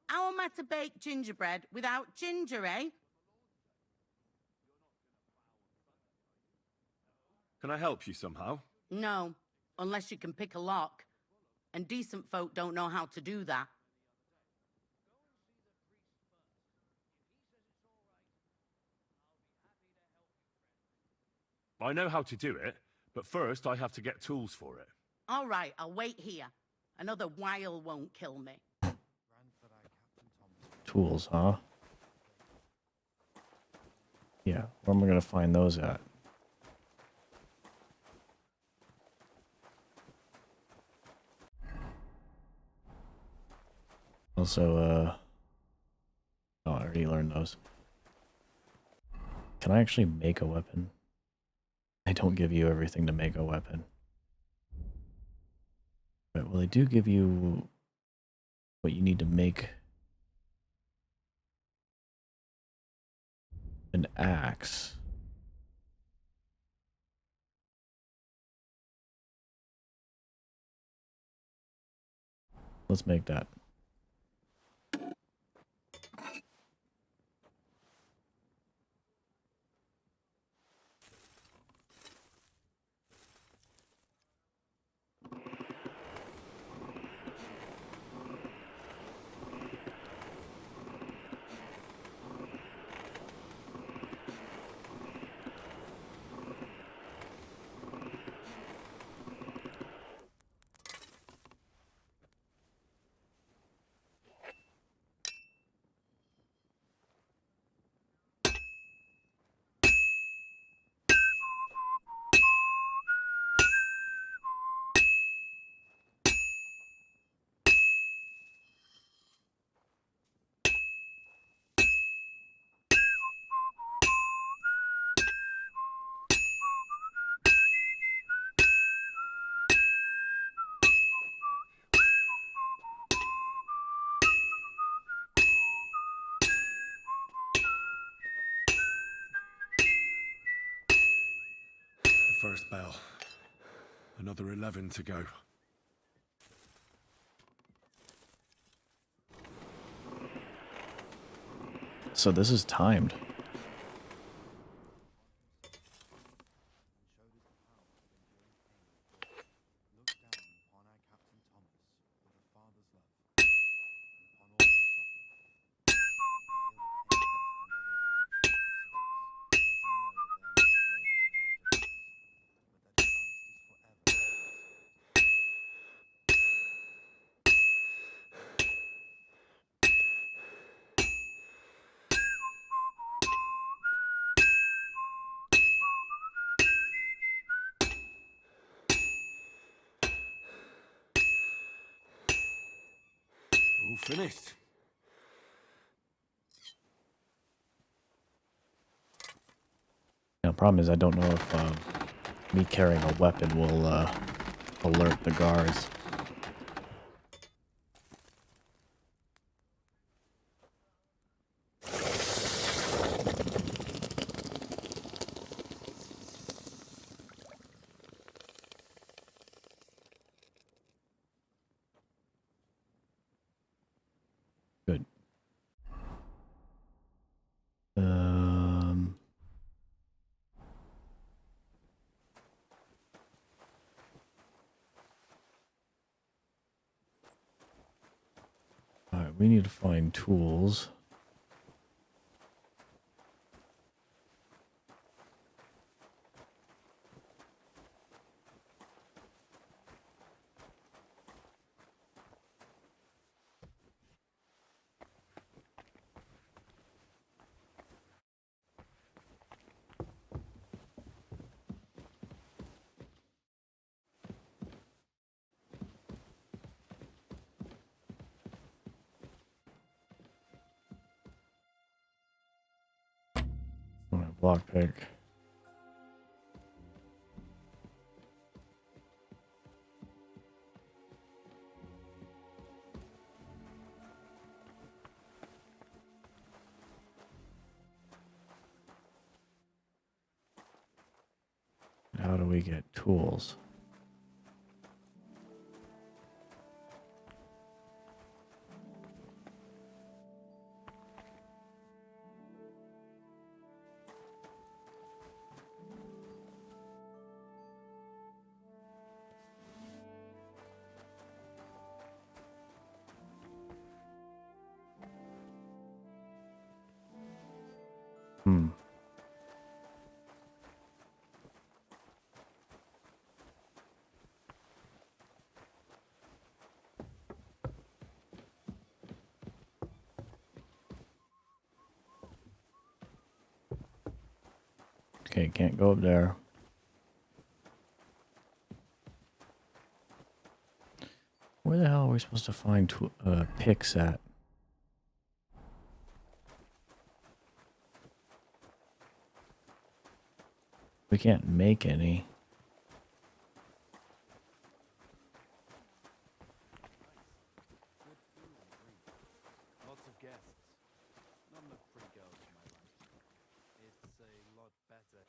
How am I to bake gingerbread without ginger, eh? Can I help you somehow? No, unless you can pick a lock. And decent folk don't know how to do that. I know how to do it, but first I have to get tools for it. All right, I'll wait here. Another while won't kill me. Tools, huh? Yeah, where am I gonna find those at? Also, oh, I already learned those. Can I actually make a weapon? They don't give you everything to make a weapon. But, well, they do give you what you need to make an axe. Let's make that. First bell. Another 11 to go. So this is timed. All finished. Now, the problem is I don't know if me carrying a weapon will alert the guards. we need to find tools. Block pick. How do we get tools? Okay, can't go up there. Where the hell are we supposed to find picks at? We can't make any. Lots of guests. Not enough free girls for my life. It's a lot better.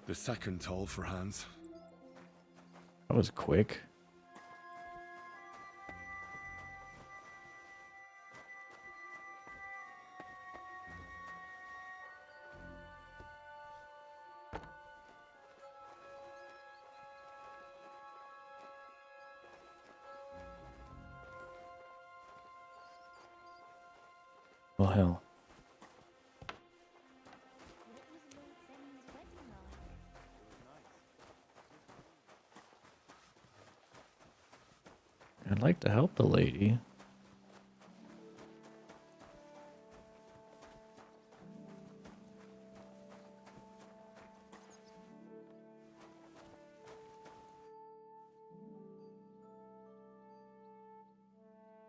The second toll for Hans. That was quick. Well, hell. I'd like to help the lady.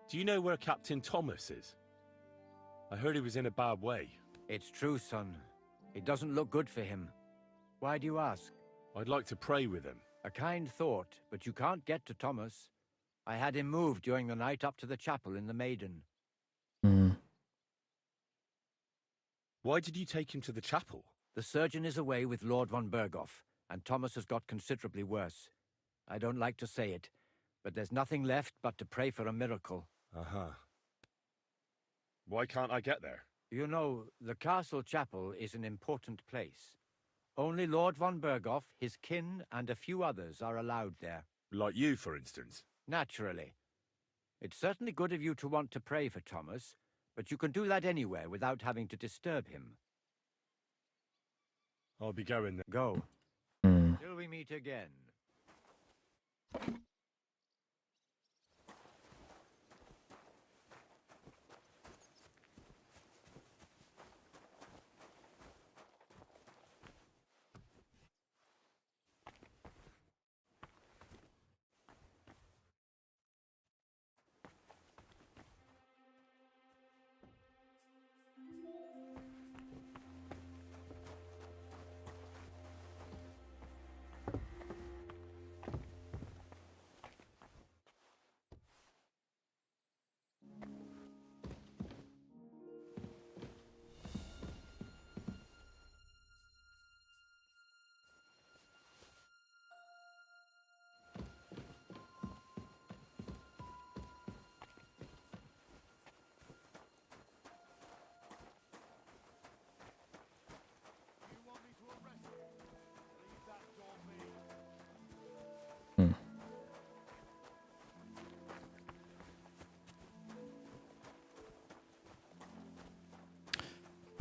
Do you know where Captain Thomas is? I heard he was in a bad way. It's true, son. It doesn't look good for him. Why do you ask? I'd like to pray with him. A kind thought, but you can't get to Thomas. I had him moved during the night up to the chapel in the Maiden. Why did you take him to the chapel? The surgeon is away with Lord von Berghoff, and Thomas has got considerably worse. I don't like to say it, but there's nothing left but to pray for a miracle. Uh-huh. Why can't I get there? You know, the castle chapel is an important place. Only Lord von Berghoff, his kin, and a few others are allowed there. Like you, for instance? Naturally. It's certainly good of you to want to pray for Thomas, but you can do that anywhere without having to disturb him. I'll be going there. Go. Till we meet again.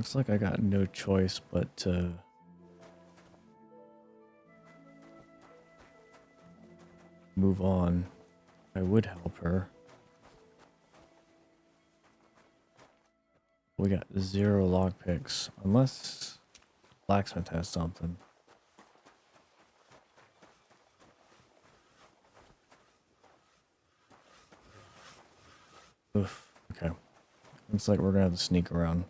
Looks like I got no choice but to move on. I would help her. We got 0 lockpicks, unless blacksmith has something. Oof. Okay. Looks like we're gonna have to sneak around.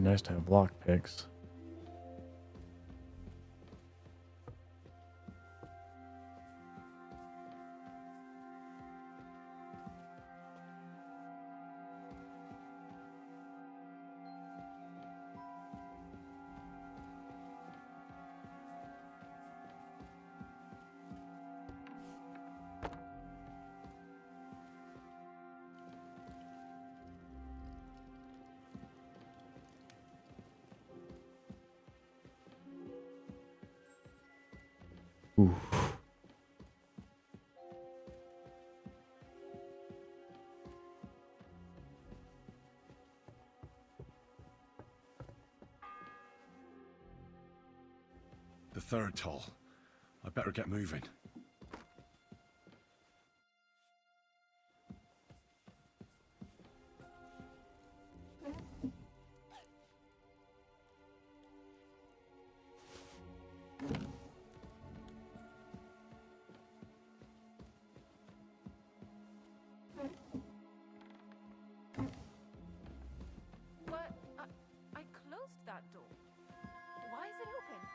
Nice to have lockpicks. Ooh. The third toll. I better get moving. What? I closed that door. Why is it open?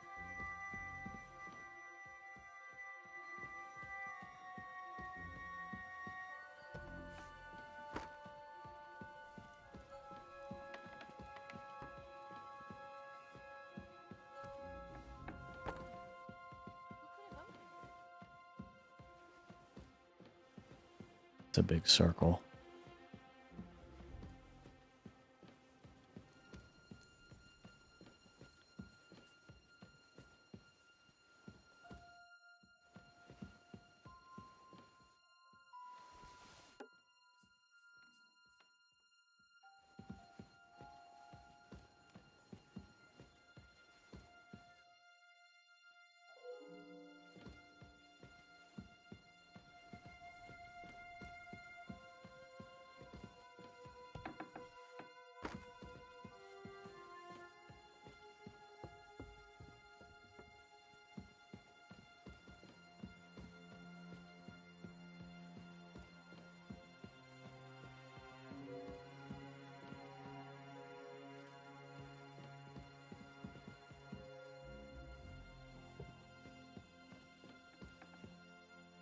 It's a big circle.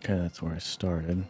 Okay, that's where I started.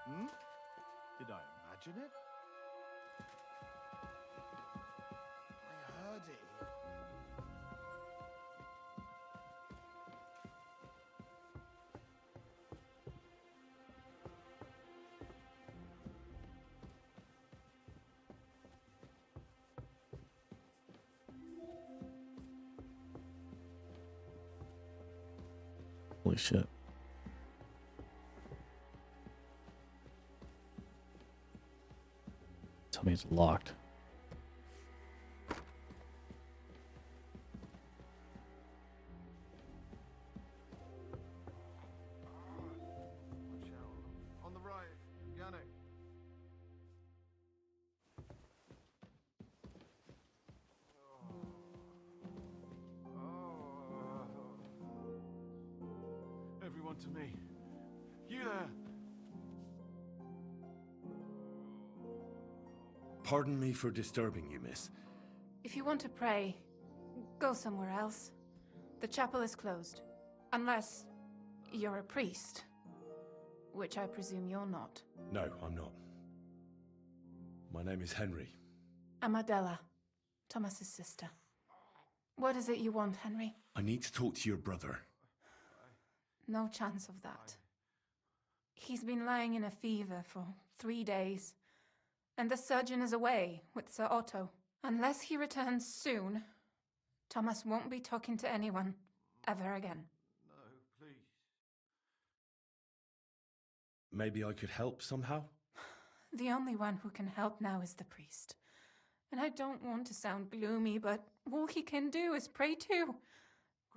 Hmm? Did I imagine it? I heard it. Holy shit. Tell me it's locked. On the right, Yannick. Everyone to me. You there? Pardon me for disturbing you, miss. If you want to pray, go somewhere else. The chapel is closed. Unless you're a priest. Which I presume you're not. No, I'm not. My name is Henry. I'm Adela, Thomas's sister. What is it you want, Henry? I need to talk to your brother. No chance of that. He's been lying in a fever for 3 days. And the surgeon is away with Sir Otto. Unless he returns soon, Thomas won't be talking to anyone ever again. No, please. Maybe I could help somehow? The only one who can help now is the priest. And I don't want to sound gloomy, but all he can do is pray too.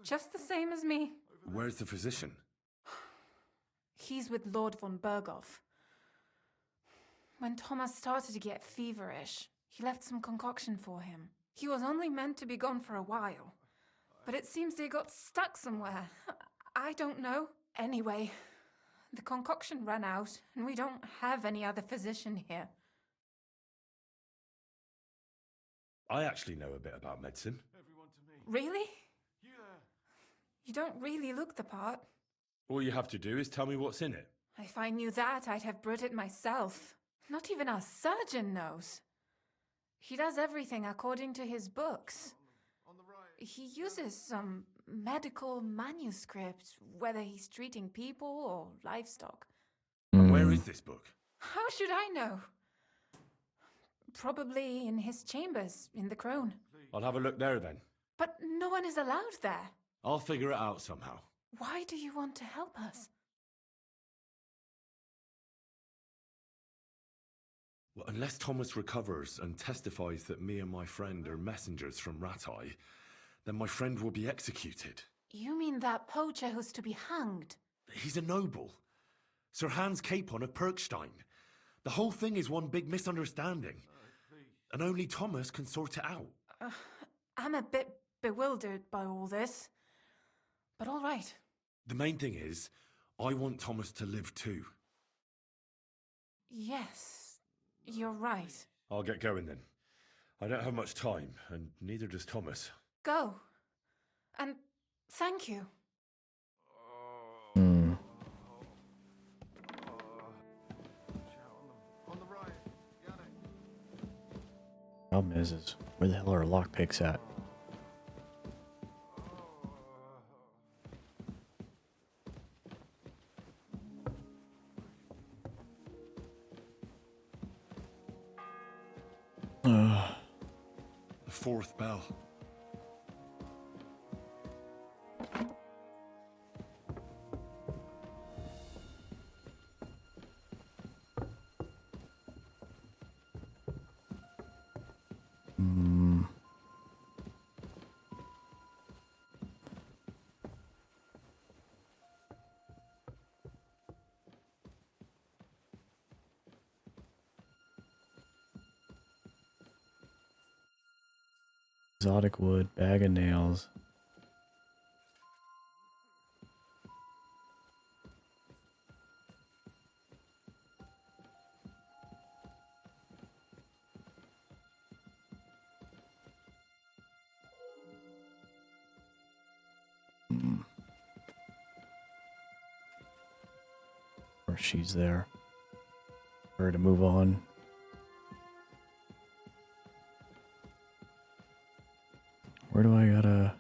Just the same as me. Where's the physician? He's with Lord von Berghoff. When Thomas started to get feverish, he left some concoction for him. He was only meant to be gone for a while. But it seems they got stuck somewhere. I don't know. Anyway, the concoction ran out, and we don't have any other physician here. I actually know a bit about medicine. Everyone to me. Really? You there? You don't really look the part. All you have to do is tell me what's in it. If I knew that, I'd have brewed it myself. Not even our surgeon knows. He does everything according to his books. On the right. He uses some medical manuscript, whether he's treating people or livestock. And where is this book? How should I know? Probably in his chambers, in the Crone. I'll have a look there then. But no one is allowed there. I'll figure it out somehow. Why do you want to help us? Well, unless Thomas recovers and testifies that me and my friend are messengers from Ratai, then my friend will be executed. You mean that poacher who's to be hanged? He's a noble. Sir Hans Capon of Perkstein. The whole thing is one big misunderstanding. And only Thomas can sort it out. I'm a bit bewildered by all this. But all right. The main thing is, I want Thomas to live too. Yes, you're right. I'll get going then. I don't have much time, and neither does Thomas. Go. And thank you. On the right, Yannick. Problem is where the hell are lockpicks at? The fourth bell. Exotic wood, bag of nails. Or she's there. For her to move on. Where do I gotta...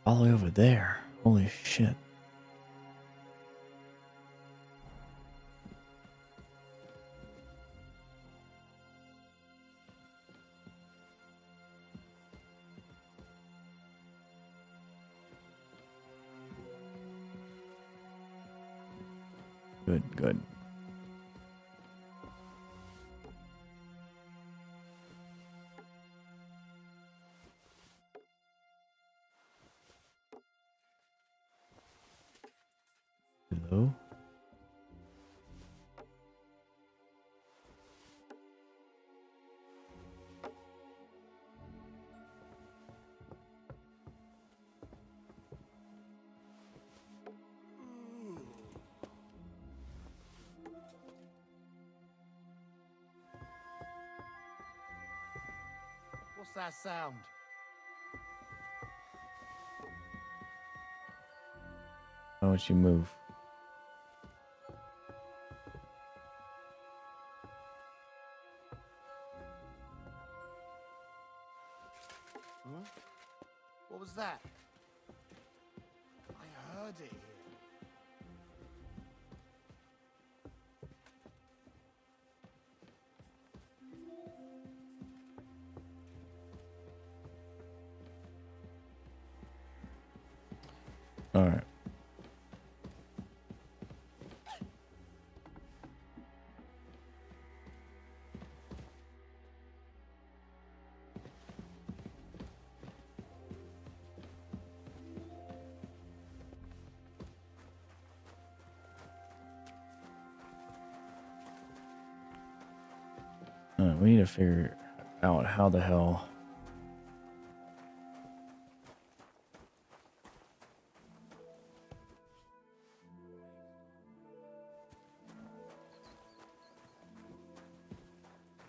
All the way over there. Holy shit. Good, good. Hello? What's that sound? Why don't you move? Huh? What was that? I heard it here. All right. We need to figure out how the hell.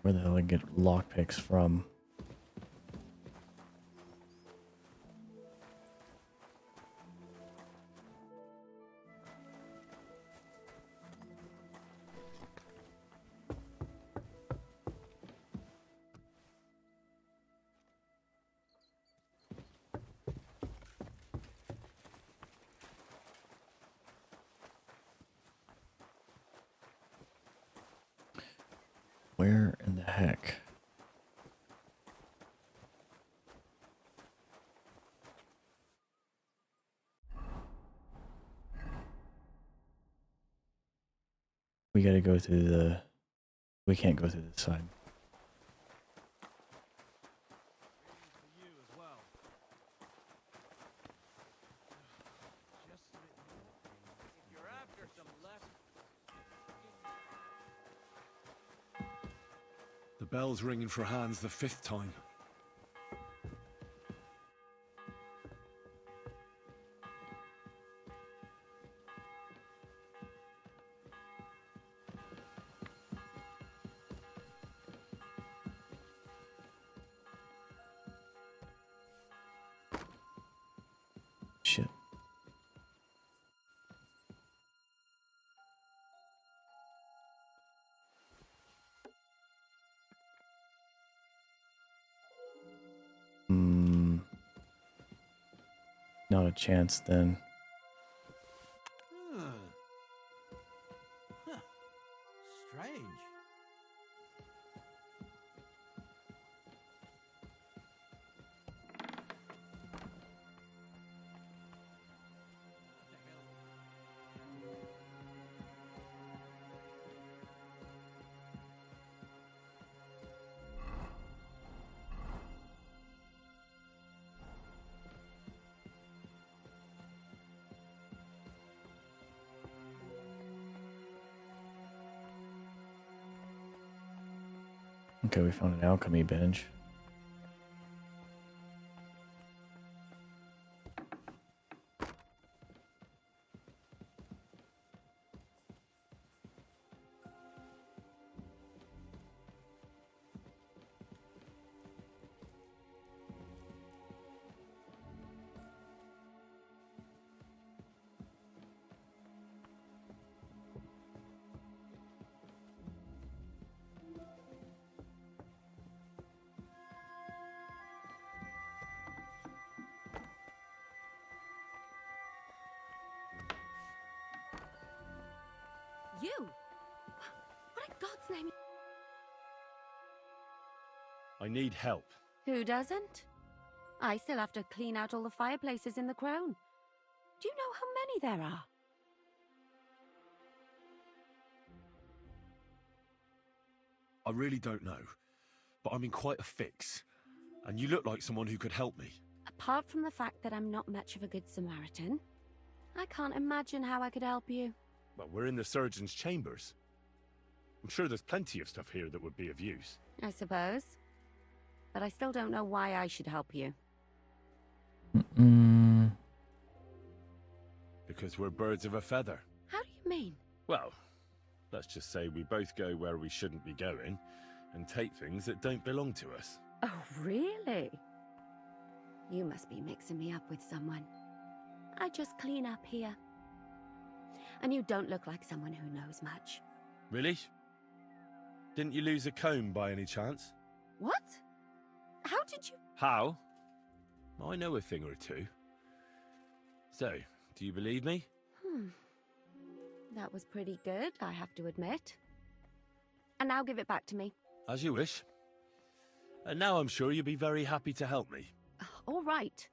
Where the hell I get lockpicks from? Where in the heck? We gotta go through the... We can't go through this side. The bell's ringing for Hans the 5th time. Shit. Not a chance then. Strange. Okay, we found an alchemy bench. You? What in God's name? I need help. Who doesn't? I still have to clean out all the fireplaces in the crown. Do you know how many there are? I really don't know. But I'm in quite a fix. And you look like someone who could help me. Apart from the fact that I'm not much of a good Samaritan, I can't imagine how I could help you. Well, we're in the surgeon's chambers. I'm sure there's plenty of stuff here that would be of use. I suppose. But I still don't know why I should help you. Because we're birds of a feather. How do you mean? Well, let's just say we both go where we shouldn't be going and take things that don't belong to us. Oh, really? You must be mixing me up with someone. I just clean up here. And you don't look like someone who knows much. Really? Didn't you lose a comb by any chance? What? How did you... How? I know a thing or two. So, do you believe me? That was pretty good, I have to admit. And now give it back to me. As you wish. And now I'm sure you'll be very happy to help me. All right.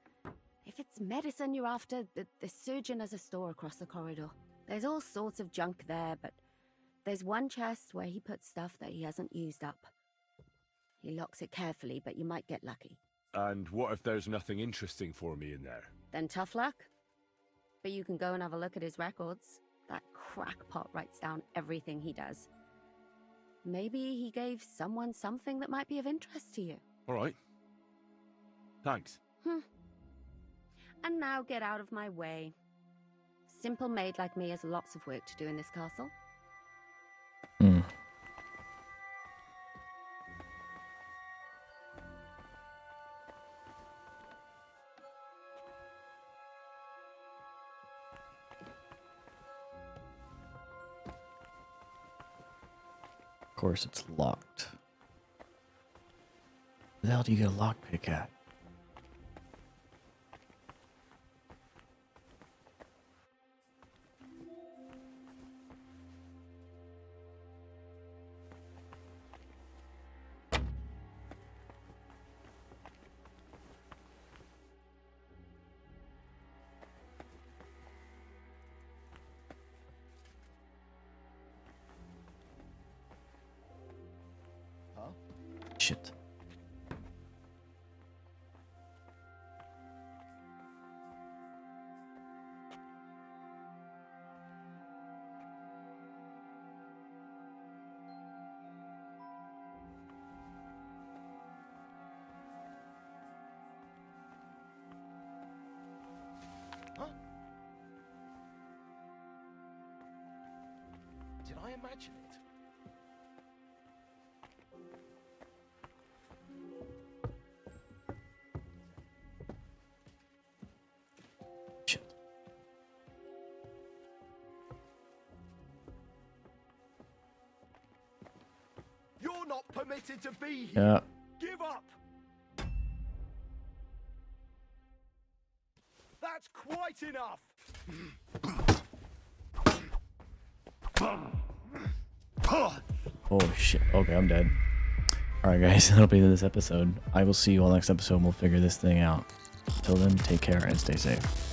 If it's medicine you're after, the surgeon has a store across the corridor. There's all sorts of junk there, but there's one chest where he puts stuff that he hasn't used up. He locks it carefully, but you might get lucky. And what if there's nothing interesting for me in there? Then tough luck. But you can go and have a look at his records. That crackpot writes down everything he does. Maybe he gave someone something that might be of interest to you. All right. Thanks. And now get out of my way. Simple maid like me has lots of work to do in this castle. Of course, it's locked. Where the hell do you get a lockpick at? Shit. Huh? Did I imagine it? You're not permitted to be here. Yeah. Give up. That's quite enough. Oh shit. Okay, I'm dead. Alright guys, that'll be this episode. I will see you all next episode and we'll figure this thing out. Till then, take care and stay safe.